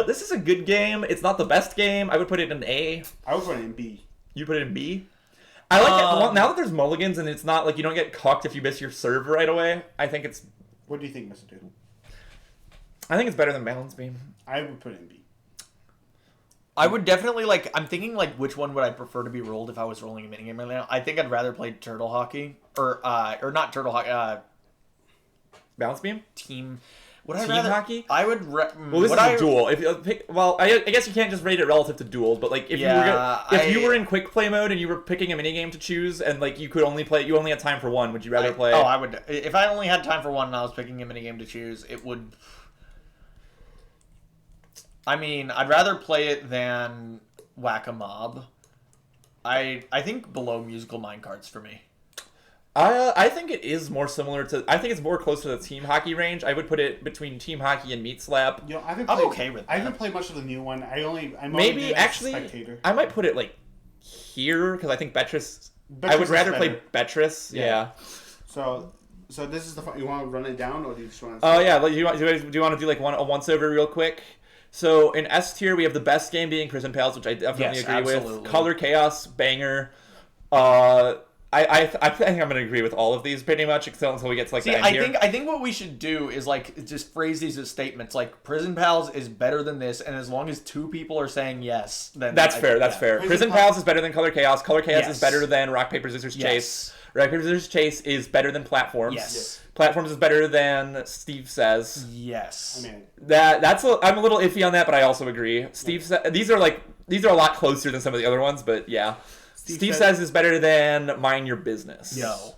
This is a good game. It's not the best game. I would put it in A. I would put it in B. You put it in B. I like it now that there's mulligans and it's not like you don't get cucked if you miss your serve right away. I think it's What do you think, Mr. Dude? better than balance beam. I would put it in B. I would definitely like. I'm thinking like which one would I prefer to be rolled if I was rolling a minigame right now. I think I'd rather play turtle hockey or not turtle hockey. Balance beam. Team. Would I Team rather hockey? I would. Well, this is a duel. If you pick, I guess you can't just rate it relative to duels, but like if you were in quick play mode and you were picking a minigame to choose and like you only had time for one, would you rather play? Oh, I would. If I only had time for one and I was picking a minigame to choose, it would. I mean, I'd rather play it than Whack-A-Mob. I think below musical minecarts for me. I think it is more similar to. I think it's more close to the team hockey range. I would put it between team hockey and meat slap. You know, I'm okay with that. I haven't played much of the new one. I'm Maybe only actually, spectator. I might put it like here because I think Betris. I Betris would is rather better. play Betris. Yeah. So this is you want to run it down or do you just want to? Oh yeah. Like, do you want to do like a once over real quick? So in S tier we have the best game being Prison Pals, which I definitely agree with. Color Chaos, banger. I think I'm gonna agree with all of these pretty much, until we get to like the end here. I think what we should do is like just phrase these as statements. Like Prison Pals is better than this, and as long as two people are saying yes, then That's fair. That's fair. Prison Pals is better than Color Chaos. Color Chaos Yes. is better than Rock Paper Scissors Chase. Rock Paper Scissors Chase is better than Platforms. Yes. Platforms is better than Steve Says. Yes. I mean, I'm a little iffy on that, but I also agree. These are a lot closer than some of the other ones, but yeah. Steve Says is better than Mind Your Business. No.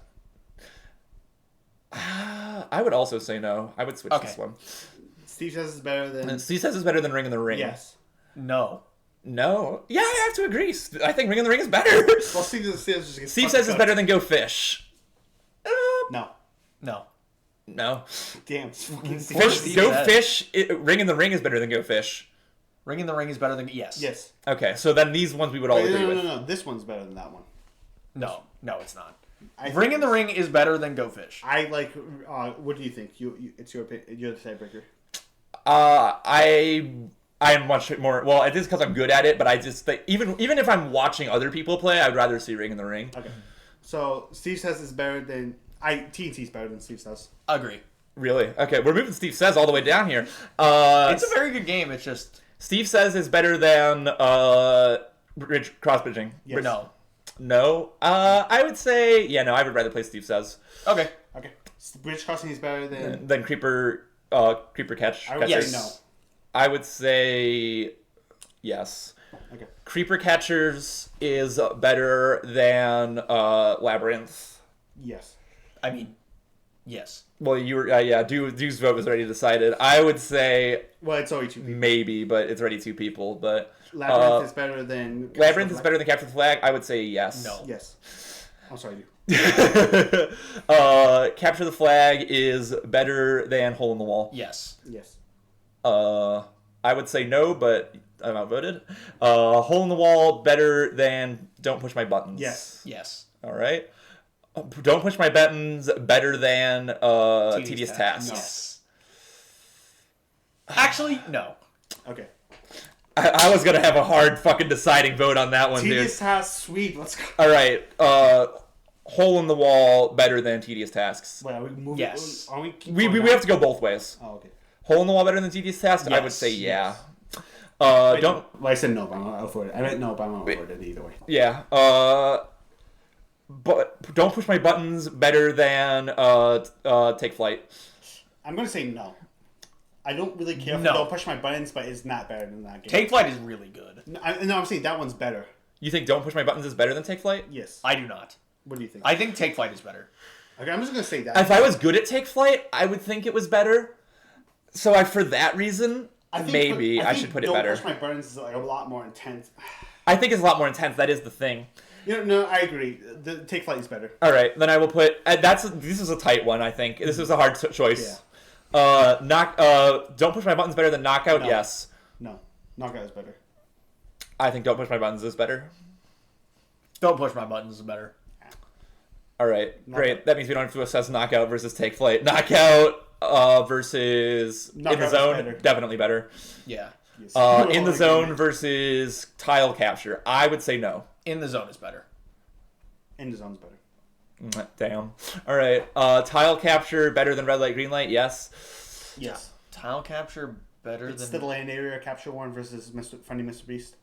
I would also say no. I would switch this one. Steve Says is better than. Steve Says is better than Ring in the Ring. Yes. No. No. Yeah, I have to agree. I think Ring in the Ring is better. Well, Steve Says is better than Go Fish. No. No. No. Damn. Ring in the Ring is better than Go Fish. Ring in the Ring is better than yes. Yes. Okay, so then these ones we would all agree with. No. This one's better than that one. No, it's not. I Ring in the Ring is better than Go Fish. I like. What do you think? It's your opinion. You're the tiebreaker. I am much more. Well, it is because I'm good at it, but I just think even if I'm watching other people play, I'd rather see Ring in the Ring. Okay. So Steve Says is better than TNT's better than Steve Says. Agree. Really? Okay, we're moving Steve Says all the way down here. It's a very good game. It's just Steve Says is better than cross bridging. Yes. no. I would say no. I would rather play Steve Says. Okay. Okay. Bridge crossing is better than. Then creeper catch. I would catcher. say no. I would say yes. Okay. Creeper catchers is better than Labyrinth. Yes. I mean, yes. Well, you were Deuce's vote was already decided. I would say Well, it's only two people. maybe, but it's already two people. But Labyrinth is better than. Labyrinth is better than Capture the Flag. I would say yes. No. Yes. I'm sorry, dude. Capture the Flag is better than Hole in the Wall. Yes. Yes. I would say no, but I'm outvoted. Hole in the Wall better than Don't Push My Buttons. Yes. Yes. All right. Don't Push My Buttons better than Tedious Tasks. Yes. Actually, no. Okay. I was gonna have a hard fucking deciding vote on that one, Tedious dude. Tasks, sweet. Let's go. All right. Hole in the Wall better than Tedious Tasks. Wait, are we moving? Yes. Are we? We have to go both ways. Oh, okay. Hole in the Wall better than Tedious Tasks? I would Yes. say yeah. Wait, Don't. Well, I said no, but I'm not for it. I meant no, but I'm not for it either way. Yeah. but Don't Push My Buttons better than Take Flight? I'm gonna say no. I don't really care if No. I don't push my buttons, but it's not better than that game. Take Flight is really good. No, I'm saying that one's better. You think Don't Push My Buttons is better than Take Flight? Yes. I do not. What do you think? I think Take Flight is better. Okay, I'm just gonna say that. If I was good at Take Flight, I would think it was better. So for that reason, I should put it better. Don't push my buttons is like a lot more intense. I think it's a lot more intense. That is the thing. No, I agree. The Take Flight is better. All right, then I will put. This is a tight one. I think this is a hard choice. Don't Push My Buttons better than Knockout? No. Yes. No, Knockout is better. I think Don't Push My Buttons is better. Don't Push My Buttons is better. All right, Knockout. great. That means we don't have to assess Knockout versus Take Flight. Knockout versus Knockout In the is Zone, better. definitely better. Yeah. Yes. In the Zone versus Tile Capture, I would say no. In the Zone is better. In the Zone's better. Damn. All right, Tile Capture better than Red Light Green Light? Yes. Yes. Tile Capture better It's than... the land area capture one versus Funny Mr. Beast.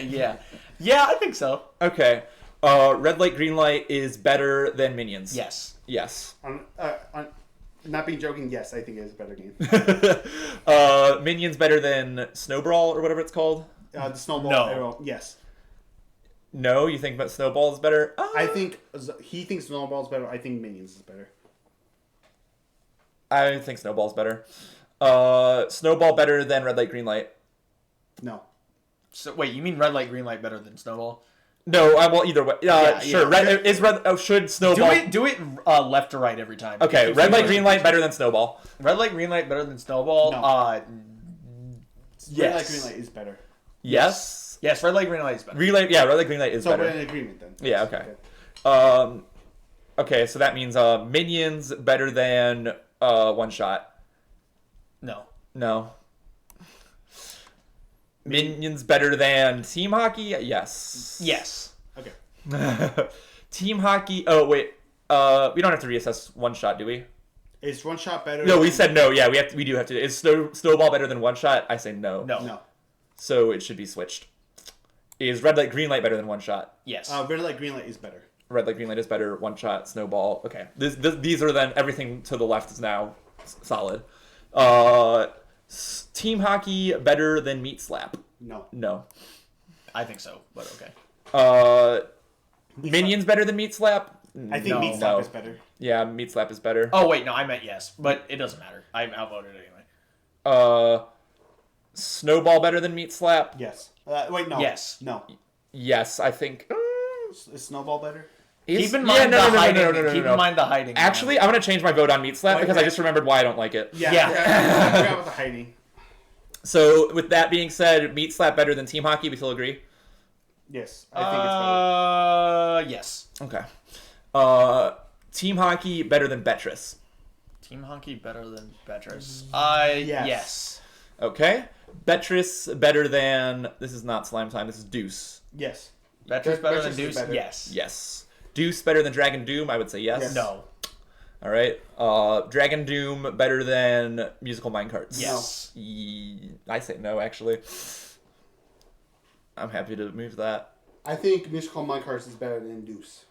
Yeah. Yeah, I think so. Okay. Red Light Green Light is better than Minions. Yes. Yes. Not being joking, yes, I think it is a better game. Minions better than Snowball or whatever it's called? The Snowball No. Arrow, yes. No, you think Snowball is better? I think he thinks Snowball's better. I think Minions is better. I think Snowball's better. Snowball better than Red Light Green Light? No. So wait, you mean Red Light, Green Light better than Snowball? No, well, either way. Sure. yeah. Should Snowball... Do it left to right every time. Okay, Red Light, Green Light better than Snowball. Red Light, Green Light better than Snowball? No. Yes. Red Light, Green Light is better. Yes? Yes, Red Light, Green Light is better. Red Light, Green Light is So we're better. in agreement then. Yeah, okay. Okay, so that means Minions better than One Shot. No. No. Minions better than Team Hockey? Yes. Yes. Okay. Team Hockey... Oh, wait. We don't have to reassess One Shot, do we? Is One Shot better? No, we said no. Yeah, we do have to. Is Snowball better than One Shot? I say no. No. So it should be switched. Is Red Light, Green Light better than One Shot? Yes. Red Light, Green Light is better. Red Light, Green Light is better. One Shot, Snowball. Okay. These are then... Everything to the left is now solid. Team Hockey better than Meat Slap? No. I think so, but okay. Minions better than Meat Slap? I think Meat Slap is better. Yeah, Meat Slap is better. Oh, wait, no, I meant yes, but it doesn't matter. I outvoted it anyway. Snowball better than Meat Slap? Yes. Wait, no. Yes. No. Yes, I think. Is Snowball better? Keep in mind the hiding. Keep in mind the hiding. Actually, I'm going to change my vote on Meat Slap because I just remembered why I don't like it. Yeah. I forgot about the hiding. So, with that being said, Meat Slap better than Team Hockey, we still agree? Yes, I think yes. Okay. Team Hockey better than Betris? Team Hockey better than Betris? Yes. Okay. Betris better than... This is not Slime Time, this is Deuce. it's Betris better. Yes. better Betris than is Deuce? better. Yes. Yes. Deuce better than Dragon Doom? I would say yes. Yes. No. All right. Dragon Doom better than Musical Minecarts? Yes. I say no, actually. I'm happy to move that. I think Musical Minecarts is better than Deuce.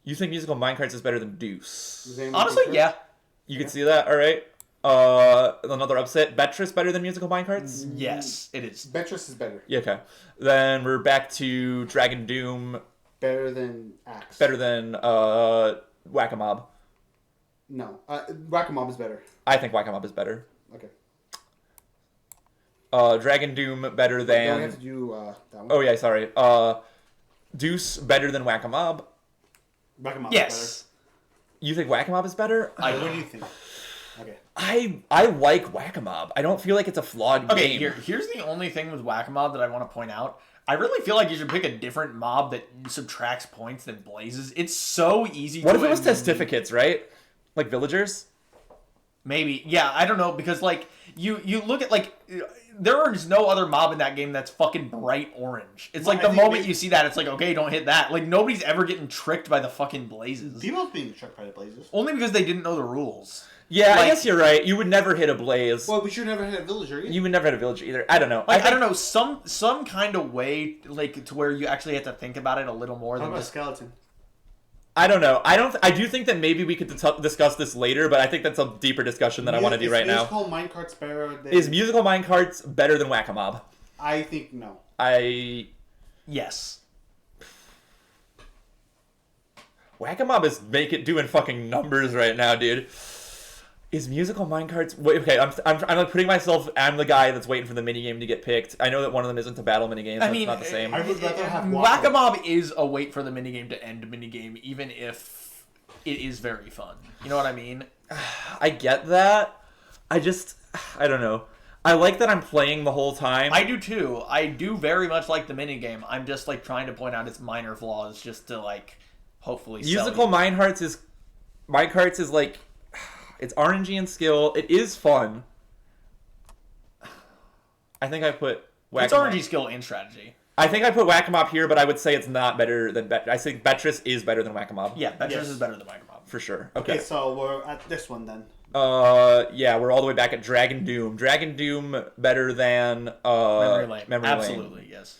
You think Musical Minecarts is better than Deuce? Does anyone Honestly, concur? yeah. You can see that? All right. Another upset. Betris better than Musical Minecarts? Yes, it is. Betris is better. Yeah, okay. Then we're back to Dragon Doom. Better than Axe. Better than Whack-A-Mob. No. Whack-A-Mob is better. I think Whack-A-Mob is better. Okay. Dragon Doom better Don't than... have to do that one. Oh, yeah, sorry. Deuce better than Whack-A-Mob. Whack-A-Mob Yes. is You think Whack-A-Mob is better? better. What do you think? Okay. I like Whack-A-Mob. I don't feel like it's a flawed Okay, game. here's the only thing with Whack-A-Mob that I want to point out. I really feel like you should pick a different mob that subtracts points than Blazes. It's so easy What to... if it was Testificates, right? Like villagers? Maybe. Yeah, I don't know, because, like, you look at, like... There is no other mob in that game that's fucking bright orange. It's Well, like I the think moment you see that, it's like, okay, don't hit that. Like, nobody's ever getting tricked by the fucking Blazes. People being tricked by the Blazes. Only because they didn't know the rules. Yeah, I Like- guess you're right. You would never hit a Blaze. Well, we should never hit a villager either. You would never hit a villager either. I don't know. Like, I think- don't know, some kind of way, like, to where you actually have to think about it a little more How than about a just... skeleton? I don't know. I do think that maybe we could discuss this later, but I think that's a deeper discussion than I want to do right now. Is musical minecarts better than... Is musical minecarts better than Whack-A-Mob? I think no. Yes. Whack-A-Mob is doing fucking numbers right now, dude. Is musical minecarts... Wait, okay, I'm like putting myself... I'm the guy that's waiting for the minigame to get picked. I know that one of them isn't a battle minigame, so it's not the same. I would rather have Whack-A-Mob is a wait for the minigame to end minigame, even if it is very fun. You know what I mean? I get that. I don't know. I like that I'm playing the whole time. I do too. I do very much like the minigame. I'm just like trying to point out its minor flaws just to like hopefully musical minecarts is like... It's RNG and skill. It is fun. I think I put Whack-A-Mob. It's RNG, skill, and strategy. I think I put Whack-A-Mob here, but I would say it's not better than I think Betris is better than Whack-A-Mob. Yeah, Betris is better than Whack-A-Mob. For sure. Okay, so we're at this one then. Yeah, we're all the way back at Dragon Doom. Dragon Doom better than Memory Lane. Absolutely, yes.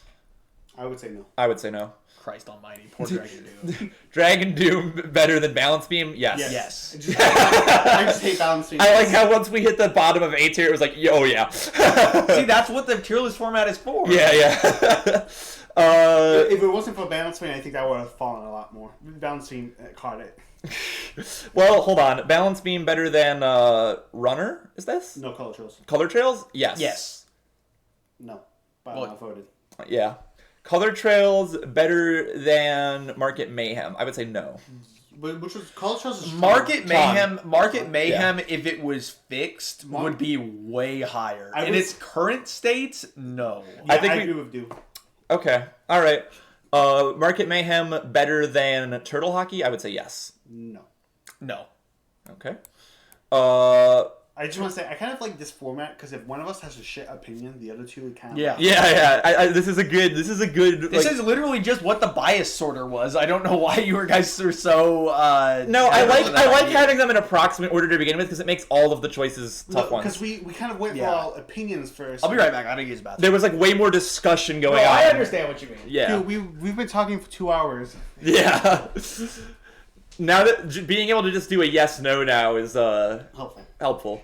I would say no. I would say no. Christ almighty, poor Dragon Doom. Dragon Doom better than Balance Beam? Yes. I just hate Balance Beam. I like how once we hit the bottom of A tier, it was like, oh yeah. See, that's what the tier list format is for. Yeah. If it wasn't for Balance Beam, I think that would have fallen a lot more. Balance Beam caught it. Well, hold on. Balance Beam better than Runner? Is this? No, Color Trails. Color Trails? Yes. No, but I voted. Yeah. Color Trails better than Market Mayhem? I would say no. Which was Color Trails? Is Market Mayhem. If it was fixed, would be way higher. In its current state, no. Yeah, I agree with you. Okay. All right. Market Mayhem better than Turtle Hockey? I would say yes. No. Okay. I just want to say, I kind of like this format because if one of us has a shit opinion, the other two would kind of... Yeah. This is a good... This is literally just what the bias sorter was. I don't know why you guys are so... No, I like having them in approximate order to begin with because it makes all of the choices tough ones. Because we kind of went for our opinions first. I'll be right back. I gotta use the bathroom. There was like way more discussion going on. I understand what you mean. Yeah. Dude, we've been talking for 2 hours. Yeah. Now that being able to just do a yes/no now is helpful.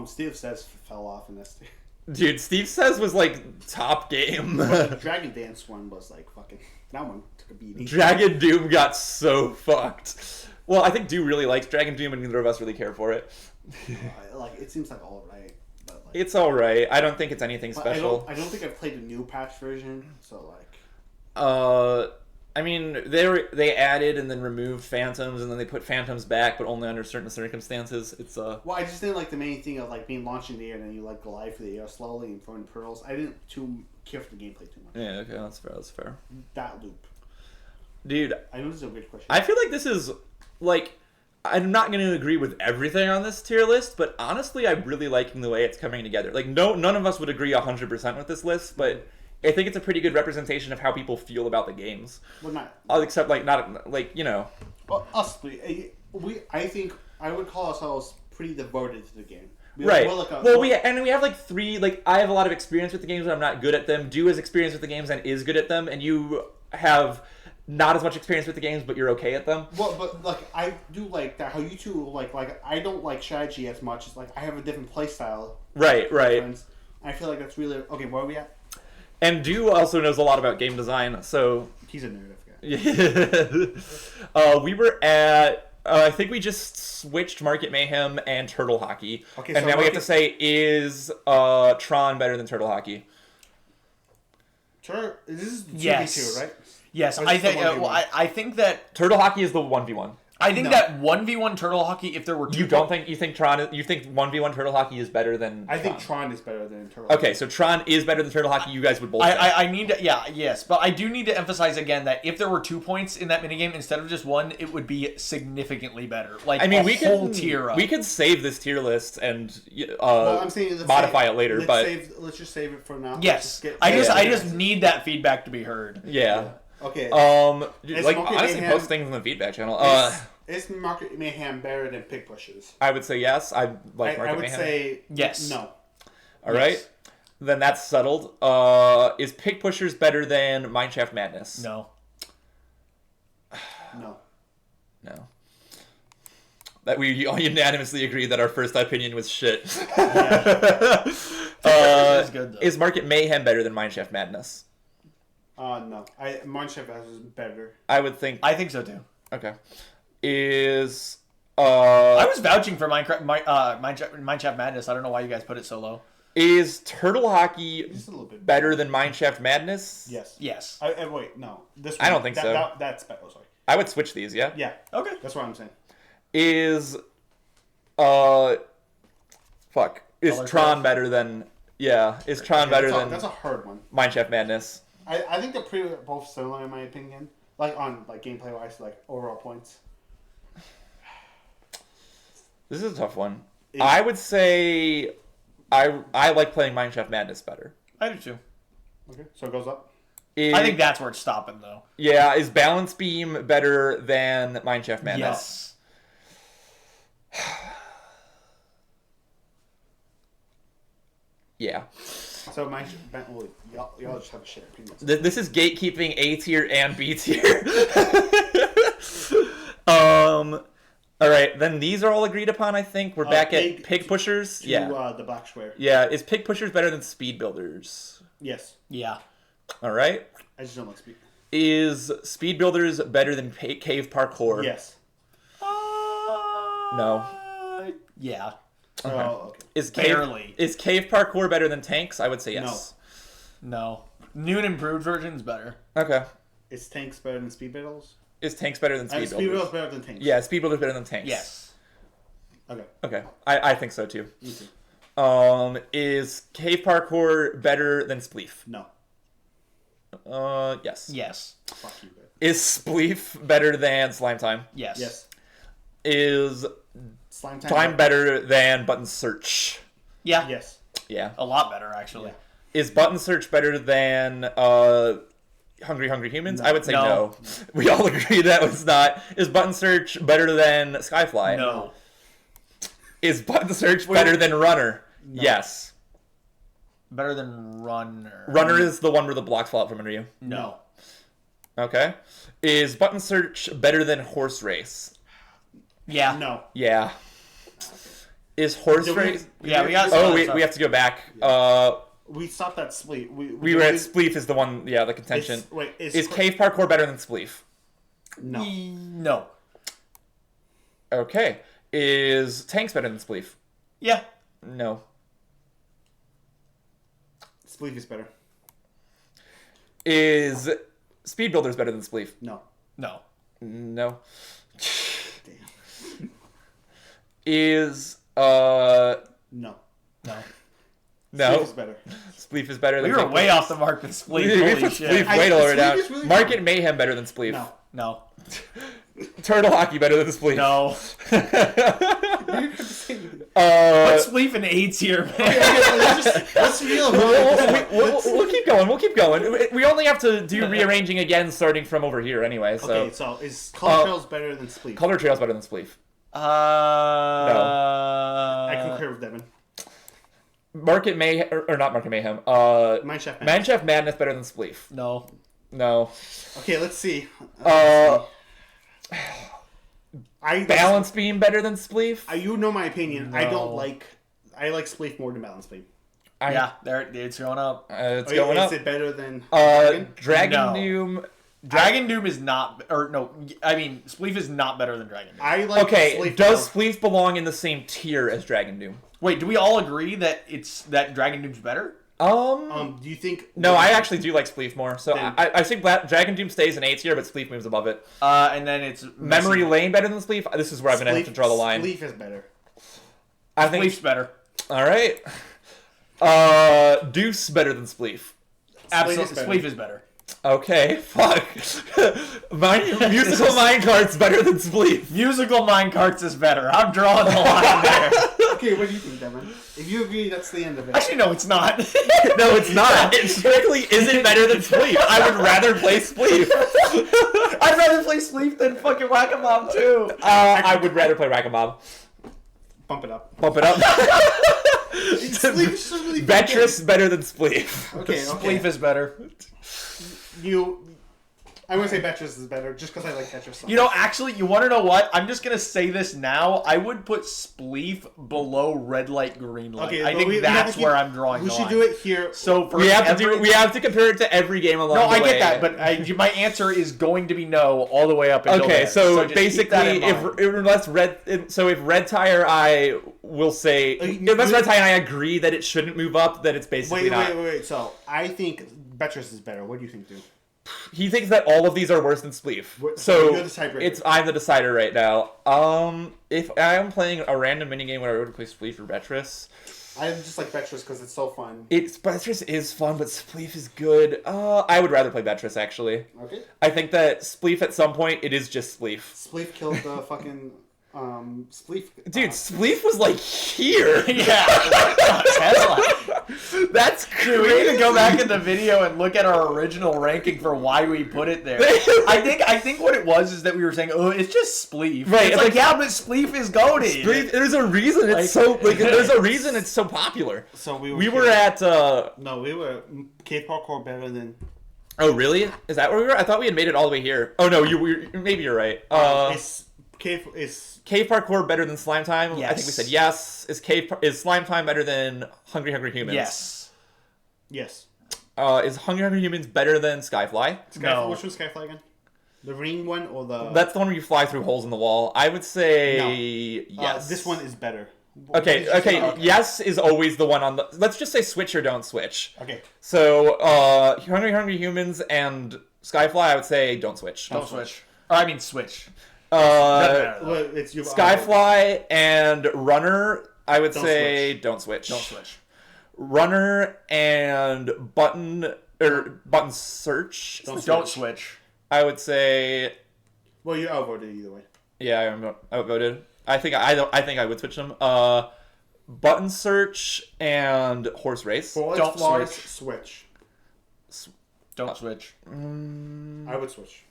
Steve Says fell off in this. Dude, Steve Says was like top game. The Dragon Dance one was like fucking. That one took a beating. Dragon Doom got so fucked. Well, I think Dew really likes Dragon Doom, and neither of us really care for it. It seems like all right. But like, it's all right. I don't think it's anything special. I don't think I've played a new patch version, so like. I mean, they added and then removed Phantoms, and then they put Phantoms back, but only under certain circumstances. It's Well, I just didn't like the main thing of like being launched in the air and then you like glide through the air slowly and throwing pearls. I didn't care for the gameplay too much. Yeah, okay, that's fair. That loop. Dude, I know this is a weird question. I feel like this is like I'm not going to agree with everything on this tier list, but honestly, I'm really liking the way it's coming together. Like, none of us would agree 100% with this list, but I think it's a pretty good representation of how people feel about the games. Well, not except not you know. Well, us three, I think I would call ourselves pretty devoted to the game. Right. We have like three. Like, I have a lot of experience with the games, but I'm not good at them. Dew has experience with the games and is good at them, and you have not as much experience with the games, but you're okay at them. Well, but like I do like that. How you two like I don't like strategy as much as like I have a different play style. Right. I feel like that's really okay. Where are we at? And Dew also knows a lot about game design, so he's a nerd. I forgot. We were at. I think we just switched Market Mayhem and Turtle Hockey. Okay, and so now we have to say, is Tron better than Turtle Hockey? This is 2v2, right? Yes, I think that Turtle Hockey is the 1v1. I think that 1v1 Turtle Hockey, if there were two... You think Tron... You think 1v1 Turtle Hockey is better than I think Tron is better than Turtle Hockey. Okay, so Tron is better than Turtle Hockey. You guys would both say. I need to... Yeah, yes. But I do need to emphasize again that if there were 2 points in that minigame instead of just 1, it would be significantly better. Like, tier up. We could save this tier list and I'm saying modify it later, let's just save it for now. Yes. I just need that feedback to be heard. Yeah. Okay. Honestly, post things in the feedback channel. Is Market Mayhem better than Pig Pushers? I would say yes. I like Market Mayhem. I would say yes. No. All right. Then that's settled. Is Pig Pushers better than Mineshaft Madness? No. No. No. That we all unanimously agreed that our first opinion was shit. It's good, though. Is Market Mayhem better than Mineshaft Madness? No. Mineshaft is better. I would think. I think so too. Okay. Is I was vouching for Mineshaft Madness. I don't know why you guys put it so low. Is Turtle Hockey Just a little bit better than Mineshaft Madness? Yes. Yes. Wait, no. This I don't think so. That's better. Oh, sorry. I would switch these, yeah? Yeah. Okay. That's what I'm saying. Is fuck. Is Color Tron Trails? better than is Tron better than That's a hard one. Mineshaft Madness? I think they're both similar in my opinion. Like on gameplay wise, like overall points. This is a tough one. I would say I like playing Mineshaft Madness better. I do too. Okay, so it goes up. I think that's where it's stopping though. Yeah, is Balance Beam better than Mineshaft Madness? Yes. Yeah. So y'all just have a share opinions. This is gatekeeping A tier and B tier. All right, then these are all agreed upon. I think we're back at Pig Pushers. Yeah. The black square. Yeah. Is Pig Pushers better than Speed Builders? Yes. Yeah. All right. I just don't like speed. Is Speed Builders better than Cave Parkour? Yes. No. Yeah. Okay. Oh, okay. Is Barely. Cave Parkour better than Tanks? I would say yes. No. New and improved version's better. Okay. Is tanks better than speed battles? Is Tanks better than Speed Speed Builders? battles better than tanks. Yeah, Speed Builders better than Tanks. Yes. Okay. Okay. I think so too. Me too. Is Cave Parkour better than Spleef? No. Yes. Yes. Fuck you, man. Is Spleef better than Slime Time? Yes. Yes. Is Slime Time better than Button Search? Yeah. Yes. Yeah. A lot better actually. Yeah. Is Button Search better than Hungry Humans? No. I would say No. no. We all agree that was not. Is Button Search better than Skyfly? No. Is Button Search better than Runner? No. Yes. Better than Runner. Runner is the one where the blocks fall out from under you. No. Okay. Is Button Search better than Horse Race? Yeah. No. Yeah. Is Horse Did we- Race? Yeah, we got. Oh, we have to go back. We stopped at Spleef. We were at Spleef is the one, the contention. Is Cave Parkour better than Spleef? No. No. Okay. Is Tanks better than Spleef? Yeah. No. Spleef is better. Is Speed Builders better than Spleef? No. No. No. Damn. Is No. No. no. Spleef is better. Spleef is better than We were Tank way Builders. off the mark with Spleef. We Holy put shit. Spleef way lower Spleef down. is really Market fun. Mayhem better than Spleef. No. No. Turtle Hockey better than Spleef. No. Uh, Put Spleef in A tier, man. Let's feel we'll keep going. We'll keep going. We only have to do rearranging again, starting from over here anyway. So Okay, so is Color Trails better than Spleef? Color Trail's better than Spleef. I concur with Devin. Market Mayhem or not Market Mayhem. Mineshaft Madness. Mineshaft Madness better than Spleef. No. No. Okay, let's see. Balance Beam better than Spleef. You know my opinion. I No. don't like. I like Spleef more than Balance Beam. Yeah, there it's going up. It's Okay, going is up. it better than Dragon No. Doom. Dragon Doom is not, or no, I mean Spleef is not better than Dragon Doom. I like Okay, Spleef does more. Spleef belong in the same tier as Dragon Doom? Wait, do we all agree that that Dragon Doom's better? Do you think? No, I actually do like Spleef more. So Then- I think Dragon Doom stays in A tier, but Spleef moves above it. And then it's Memory Lane better than Spleef? This is where I'm going to have to draw the line. Spleef is better. I think. Spleef's better. All right. Deuce better than Spleef. Absolutely, better. Spleef is better. Okay, fuck. Musical Minecarts better than Spleef. Musical Minecarts is better. I'm drawing the line there. Okay, what do you think, Devin? If you agree, that's the end of it. Actually, no, it's not. No, it's not. It strictly isn't better than Spleef. I would rather play Spleef. I'd rather play Spleef than fucking Whack-A-Mom too. I would rather play Rack-A-Mob. Bump it up. Bump it up. Spleef's just really Betris better than Spleef. Okay, okay. Spleef is better. You. I'm gonna say Betris is better just because I like Tetris so much. You know, actually, you want to know what? I'm just gonna say this now. I would put Spleef below red light, green light. Okay, I but think that's where I'm drawing. We the should line. do it here. So for We have to compare it to every game along No, the I way. get that, but my answer is going to be no all the way up until Okay, there. so just keep that basically, in mind. if Red Tie or I will say, unless Red Tie and I agree that it shouldn't move up, then it's basically not. Wait. So I think Betris is better. What do you think, dude? He thinks that all of these are worse than Spleef. So you're the tiebreaker. I'm the decider right now. If I'm playing a random minigame where I would play Spleef or Betris, I just like Betris because it's so fun. Betris is fun, but Spleef is good. I would rather play Betris, actually. Okay. I think that Spleef at some point, it is just Spleef. Spleef killed the fucking Spleef. Dude, Spleef was like here. Yeah, Tesla. That's Dude, we need to go back in the video and look at our original ranking for why we put it there. I think what it was is that we were saying, oh, it's just Spleef. Right, It's like, yeah, but Spleef is goated. Spleef, there's a reason it's there's a reason it's so popular. So We were at we were Cave Parkour better than Oh really? Is that where we were? I thought we had made it all the way here. Oh no, maybe you're right. Cave Parkour better than Slime Time? Yes. I think we said yes. Is Slime Time better than Hungry Hungry Humans? Yes. yes. Is Hungry Hungry Humans better than Skyfly? No. Which one's Skyfly again? The ring one or the? That's the one where you fly through holes in the wall. I would say yes. This one is better. Okay. Yes is always the one on the. Let's just say switch or don't switch. Okay. So, Hungry Hungry Humans and Skyfly, I would say don't switch. Don't switch. Or, I mean, switch. It's you. Skyfly and Runner, I would say don't switch. Don't switch. Runner and Button Search. Don't switch. I would say. Well, you outvoted either way. Yeah, I'm outvoted. I think I would switch them. Button Search and Horse Race. For Don't flaws, switch. Don't switch. I would switch.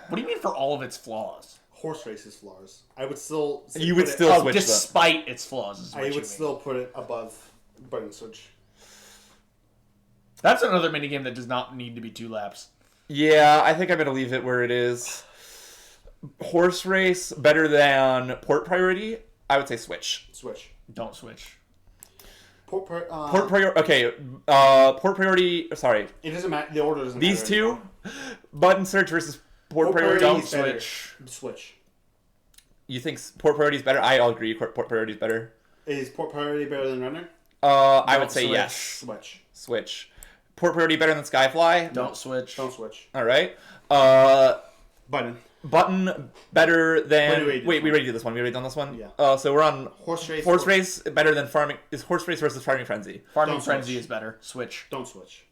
What do you mean for all of its flaws? Horse race's flaws. I would still. You would still Oh, switch them. despite its flaws. Is what I you would mean. still put it above button switch. That's another minigame that does not need to be 2 laps. Yeah, I think I'm gonna leave it where it is. Horse Race better than Port Priority. I would say switch. Switch. Don't switch. Port Port Priority. Sorry, It doesn't matter. The order doesn't these matter two. anymore. Button Search versus Port Port Priority. Priority Don't is better. switch. Switch. You think Port Priority is better? I agree. Port Priority is better. Is Port Priority better than Runner? I would say switch. yes. Switch. Switch. Port Priority better than Skyfly. Don't switch. Don't switch. All right. Button. Button better than. Wait, Wait, we already did this one. We already done this one. Yeah. So we're on Horse race. Horse Race better than Farming. Is Horse Race versus Farming Frenzy? Farming Don't Frenzy switch. is better. Switch. Don't switch.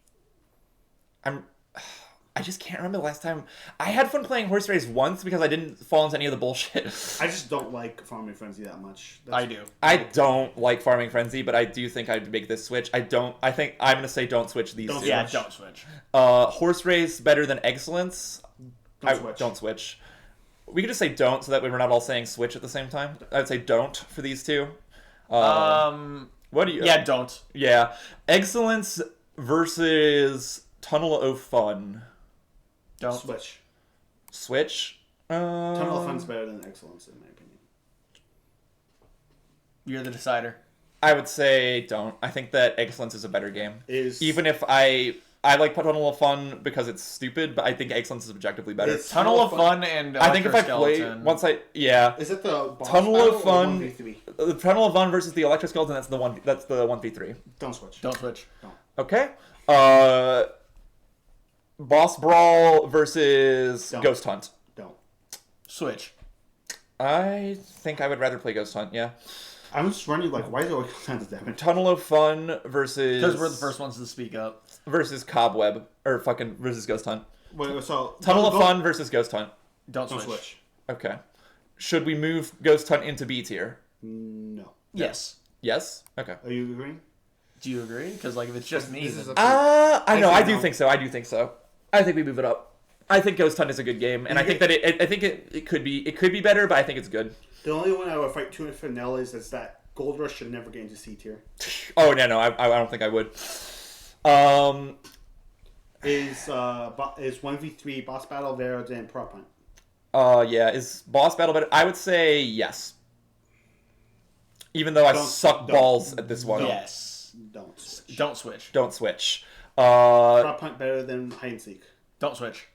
I just can't remember the last time I had fun playing Horse Race once because I didn't fall into any of the bullshit. I just don't like Farming Frenzy that much. I do. I don't like Farming Frenzy, but I do think I'd make this switch. I think I'm gonna say don't switch these Don't two. Yeah, switch. don't switch. Horse Race better than Eggcellence. Don't switch. Don't switch. We could just say don't, so that way we're not all saying switch at the same time. I'd say don't for these two. What do you? Yeah, don't. Yeah. Eggcellence versus Tunnel of Fun. Don't. Switch. Switch. Tunnel of Fun's better than Excellence in my opinion. You're the decider. I would say don't. I think that Eggcellence is a better game. Even if I like Tunnel of Fun because it's stupid, but I think Eggcellence is objectively better. Is Tunnel of Fun and I think if I Electroskeleton. play Is it the boss Tunnel battle of or Fun. 1v3? The Tunnel of Fun versus the Electroskeleton. That's the 1v3. Don't switch. Don't switch. Okay. Boss Brawl versus Don't. Ghost Hunt. Don't. Switch. I think I would rather play Ghost Hunt. Yeah. I'm just running like, why is it always time to damage? Tunnel of Fun versus Because we're the first ones to speak up. versus Cobweb or fucking versus Ghost Hunt. Wait, so Tunnel of Fun versus Ghost Hunt. Don't Don't switch. switch. Okay. Should we move Ghost Hunt into B tier? No. Yes. Yes. Okay. Are you agreeing? Do you agree? Because like if it's just me, This is then- a- I know. I I think do no. think so. I do think so. I think we move it up. I think Ghost Hunt is a good game, and I think that it could be better, but I think it's good. The only one I would fight tooth and nail is that Gold Rush should never get into C tier. Oh no, I don't think I would. Is 1v3 boss battle better than prop hunt? Yeah, is boss battle better? I would say yes. Even though I suck balls at this one. Yes. Don't switch. Don't switch. Don't switch. Prop hunt better than hide and seek. Don't switch.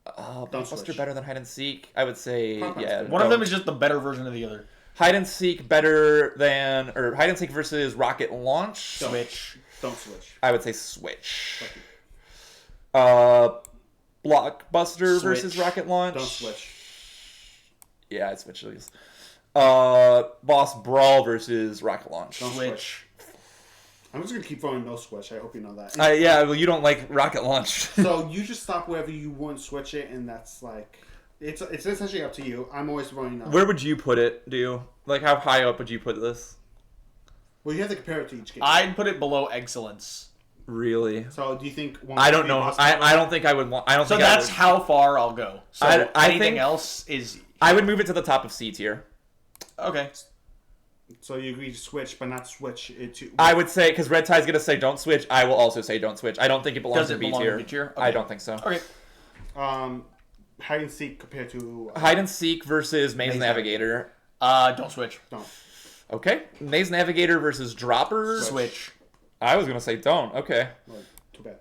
Blockbuster switch. better than hide and seek? I would say, Prop hunt's yeah. better. One of them is just the better version of the other. Hide and seek better than, or hide and seek versus rocket launch. Switch. Don't switch. I would say switch. Fuck you. Blockbuster Switch. versus rocket launch. Don't switch. Yeah, I'd switch these. Boss Brawl versus rocket launch. Don't Switch. I'm just gonna keep throwing no switch. I hope you know that. Yeah, well, you don't like rocket launch. So you just stop wherever you want to switch it, and that's like it's essentially up to you. I'm always throwing no. Where would you put it, Like, how high up would you put this? Well, you have to compare it to each game. I'd put it below Eggcellence. Really? So do you think? I don't know. I don't think I would want. I don't So think that's I would. how far I'll go. So I anything think- else is I would move it to the top of C tier. okay. So you agree to switch, but not switch it to. I would say, because Red Tie's gonna say don't switch. I will also say don't switch. I don't think it belongs Does in it B belong tier. in B tier? I Okay. don't think so. Okay. Hide and seek compared to. Hide and seek versus Maze Maze Navigator. Don't switch. Don't. Okay. Maze Navigator versus Dropper. Switch. I was gonna say don't. Okay. Well, too bad.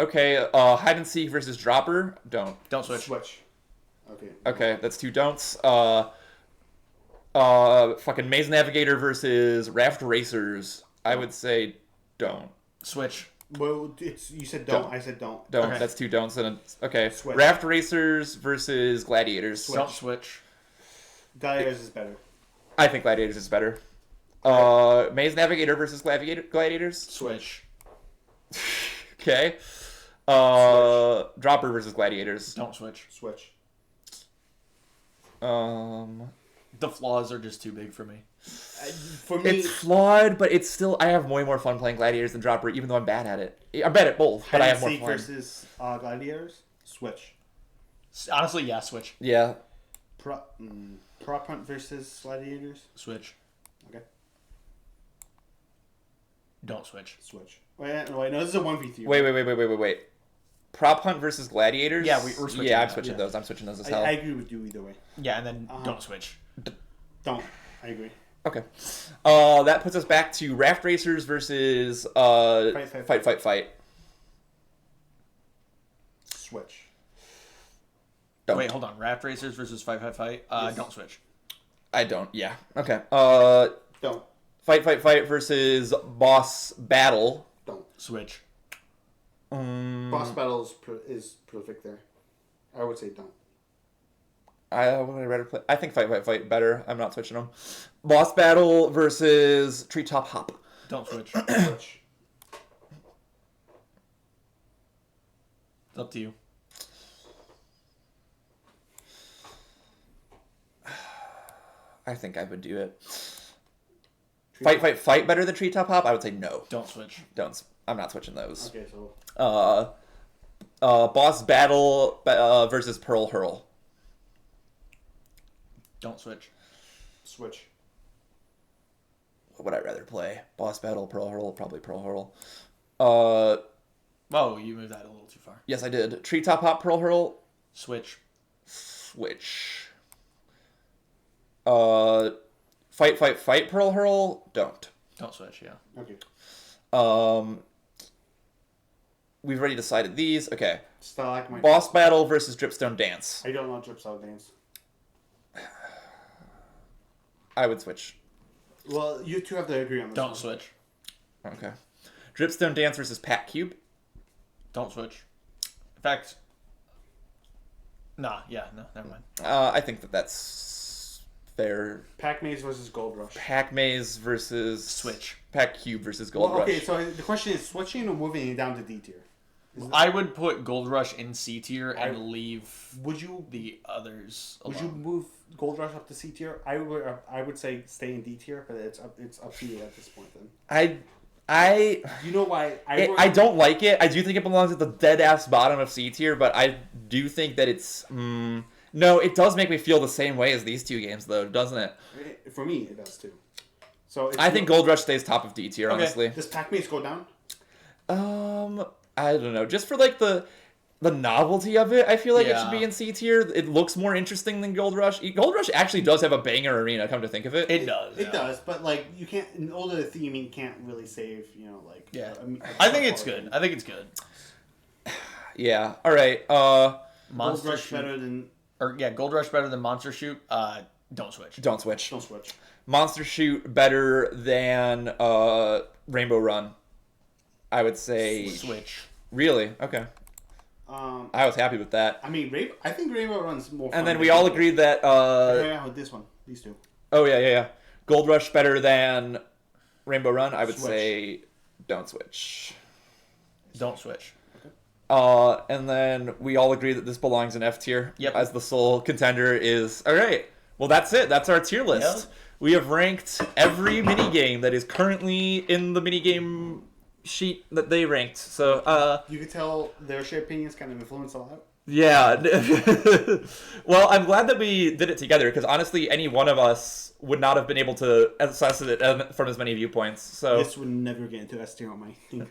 Okay. Hide and seek versus Dropper. Don't. Don't switch. Switch. Okay. Okay, that's two don'ts. Fucking Maze Navigator versus Raft Racers. I would say don't. Switch. Well, you said don't. Don't. I said don't. Don't. Okay. That's two don'ts. And okay. Switch. Raft Racers versus Gladiators. Don't switch. Gladiators is better. I think Gladiators is better. Maze Navigator versus Gladiators. Switch. Okay. Dropper versus Gladiators. Don't switch. Switch. The flaws are just too big for me. For me, It's flawed, but it's still. I have way more fun playing Gladiators than Dropper, even though I'm bad at it. I'm bad at both, but I have more Hide and fun. seek versus Gladiators. Switch. Honestly, yeah, switch. Yeah. Prop hunt versus Gladiators. Switch. Okay. Don't switch. Switch. Wait. No, this is a 1v3. Wait. Prop Hunt versus Gladiators? Yeah, we're switching Yeah, I'm that, switching yeah. those. I'm switching those as hell. I agree with you either way. Yeah, and then don't switch. Don't. I agree. Okay. That puts us back to Raft Racers versus Fight. Switch. Don't. Wait, hold on. Raft Racers versus Fight. Yes. Don't switch. I don't. Yeah. Okay. Don't. Fight versus Boss Battle. Don't. Switch. Boss battle is perfect there. I would say don't. I would rather play. I think Fight better. I'm not switching them. Boss Battle versus Treetop Hop. Don't switch. Switch. It's up to you. I think I would do it. Fight better than Treetop Hop? I would say no. Don't switch. Don't. I'm not switching those. Okay, so Boss Battle versus Pearl Hurl. Don't switch. switch. What would I rather play? Boss Battle, Pearl Hurl? Probably Pearl Hurl. Oh, you moved that a little too far. Yes, I did. Treetop Hop, Pearl Hurl. Switch. Switch. Fight, Pearl Hurl. Don't. Don't switch, yeah. Okay. We've already decided these. Okay. Stalagmite. Boss Battle versus Dripstone Dance. I don't know Dripstone Dance. I would switch. Well, you two have to agree on this. Don't one. switch. Okay. Dripstone Dance versus Pac Cube. Don't switch. In fact, no, never mind. I think that's fair. Pac Maze versus Gold Rush. Pac Maze versus Switch. Pac Cube versus Gold Well, okay, Rush. so the question is switching or moving it down to D tier? I would put Gold Rush in C tier and I- leave Would you the others alone. would you move Gold Rush up to C tier? I would say stay in D tier, but it's up to you at this point. Then I you know why I don't like it. I do think it belongs at the dead ass bottom of C tier, but I do think that it's no. It does make me feel the same way as these two games, though, doesn't it? For me it does too. So I think Gold Rush stays top of D tier, Okay. honestly. Does Pac Maze go down? I don't know, just for like the novelty of it, I feel like it should be in C tier. It looks more interesting than Gold Rush. Gold Rush actually does have a banger arena, come to think of it. It does. It does, but like you can't. In order to theming, you can't really save. Like I think it's good. I think it's good. Yeah. All right. Gold Rush better than. Gold Rush better than Monster Shoot. Don't switch. Don't switch. Don't switch. Monster Shoot better than Rainbow Run. I would say switch. Really? Okay. I was happy with that. I mean, I think Rainbow Run's more fun. And then we all agreed that... with this one. These two. Oh, yeah. Gold Rush better than Rainbow Run. I would say don't switch. Don't switch. And then we all agree that this belongs in F tier. Yep. As the sole contender is... All right. Well, that's it. That's our tier list. Yep. We have ranked every minigame that is currently in the minigame sheet that they ranked. So, you could tell their shared opinions kind of influence a lot. Yeah. Well, I'm glad that we did it together because honestly, any one of us would not have been able to assess it from as many viewpoints. So this would never get into S tier on my thing.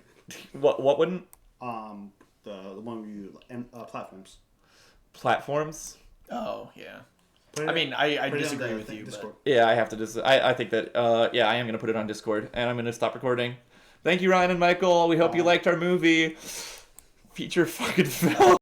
What wouldn't? The one where you platforms. Platforms. Oh yeah. I mean, I disagree with you. Discord. Yeah, I have to. I think that. I am gonna put it on Discord, and I'm gonna stop recording. Thank you, Ryan and Michael. We hope you liked our movie. Feature fucking film.